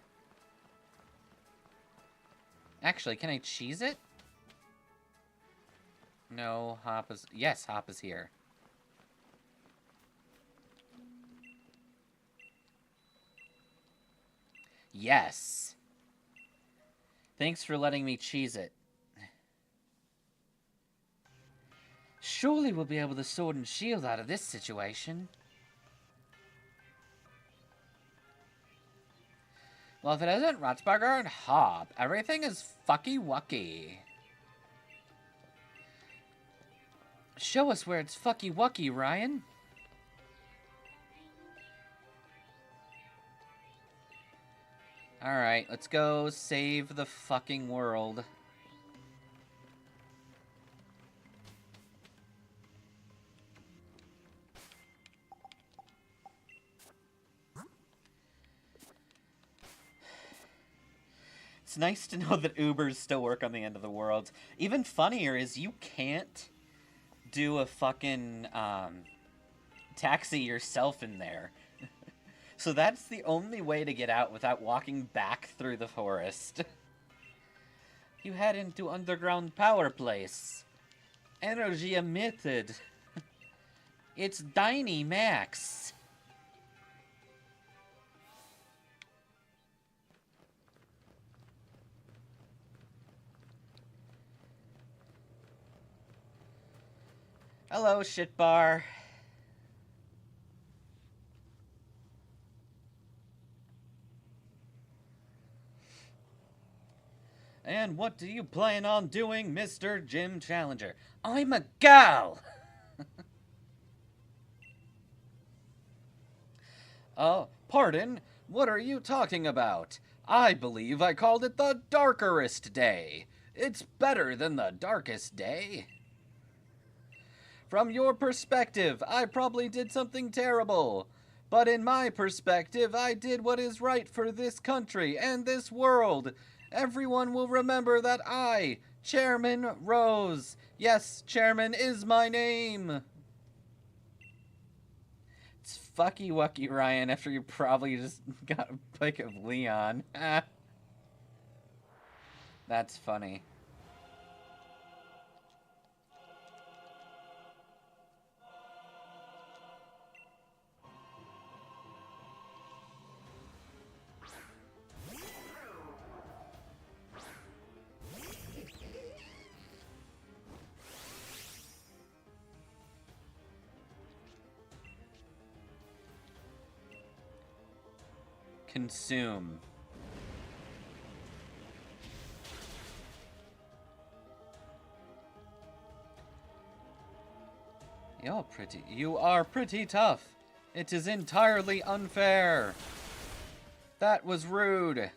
Actually, can I cheese it? No, Hop is... Yes, Hop is here. Yes. Thanks for letting me cheese it. Surely we'll be able to sword and shield out of this situation. Well, if it isn't Ratsburger and Hop, everything is fucky-wucky. Show us where it's fucky-wucky, Ryan. Alright, let's go save the fucking world. It's nice to know that Ubers still work on the end of the world. Even funnier is you can't do a fucking taxi yourself in there. So that's the only way to get out without walking back through the forest. You head into underground power place. Energy emitted. It's Diny Max. Hello, shitbar. And what do you plan on doing, Mr. Gym Challenger? I'm a gal! Pardon? What are you talking about? I believe I called it the darkerest day. It's better than the darkest day. From your perspective, I probably did something terrible. But in my perspective, I did what is right for this country and this world. Everyone will remember that I, Chairman Rose, yes, Chairman is my name. It's fucky wucky, Ryan, after you probably just got a pic of Leon. That's funny. Consume. You are pretty tough. It is entirely unfair. That was rude.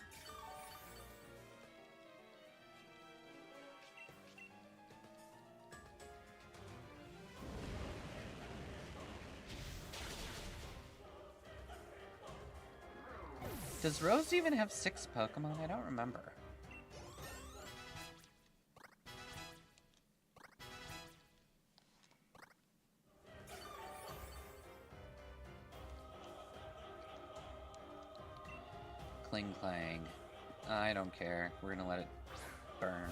Does Rose even have 6 Pokemon? I don't remember. Kling Clang. I don't care. We're gonna let it burn.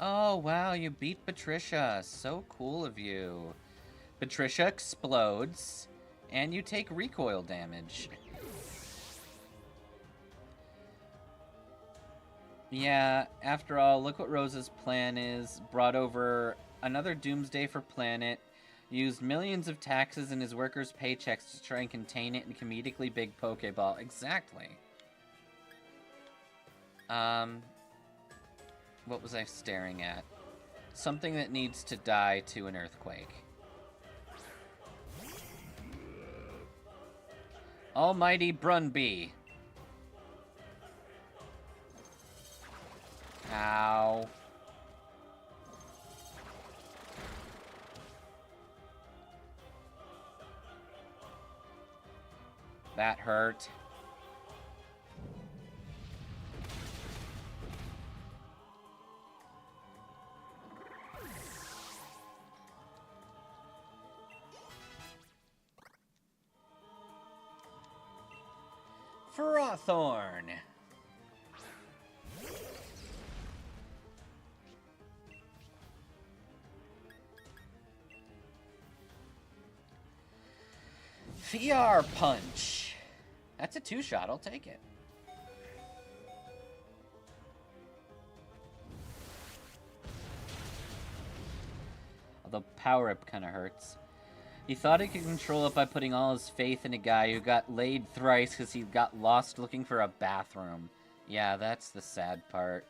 Oh, wow, you beat Patricia. So cool of you. Patricia explodes, and you take recoil damage. Yeah, after all, look what Rose's plan is. Brought over another doomsday for planet, used millions of taxes and his workers' paychecks to try and contain it in comedically big Pokeball. Exactly. What was I staring at? Something that needs to die to an earthquake. Almighty Brunby. Ow. That hurt. Frothorn. VR Punch. That's a 2-shot, I'll take it. Although power-up kind of hurts. He thought he could control it by putting all his faith in a guy who got laid thrice because he got lost looking for a bathroom. Yeah, that's the sad part.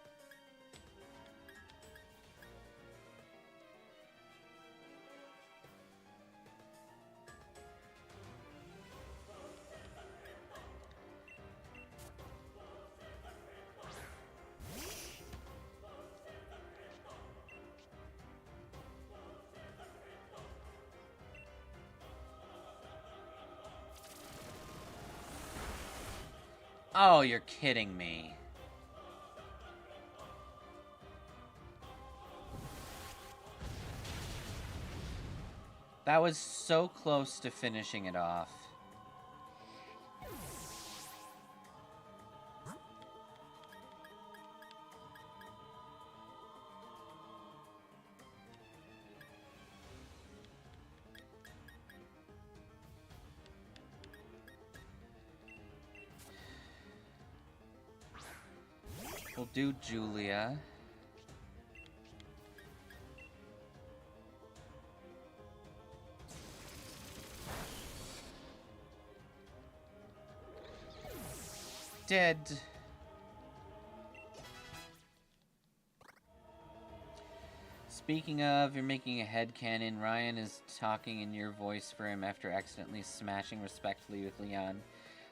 Oh, you're kidding me. That was so close to finishing it off. We'll do Julia. Dead. Speaking of, you're making a headcanon. Ryan is talking in your voice for him after accidentally smashing respectfully with Leon.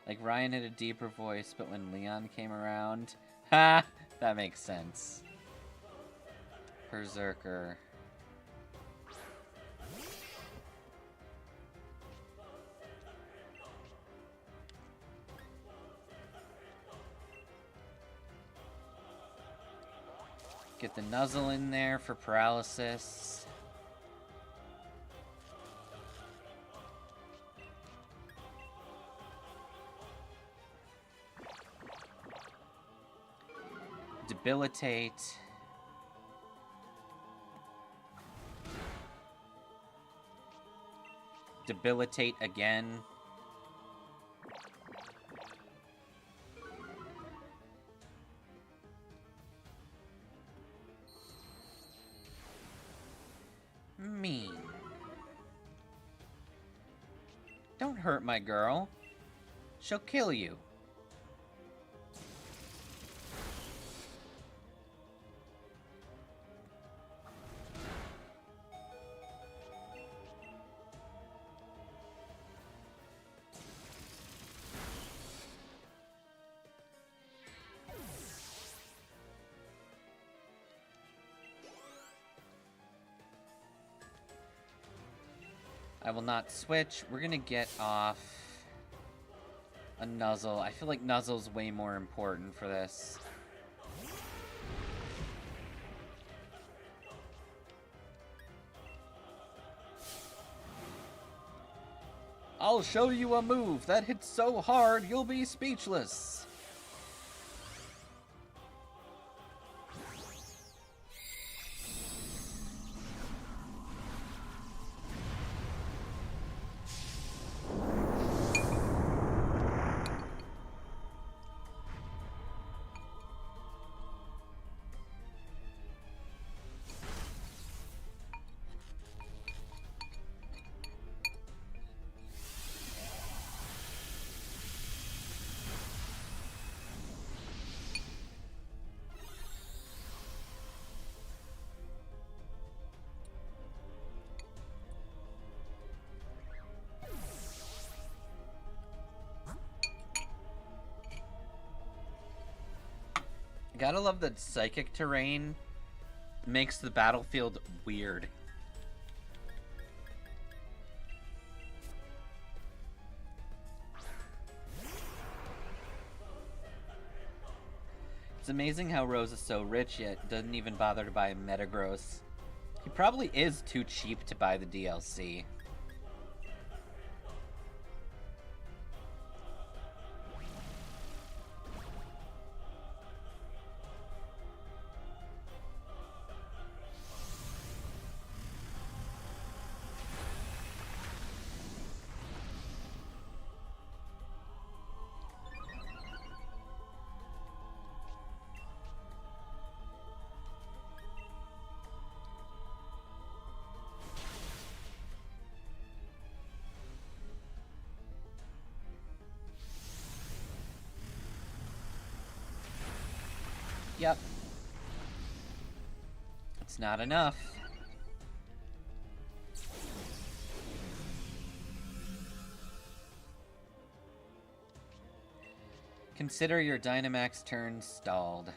Like Ryan had a deeper voice, but when Leon came around... Ha! That makes sense. Berserker. Get the Nuzzle in there for paralysis. Debilitate. Debilitate again. Mean. Don't hurt my girl. She'll kill you. I will not switch. We're gonna get off a Nuzzle. I feel like Nuzzle's way more important for this. I'll show you a move that hits so hard you'll be speechless. Gotta love that psychic terrain makes the battlefield weird. It's amazing how Rose is so rich yet doesn't even bother to buy Metagross. He probably is too cheap to buy the DLC. Yep. It's not enough. Consider your Dynamax turn stalled.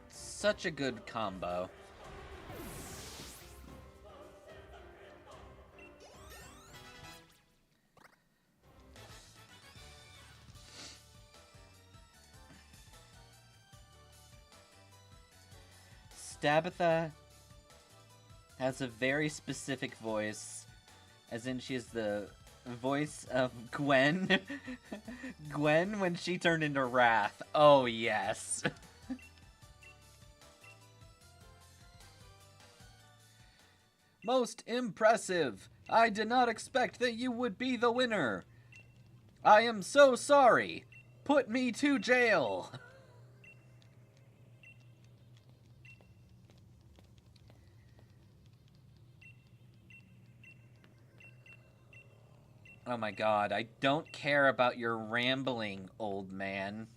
Such a good combo. Stabitha has a very specific voice, as in she is the voice of Gwen. Gwen when she turned into Wrath. Oh, yes. Most impressive. I did not expect that you would be the winner. I am so sorry. Put me to jail. Oh my god, I don't care about your rambling, old man.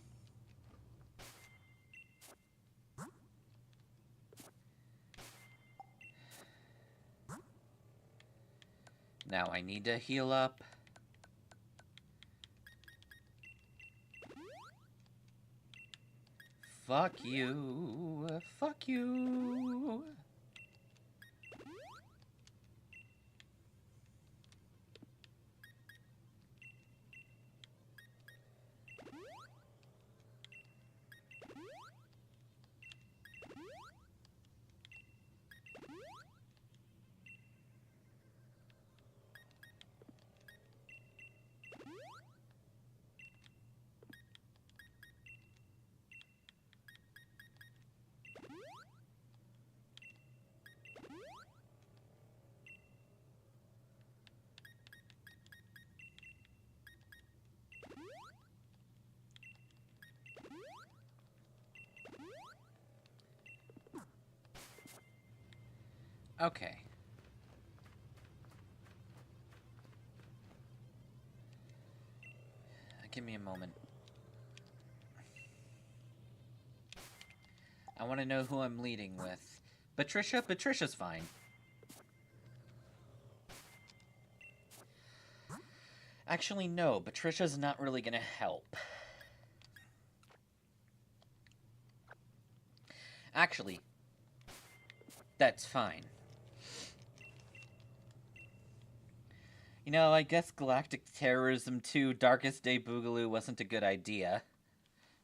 Now I need to heal up. Fuck you. Fuck you. Okay. Give me a moment. I want to know who I'm leading with. Patricia? Patricia's fine. Actually, no. Patricia's not really gonna help. Actually, that's fine. You know, I guess Galactic Terrorism 2 Darkest Day Boogaloo wasn't a good idea.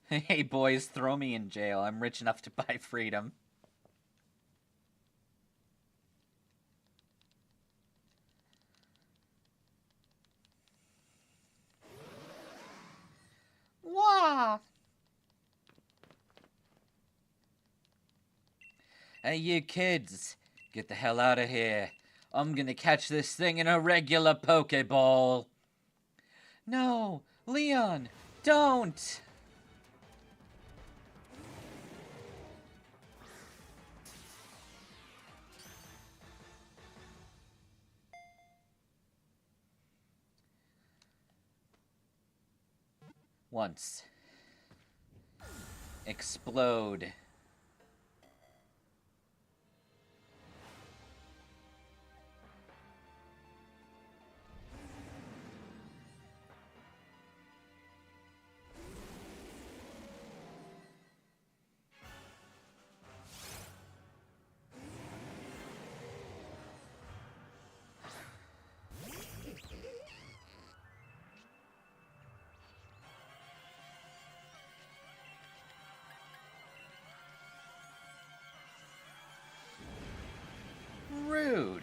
Hey boys, throw me in jail. I'm rich enough to buy freedom. Wah! Hey, you kids. Get the hell out of here. I'm gonna catch this thing in a regular Pokeball. No, Leon, don't! Once. Explode. Rude.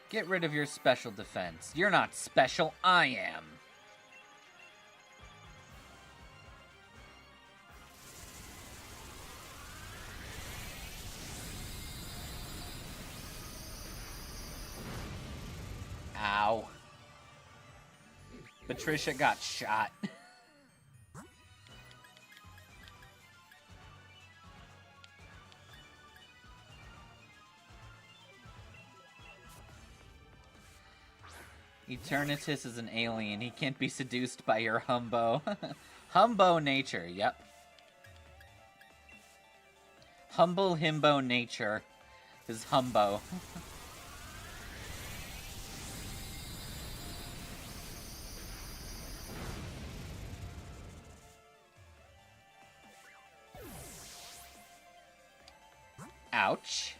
Get rid of your special defense. You're not special, I am. Ow. Patricia got shot. Eternatus is an alien. He can't be seduced by your humbo. Humbo nature, yep. Humble himbo nature is humbo. Ouch.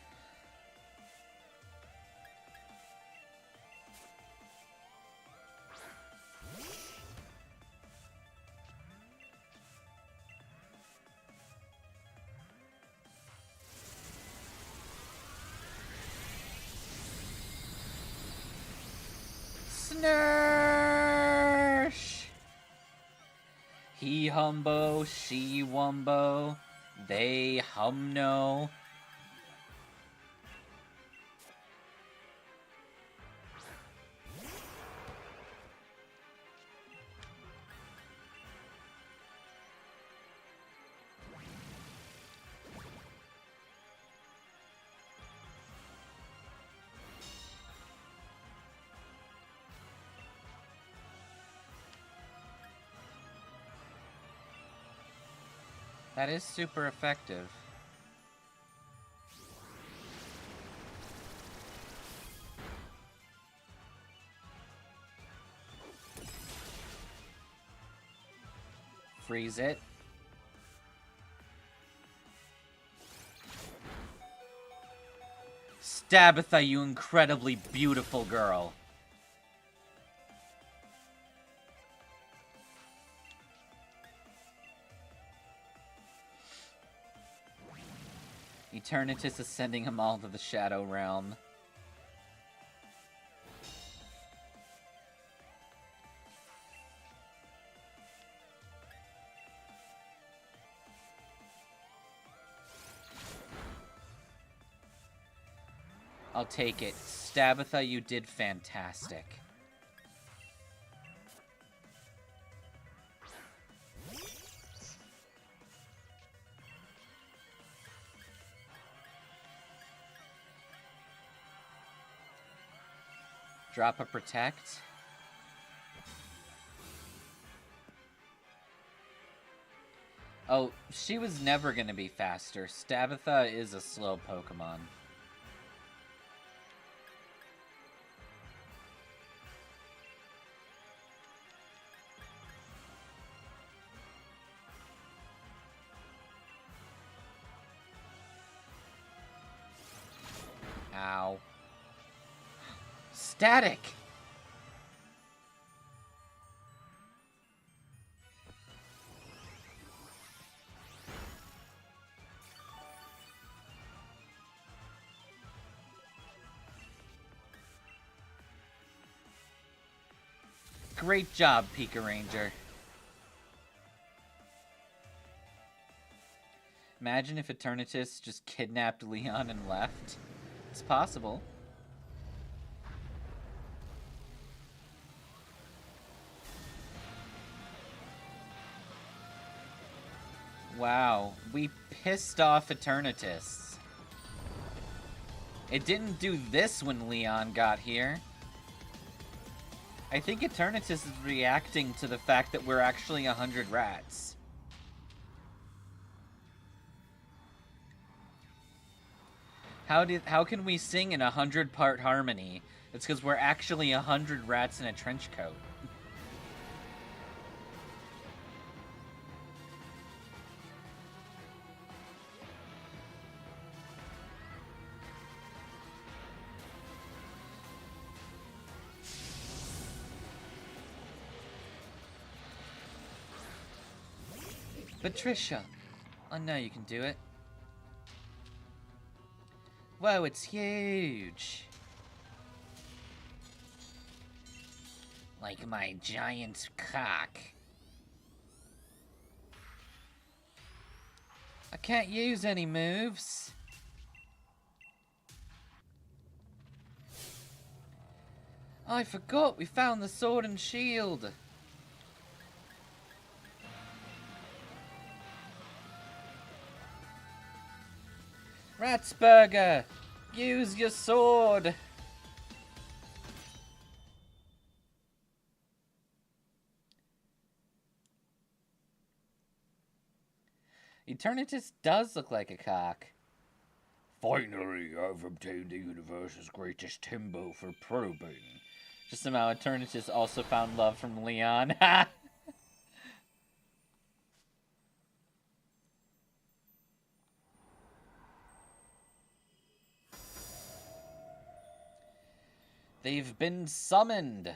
Snursh! He humbo, she wumbo, they humno. That is super effective. Freeze it. Stabitha, you incredibly beautiful girl. Eternatus is sending them all to the Shadow Realm. I'll take it. Stabitha, you did fantastic. Drop a protect. Oh, she was never gonna be faster. Stabitha is a slow Pokemon. Ow. Static! Great job, Pika Ranger. Imagine if Eternatus just kidnapped Leon and left. It's possible. Wow, we pissed off Eternatus. It didn't do this when Leon got here. I think Eternatus is reacting to the fact that we're actually 100 rats. How can we sing in 100-part harmony? It's because we're actually 100 rats in a trench coat. Patricia, I know you can do it. Whoa, it's huge. Like my giant cock. I can't use any moves. I forgot we found the sword and shield. Ratsburger, use your sword. Eternatus does look like a cock. Finally, I've obtained the universe's greatest timbo for probing. Just somehow Eternatus also found love from Leon. They've been summoned.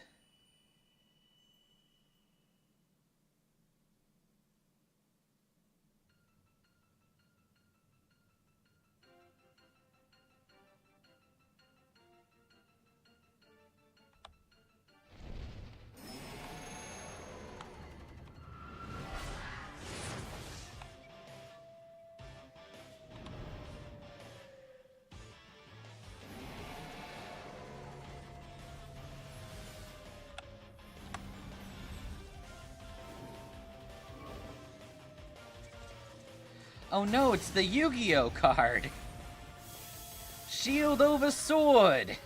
Oh no, it's the Yu-Gi-Oh card! Shield over sword!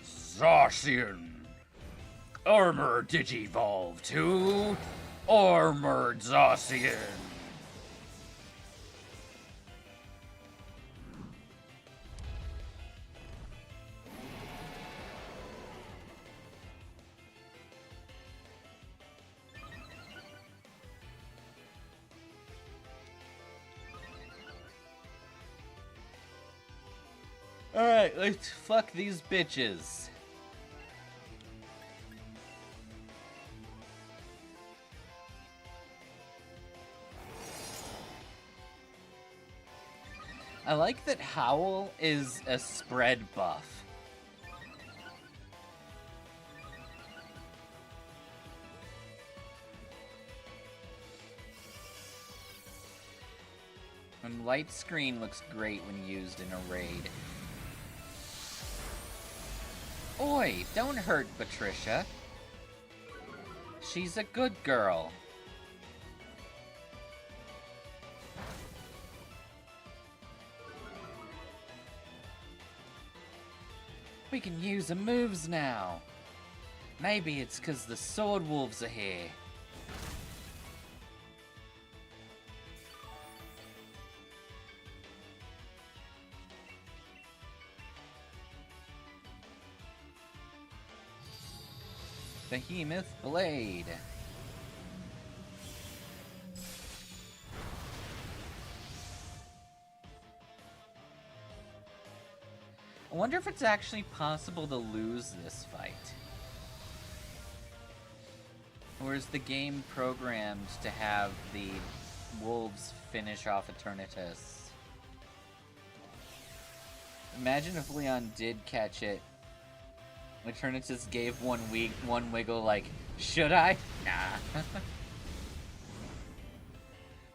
Zacian! Armor Digivolve to Armored Zacian! Alright, let's fuck these bitches. I like that Howl is a spread buff. And light screen looks great when used in a raid. Oi, don't hurt Patricia. She's a good girl. We can use the moves now. Maybe it's 'cause the sword wolves are here. Behemoth Blade. I wonder if it's actually possible to lose this fight. Or is the game programmed to have the wolves finish off Eternatus? Imagine if Leon did catch it. Eternatus gave one wiggle like, should I? Nah.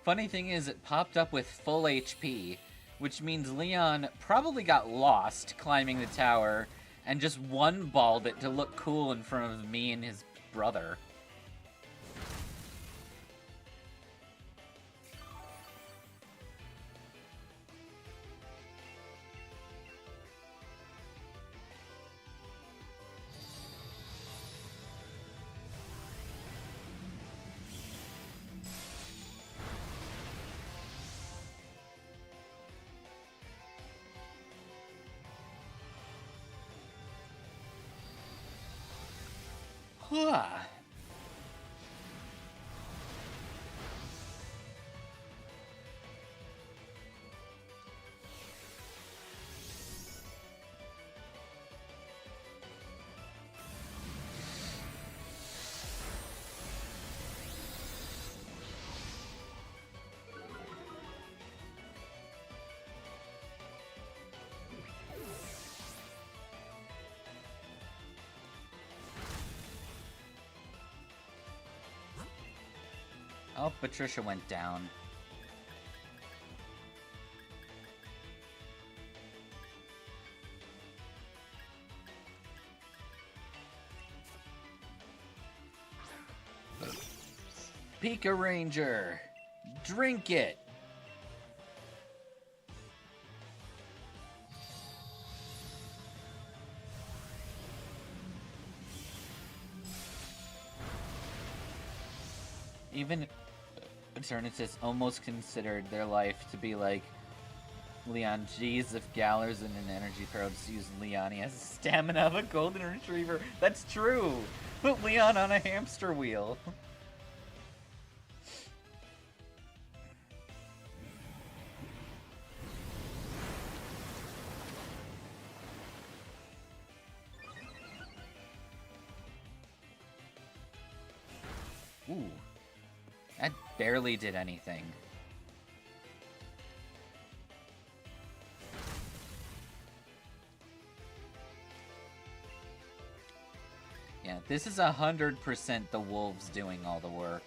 Funny thing is, it popped up with full HP, which means Leon probably got lost climbing the tower and just one-balled it to look cool in front of me and his brother. Oh, Patricia went down. Pika Ranger, drink it. Even Eternatus almost considered their life to be like Leon. Geez, if Galler's in an energy throw, just use Leon. He has the stamina of a golden retriever. That's true. Put Leon on a hamster wheel. Ooh. That barely did anything. Yeah, this is 100% the wolves doing all the work.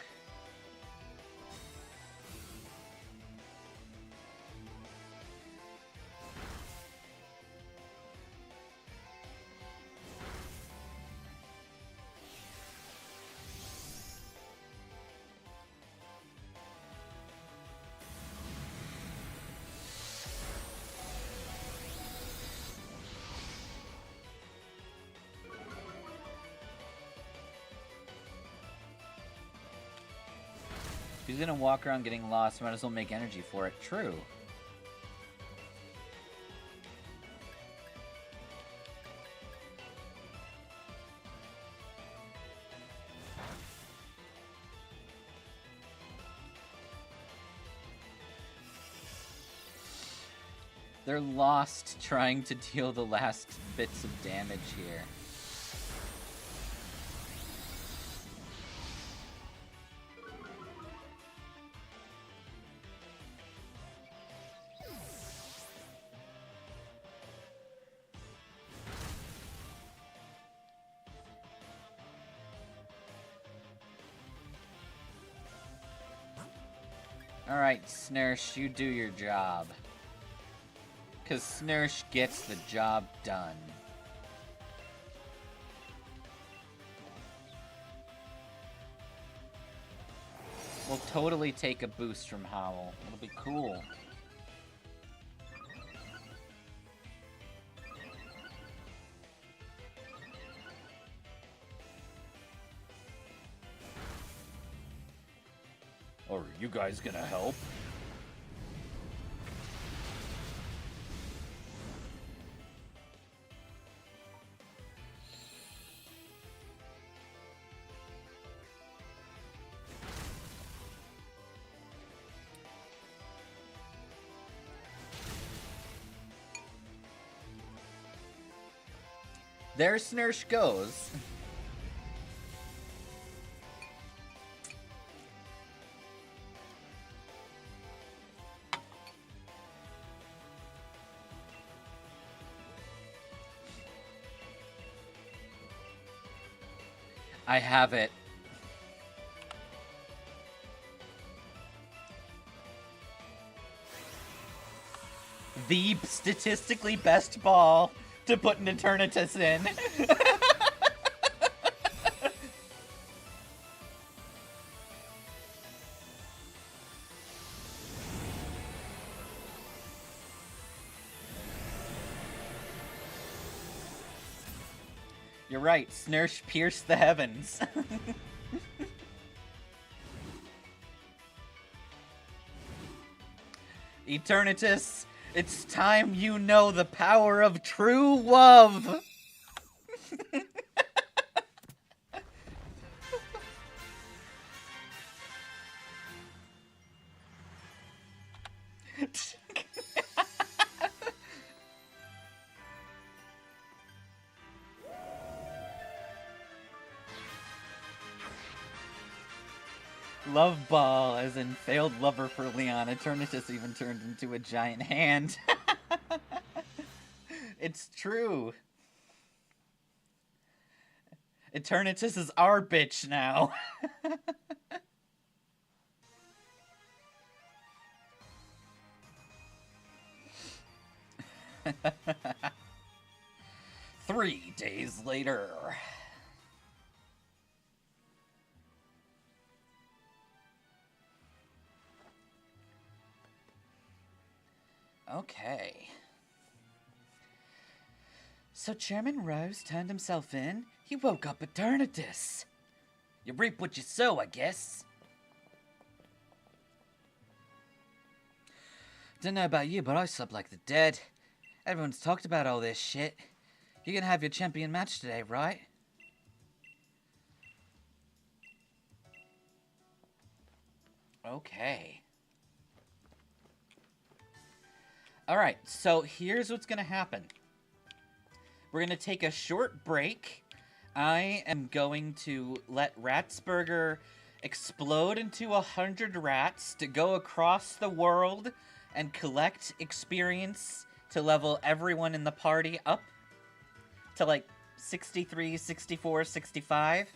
If he's gonna walk around getting lost, might as well make energy for it. True. They're lost trying to deal the last bits of damage here. Alright, Snursh, you do your job. Because Snursh gets the job done. We'll totally take a boost from Howl. It'll be cool. Are you guys gonna help? There Snursh goes. I have it. The statistically best ball to put an Eternatus in. You're right, Snursh pierced the heavens. Eternatus, it's time you know the power of true love. Love ball, as in failed lover for Leon. Eternatus even turned into a giant hand. It's true. Eternatus is our bitch now. Three days later. Okay. So Chairman Rose turned himself in. He woke up Eternatus. You reap what you sow, I guess. Don't know about you, but I slept like the dead. Everyone's talked about all this shit. You're gonna have your champion match today, right? Okay. Alright, so here's what's gonna happen. We're gonna take a short break. I am going to let Ratsburger explode into 100 rats to go across the world and collect experience to level everyone in the party up to like 63, 64, 65.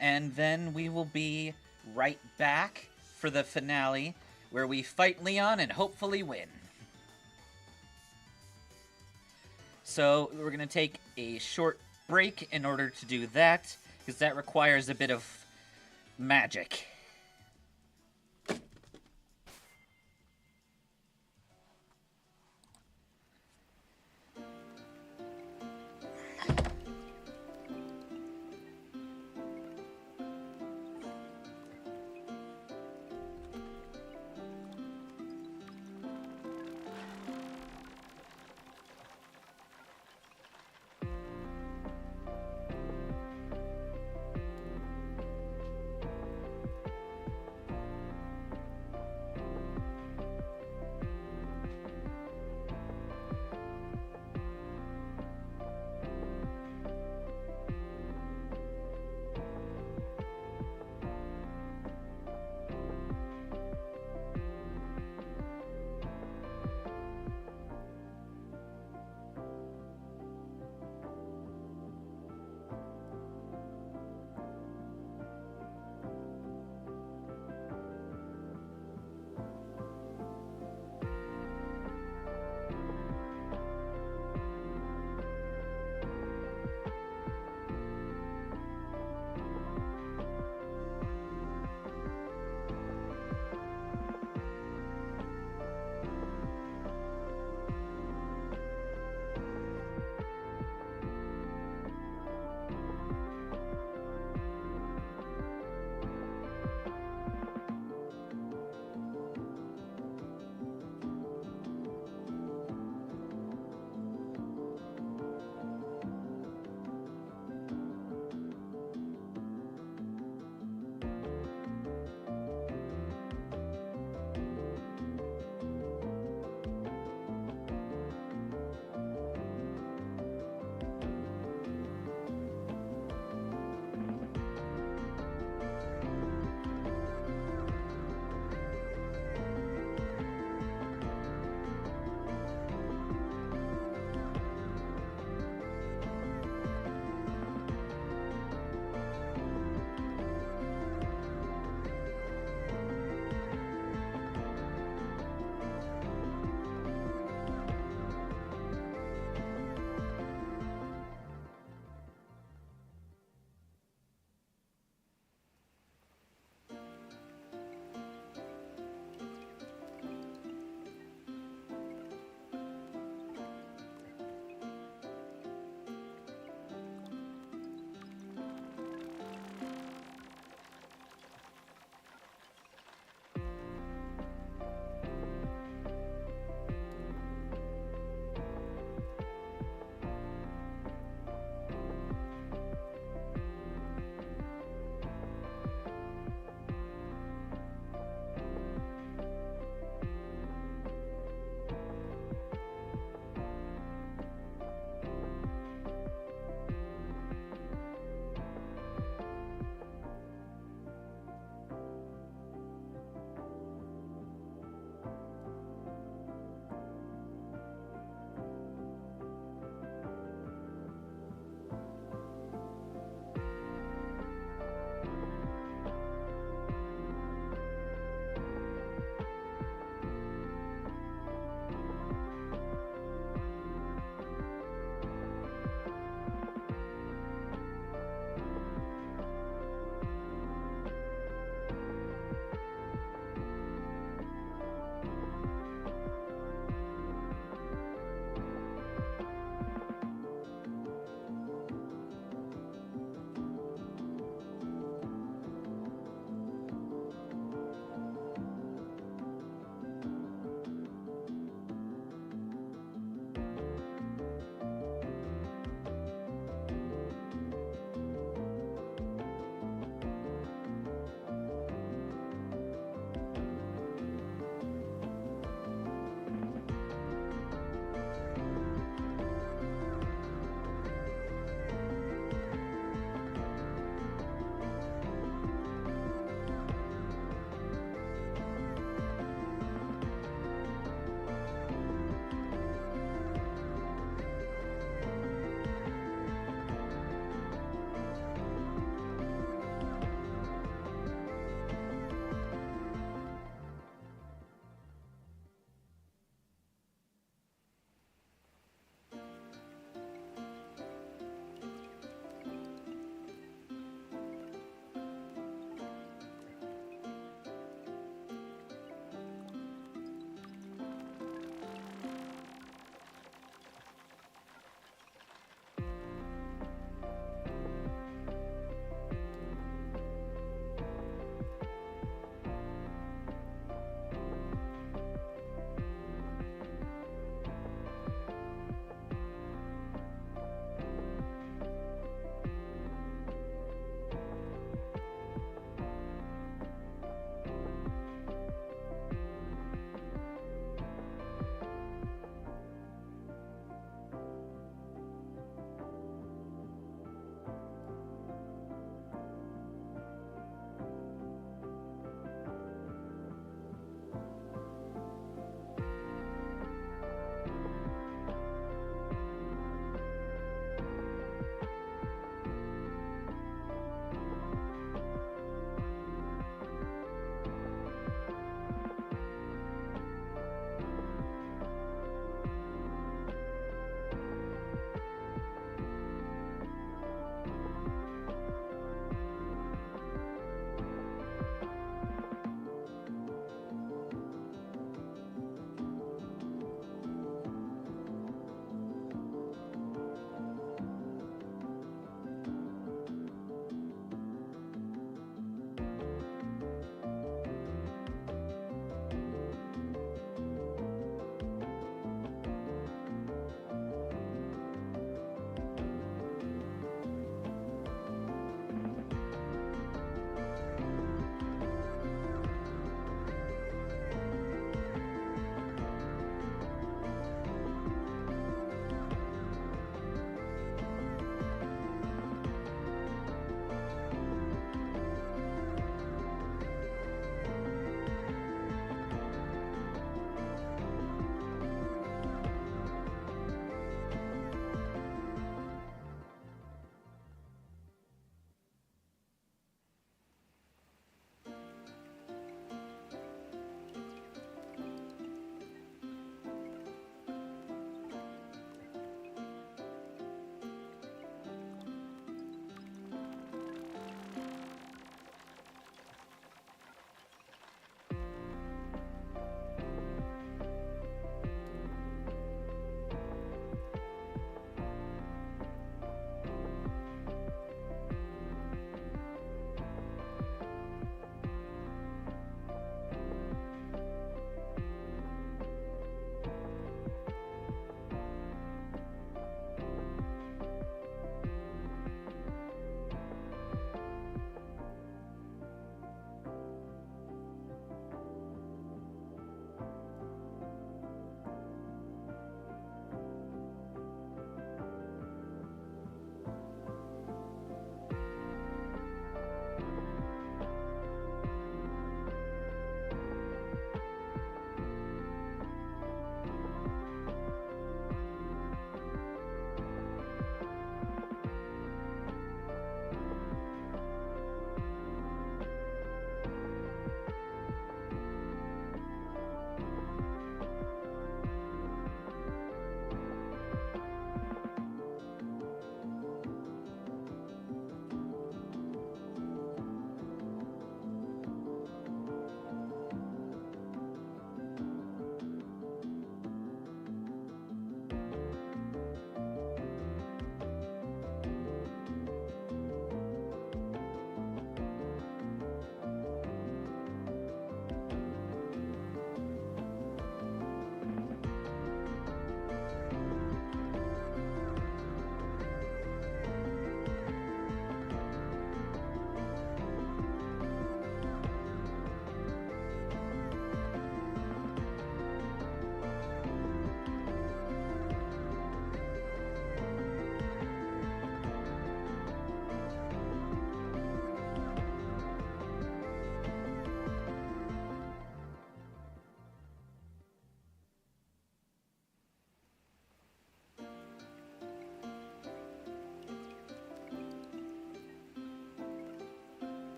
And then we will be right back for the finale where we fight Leon and hopefully win. So we're going to take a short break in order to do that, because that requires a bit of magic.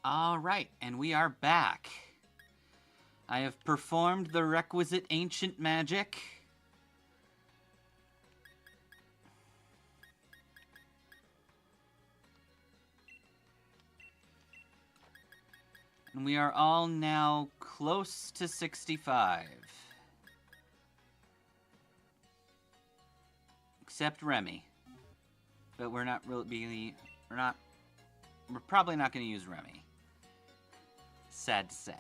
All right, and we are back. I have performed the requisite ancient magic. And we are all now close to 65. Except Remy. But we're probably not going to use Remy. Sad to say.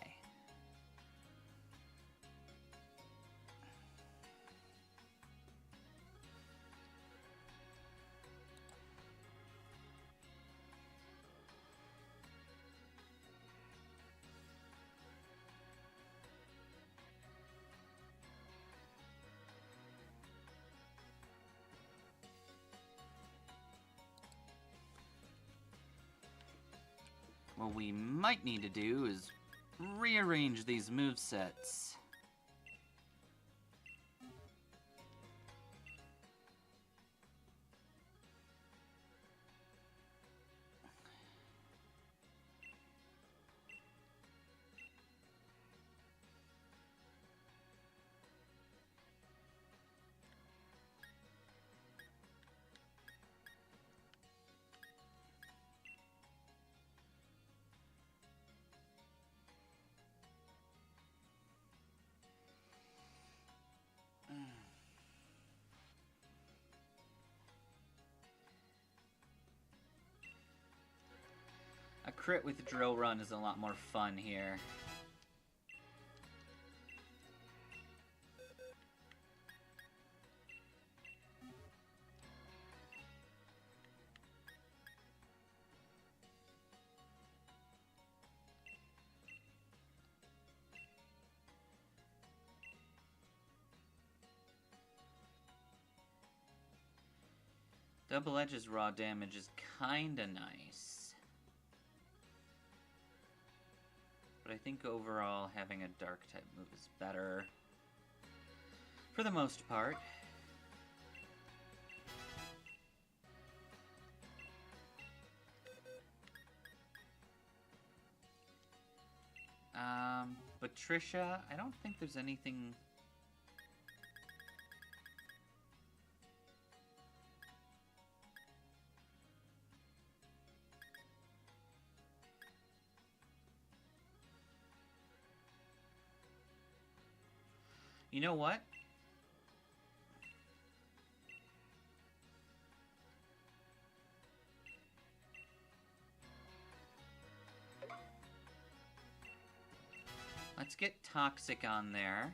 What we might need to do is rearrange these movesets. A crit with Drill Run is a lot more fun here. Double Edge's raw damage is kinda nice. But I think overall having a dark type move is better. For the most part. But Trisha, I don't think there's anything... You know what? Let's get Toxic on there.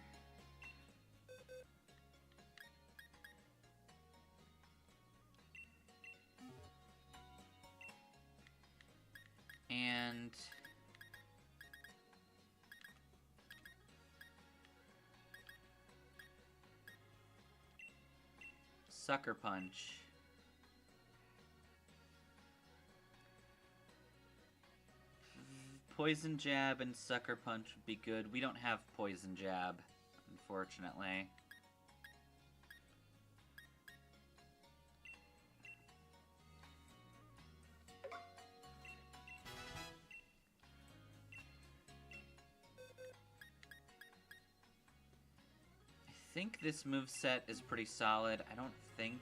And... Sucker Punch. Poison Jab and Sucker Punch would be good. We don't have Poison Jab, unfortunately. I think this moveset is pretty solid. I don't think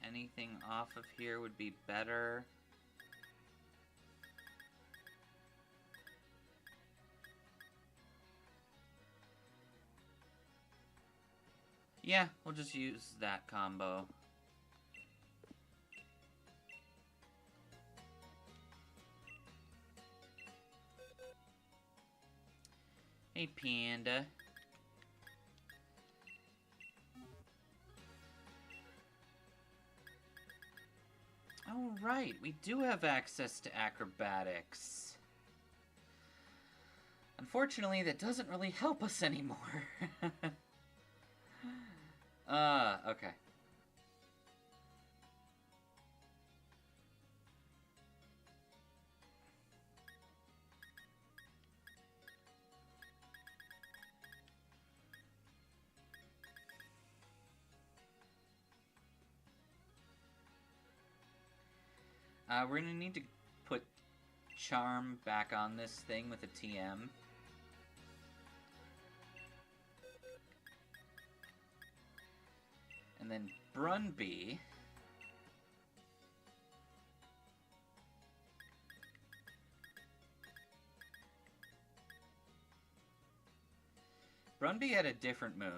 anything off of here would be better. Yeah, we'll just use that combo. Hey, Panda. Oh, right, we do have access to acrobatics. Unfortunately, that doesn't really help us anymore. Okay. We're gonna need to put charm back on this thing with a TM. And then Brunby. Brunby had a different move.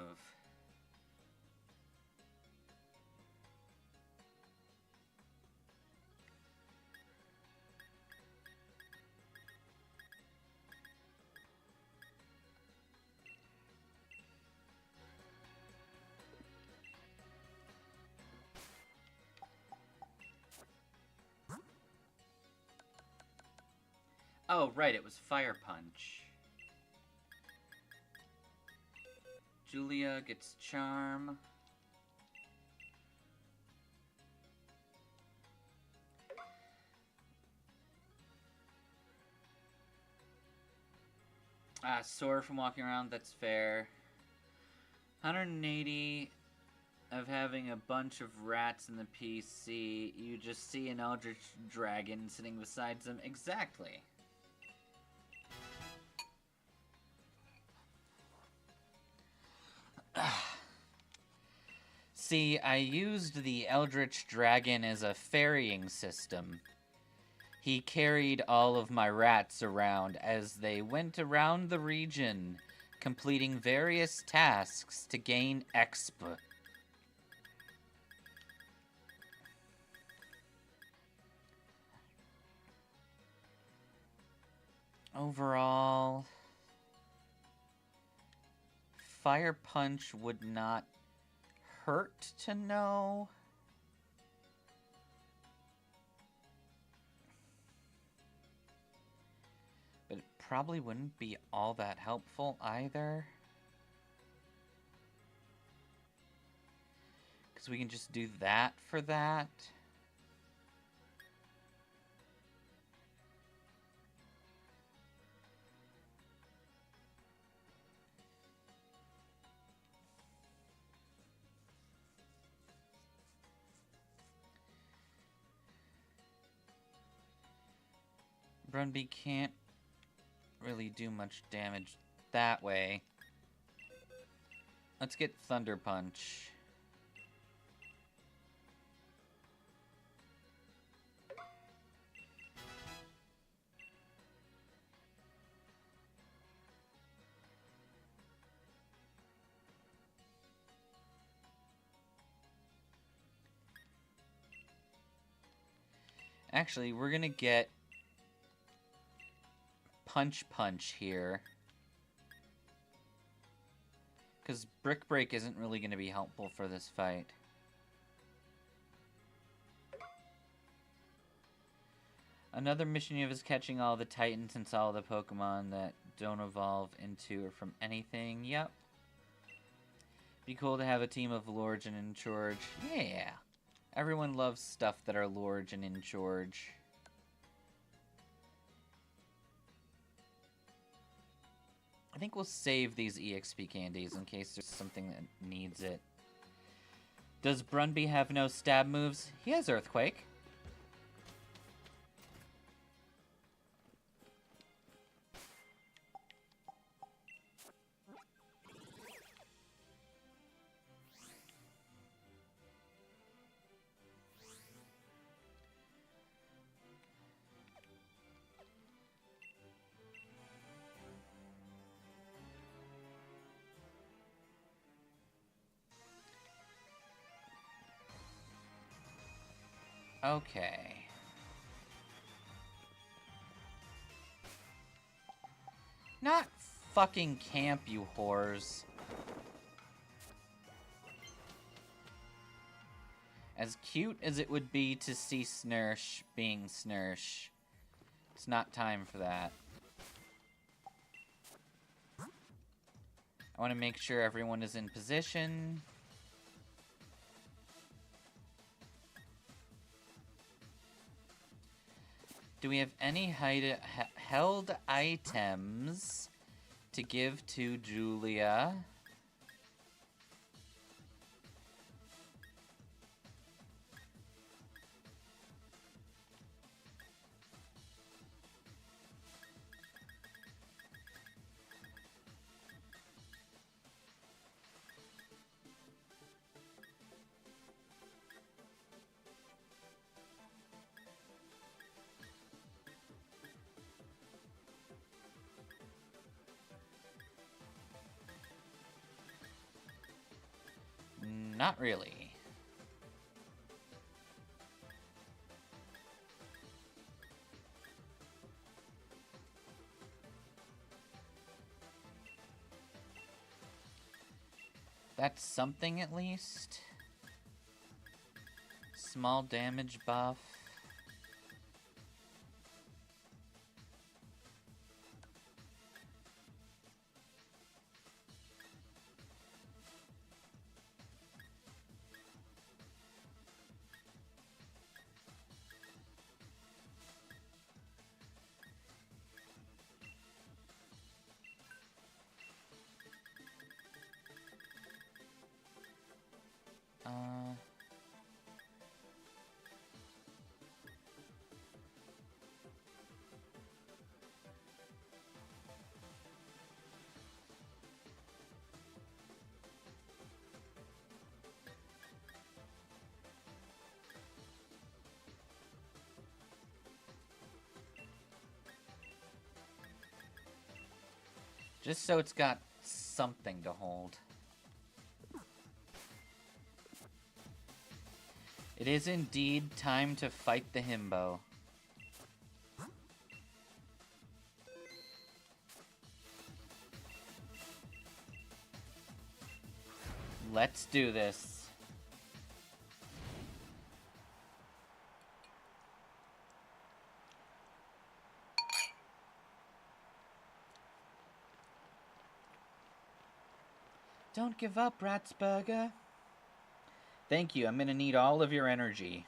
Oh, right, it was Fire Punch. Julia gets Charm. Sore from walking around, that's fair. 180 of having a bunch of rats in the PC. You just see an Eldritch Dragon sitting beside them. Exactly. See, I used the Eldritch Dragon as a ferrying system. He carried all of my rats around as they went around the region, completing various tasks to gain exp. Overall, Fire Punch would not hurt to know. But it probably wouldn't be all that helpful either. Because we can just do that for that. Brunby can't really do much damage that way. Let's get Thunder Punch. Actually, we're gonna get Punch Punch here. Because Brick Break isn't really going to be helpful for this fight. Another mission you have is catching all the Titans and all the Pokemon that don't evolve into or from anything. Yep. Be cool to have a team of Lorigin in charge. Yeah. Everyone loves stuff that are Lorigin in charge. I think we'll save these EXP candies in case there's something that needs it. Does Brunby have no stab moves? He has Earthquake. Okay. Not fucking camp, you whores. As cute as it would be to see Snursh being Snursh, it's not time for that. I want to make sure everyone is in position. Do we have any held items to give to Julia? not really. That's something at least. Small damage buff. Just so it's got something to hold. It is indeed time to fight the himbo. Let's do this. Don't give up, Ratsburger. Thank you. I'm gonna need all of your energy.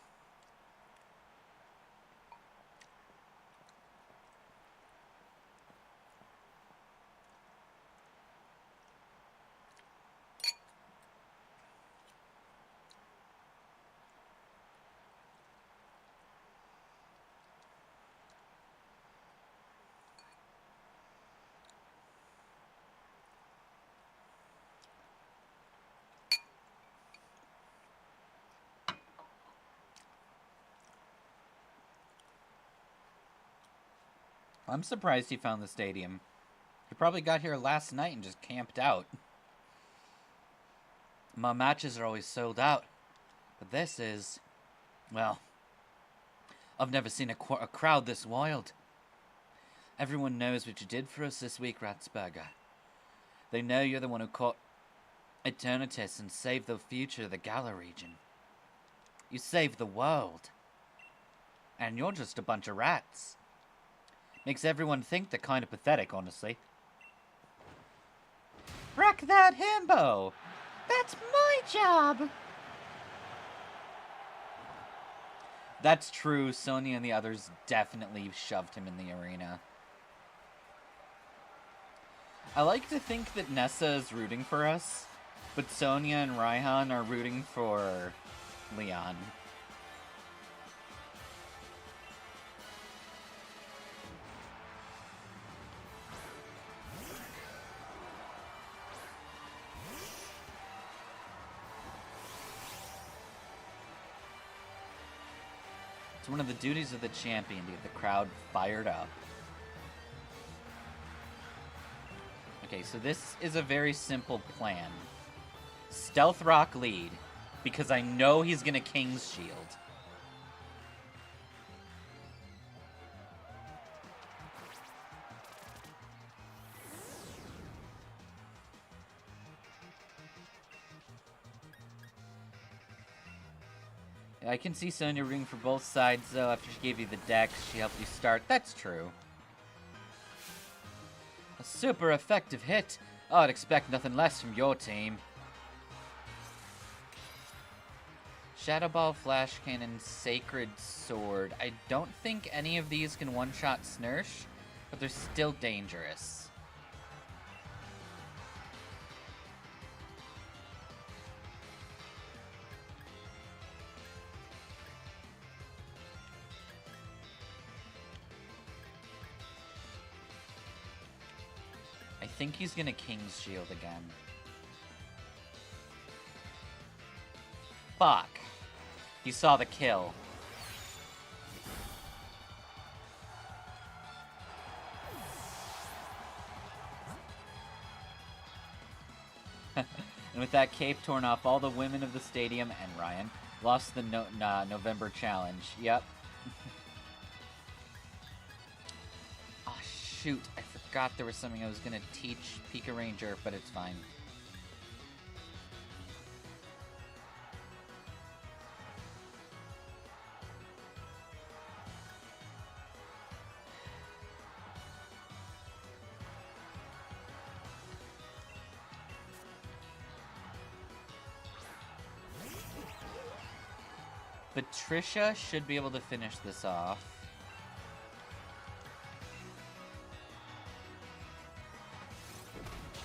I'm surprised he found the stadium. He probably got here last night and just camped out. My matches are always sold out. But this is... well... I've never seen a crowd this wild. Everyone knows what you did for us this week, Ratsburger. They know you're the one who caught Eternatus and saved the future of the Gala region. You saved the world. And you're just a bunch of rats. Makes everyone think they're kind of pathetic, honestly. Wreck that himbo! That's my job! That's true. Sonya and the others definitely shoved him in the arena. I like to think that Nessa is rooting for us, but Sonya and Raihan are rooting for Leon. It's one of the duties of the champion to get the crowd fired up. Okay, so this is a very simple plan. Stealth Rock lead, because I know he's gonna King's Shield. I can see Sonya rooting for both sides, though. After she gave you the deck, she helped you start. That's true. A super effective hit. Oh, I'd expect nothing less from your team. Shadow Ball, Flash Cannon, Sacred Sword. I don't think any of these can one-shot Snursh, but they're still dangerous. I think he's gonna King's Shield again. Fuck. He saw the kill. And with that cape torn off all the women of the stadium, and Ryan lost the November challenge. Yep. Oh, shoot. I forgot there was something I was going to teach Pika Ranger, but it's fine. But Trisha should be able to finish this off.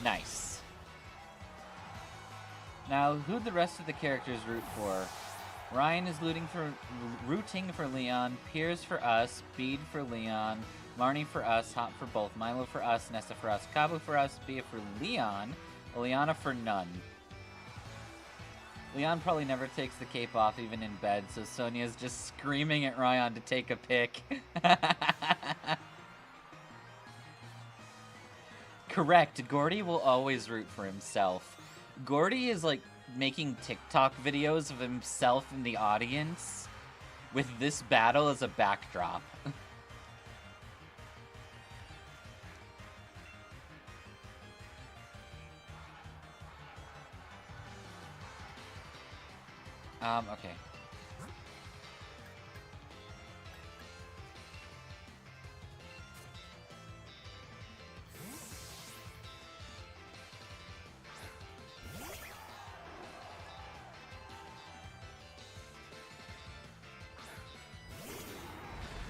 Nice. Now, who'd the rest of the characters root for? Ryan is rooting for Leon, Piers for us, Bede for Leon, Marnie for us, Hop for both, Milo for us, Nessa for us, Kabu for us, Bia for Leon, Eliana for none. Leon probably never takes the cape off even in bed, so Sonia's just screaming at Ryan to take a pic. Correct, Gordy will always root for himself. Gordy is like making TikTok videos of himself in the audience with this battle as a backdrop. Okay.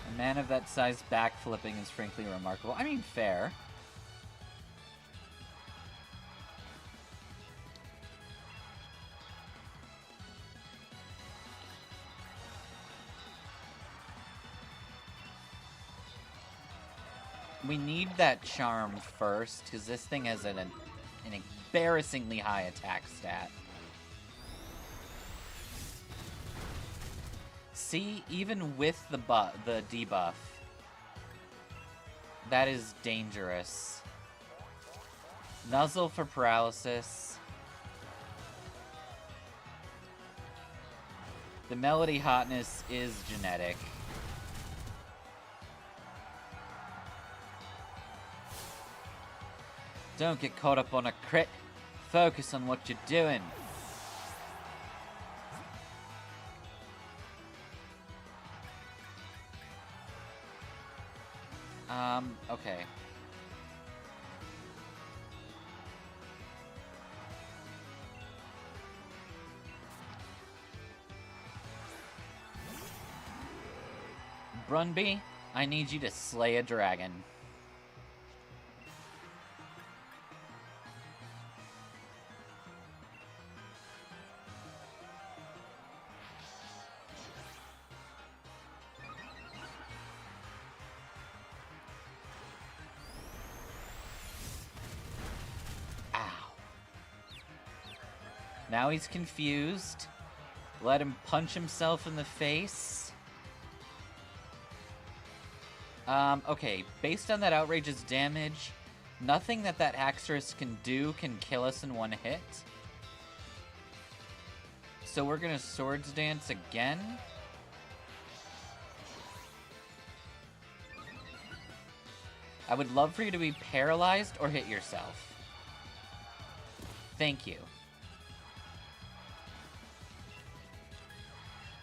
A man of that size backflipping is frankly remarkable. I mean, fair. We need that charm first, because this thing has an embarrassingly high attack stat. See, even with the debuff, that is dangerous. Nuzzle for paralysis. The melody hotness is genetic. Don't get caught up on a crit. Focus on what you're doing. Okay. Brunby, I need you to slay a dragon. Now he's confused. Let him punch himself in the face. Okay, based on that outrageous damage, nothing that Haxorus can do can kill us in one hit. So we're gonna Swords Dance again. I would love for you to be paralyzed or hit yourself. Thank you.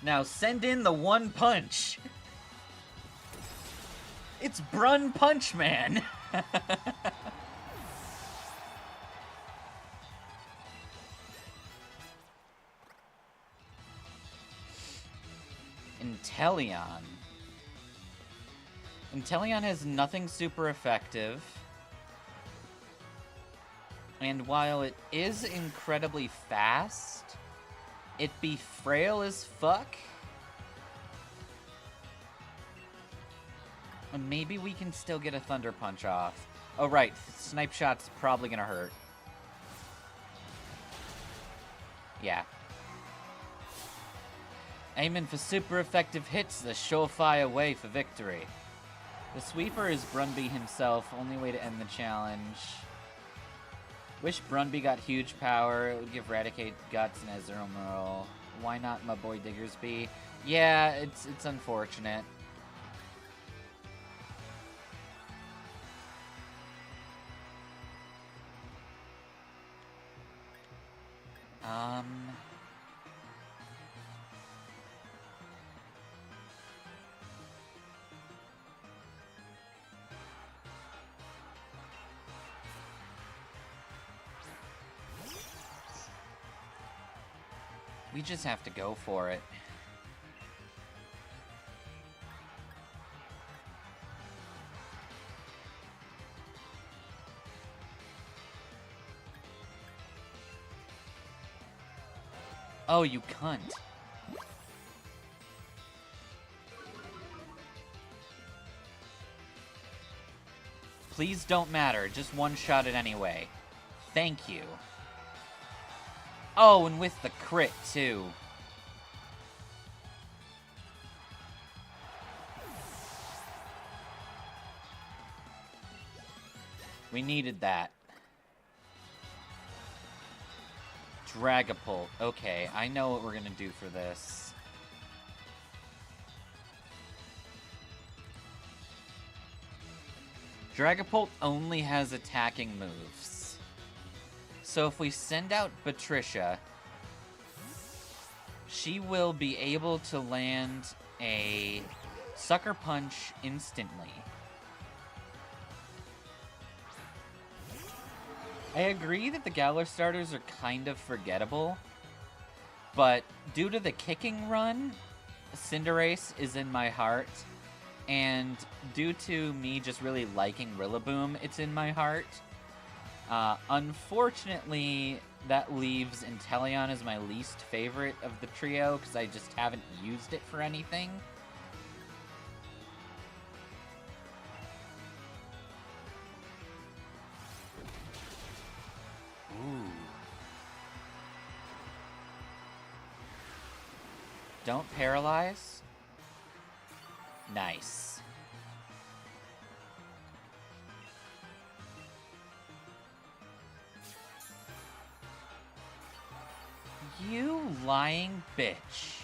Now send in the one punch. It's Brun Punch Man. Inteleon. Inteleon has nothing super effective. And while it is incredibly fast, it be frail as fuck. And maybe we can still get a Thunder Punch off. Oh right, Snipe Shot's probably gonna hurt. Yeah. Aiming for super effective hits, the surefire way for victory. The sweeper is Brunby himself, only way to end the challenge. Wish Brunby got huge power. It would give Raticate guts and Azumarill. Why not my boy Diggersby? Yeah, it's unfortunate. We just have to go for it. Oh, you cunt. Please don't matter. Just one shot it anyway. Thank you. Oh, and with the crit, too. We needed that. Dragapult. Okay, I know what we're gonna do for this. Dragapult only has attacking moves. So if we send out Patricia, she will be able to land a Sucker Punch instantly. I agree that the Galar starters are kind of forgettable, but due to the kicking run, Cinderace is in my heart, and due to me just really liking Rillaboom, it's in my heart. Unfortunately, that leaves Inteleon as my least favorite of the trio, because I just haven't used it for anything. Ooh. Don't paralyze. Nice. You lying bitch.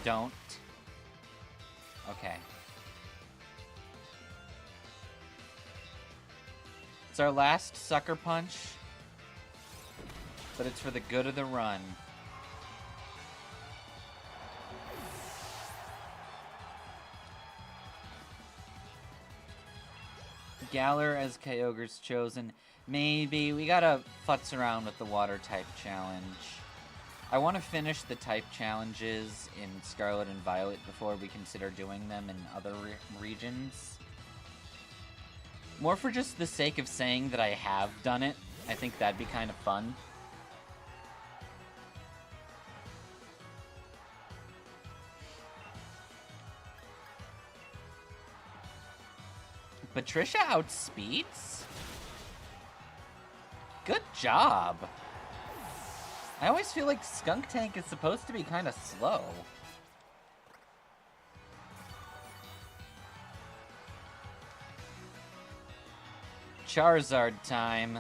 Don't. Okay. It's our last Sucker Punch, but it's for the good of the run. Galar as Kyogre's chosen. Maybe. We gotta futz around with the water type challenge. I want to finish the type challenges in Scarlet and Violet before we consider doing them in other regions. More for just the sake of saying that I have done it. I think that'd be kind of fun. Patricia outspeeds? Good job. I always feel like Skuntank is supposed to be kind of slow. Charizard time.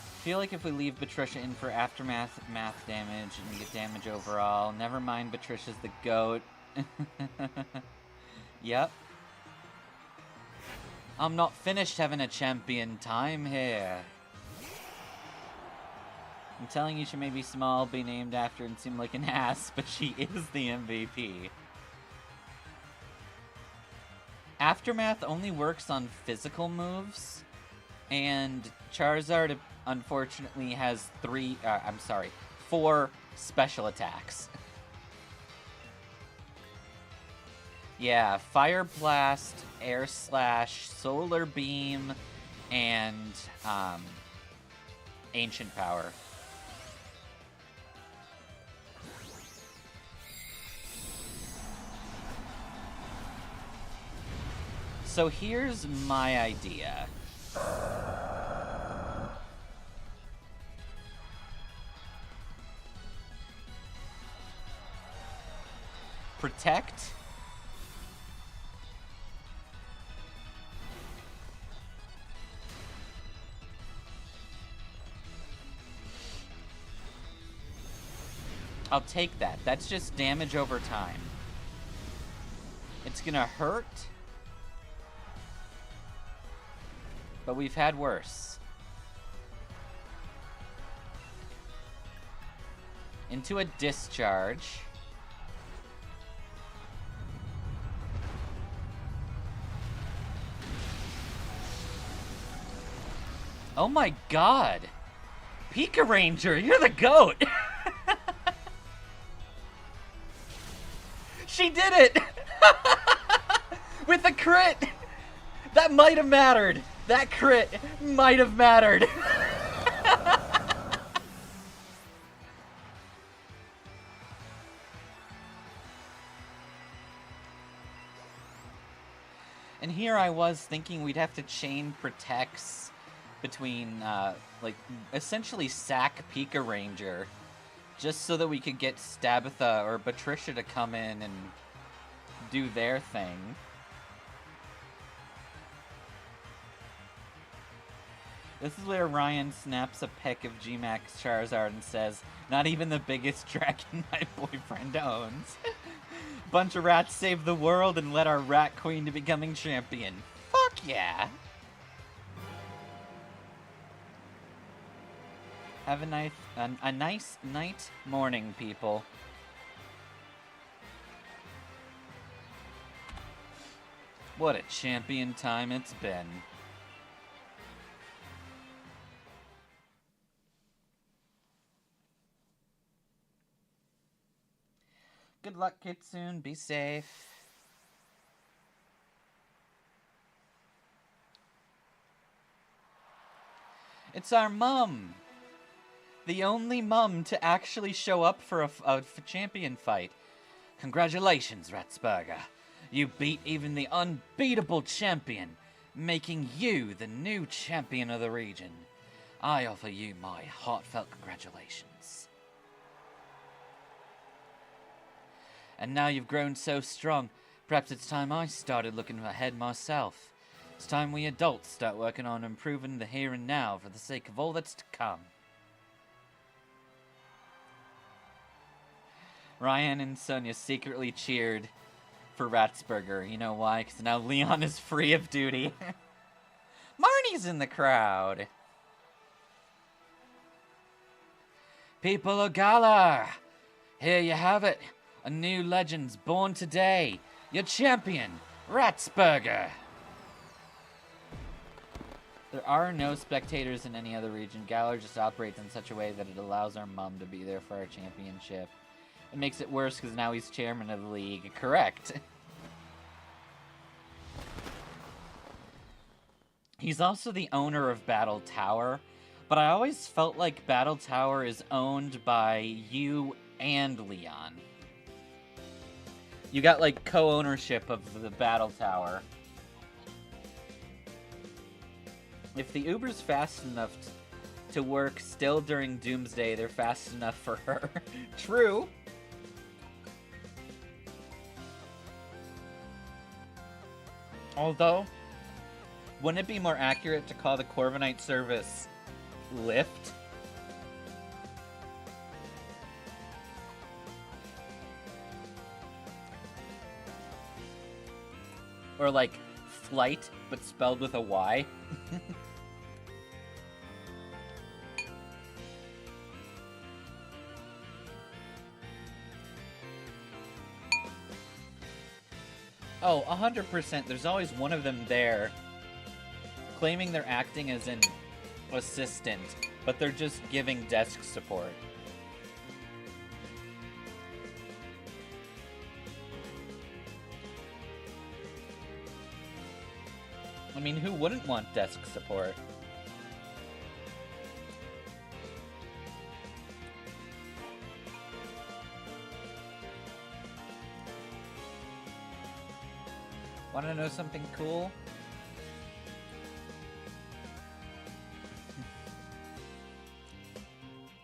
I feel like if we leave Patricia in for aftermath math damage and get damage overall, never mind Patricia's the GOAT. Yep. I'm not finished having a champion time here. I'm telling you she may be small, be named after, and seem like an ass, but she is the MVP. Aftermath only works on physical moves, and Charizard unfortunately has 4 special attacks. Yeah, Fire Blast, Air Slash, Solar Beam, and Ancient Power. So here's my idea. Protect. I'll take that. That's just damage over time. It's gonna hurt, but we've had worse. Into a discharge. Oh my god! Pika Ranger, you're the GOAT! She did it! With a crit! That might have mattered! That crit might have mattered! And here I was thinking we'd have to chain protects between, like, essentially sack Pika Ranger, just so that we could get Stabitha or Patricia to come in and do their thing. This is where Ryan snaps a pic of G-Max Charizard and says, "Not even the biggest dragon my boyfriend owns." Bunch of rats saved the world and led our rat queen to becoming champion. Fuck yeah! Have a nice night morning, people. What a champion time it's been. Good luck, Kitsune. Be safe. It's our mum. The only mum to actually show up for a champion fight. Congratulations, Ratsburger. You beat even the unbeatable champion, making you the new champion of the region. I offer you my heartfelt congratulations. And now you've grown so strong, perhaps it's time I started looking ahead myself. It's time we adults start working on improving the here and now for the sake of all that's to come. Ryan and Sonia secretly cheered for Ratsburger. You know why? Because now Leon is free of duty. Marnie's in the crowd. People of Galar, here you have it. A new legend's born today. Your champion, Ratsburger. There are no spectators in any other region. Galar just operates in such a way that it allows our mum to be there for our championship. It makes it worse because now he's chairman of the league. Correct. He's also the owner of Battle Tower, but I always felt like Battle Tower is owned by you and Leon. You got, like, co-ownership of the Battle Tower. If the Uber's fast enough to work still during Doomsday, they're fast enough for her. True. Although, wouldn't it be more accurate to call the Corviknight service Lyft? Or like flight, but spelled with a Y? Oh, 100%. There's always one of them there claiming they're acting as an assistant, but they're just giving desk support. I mean, who wouldn't want desk support? Want to know something cool?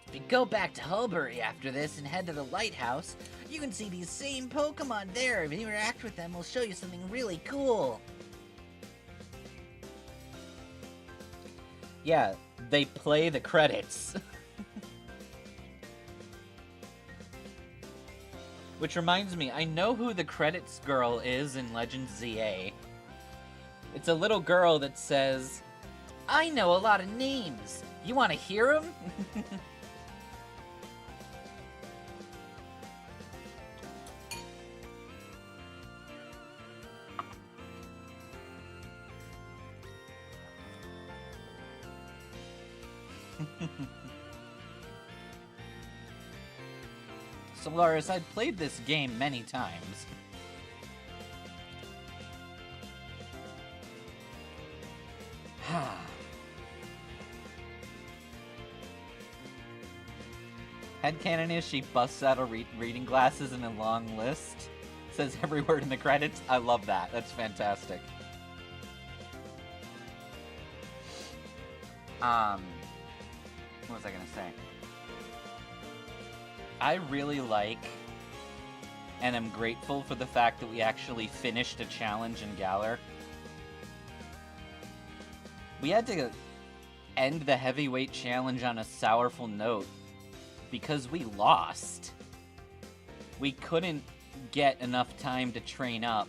If you go back to Hulbury after this and head to the lighthouse, you can see these same Pokemon there. If you interact with them, we'll show you something really cool. Yeah, they play the credits. Which reminds me, I know who the credits girl is in Legends ZA. It's a little girl that says, I know a lot of names. You want to hear them? Solaris, I've played this game many times. Headcanon is she busts out her reading glasses in a long list. Says every word in the credits. I love that. That's fantastic. What was I gonna say? I really like and am grateful for the fact that we actually finished a challenge in Galar. We had to end the heavyweight challenge on a sorrowful note because we lost. We couldn't get enough time to train up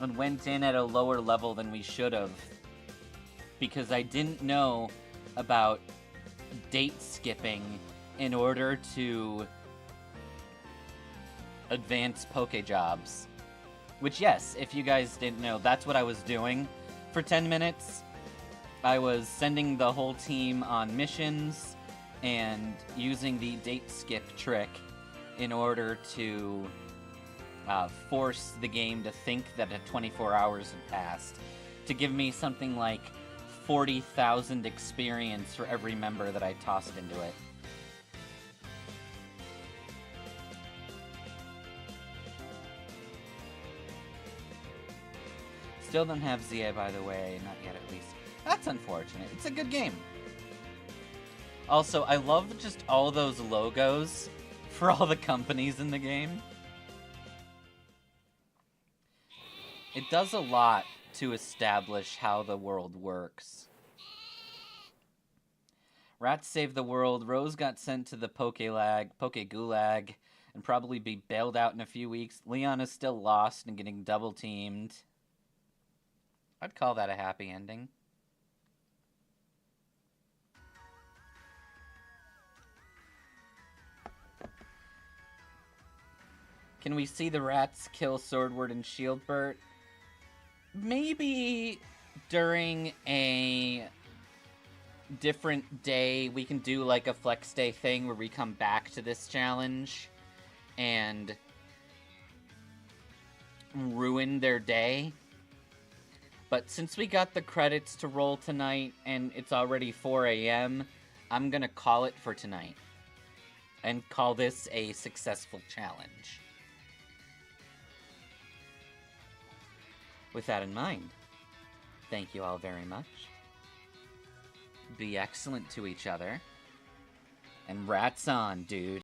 and went in at a lower level than we should have because I didn't know about date skipping in order to advance Pokejobs. Which, yes, if you guys didn't know, that's what I was doing for 10 minutes. I was sending the whole team on missions and using the date skip trick in order to force the game to think that 24 hours had passed, to give me something like 40,000 experience for every member that I tossed into it. Still don't have ZA, by the way, not yet at least. That's unfortunate. It's a good game. Also, I love just all those logos for all the companies in the game. It does a lot to establish how the world works. Rats saved the world. Rose got sent to the Pokegulag, and probably be bailed out in a few weeks. Leon is still lost and getting double teamed. I'd call that a happy ending. Can we see the rats kill Swordward and Shieldbert? Maybe during a different day we can do like a flex day thing where we come back to this challenge and ruin their day. But since we got the credits to roll tonight and it's already 4 a.m., I'm gonna call it for tonight and call this a successful challenge. With that in mind, thank you all very much. Be excellent to each other. And rats on, dude.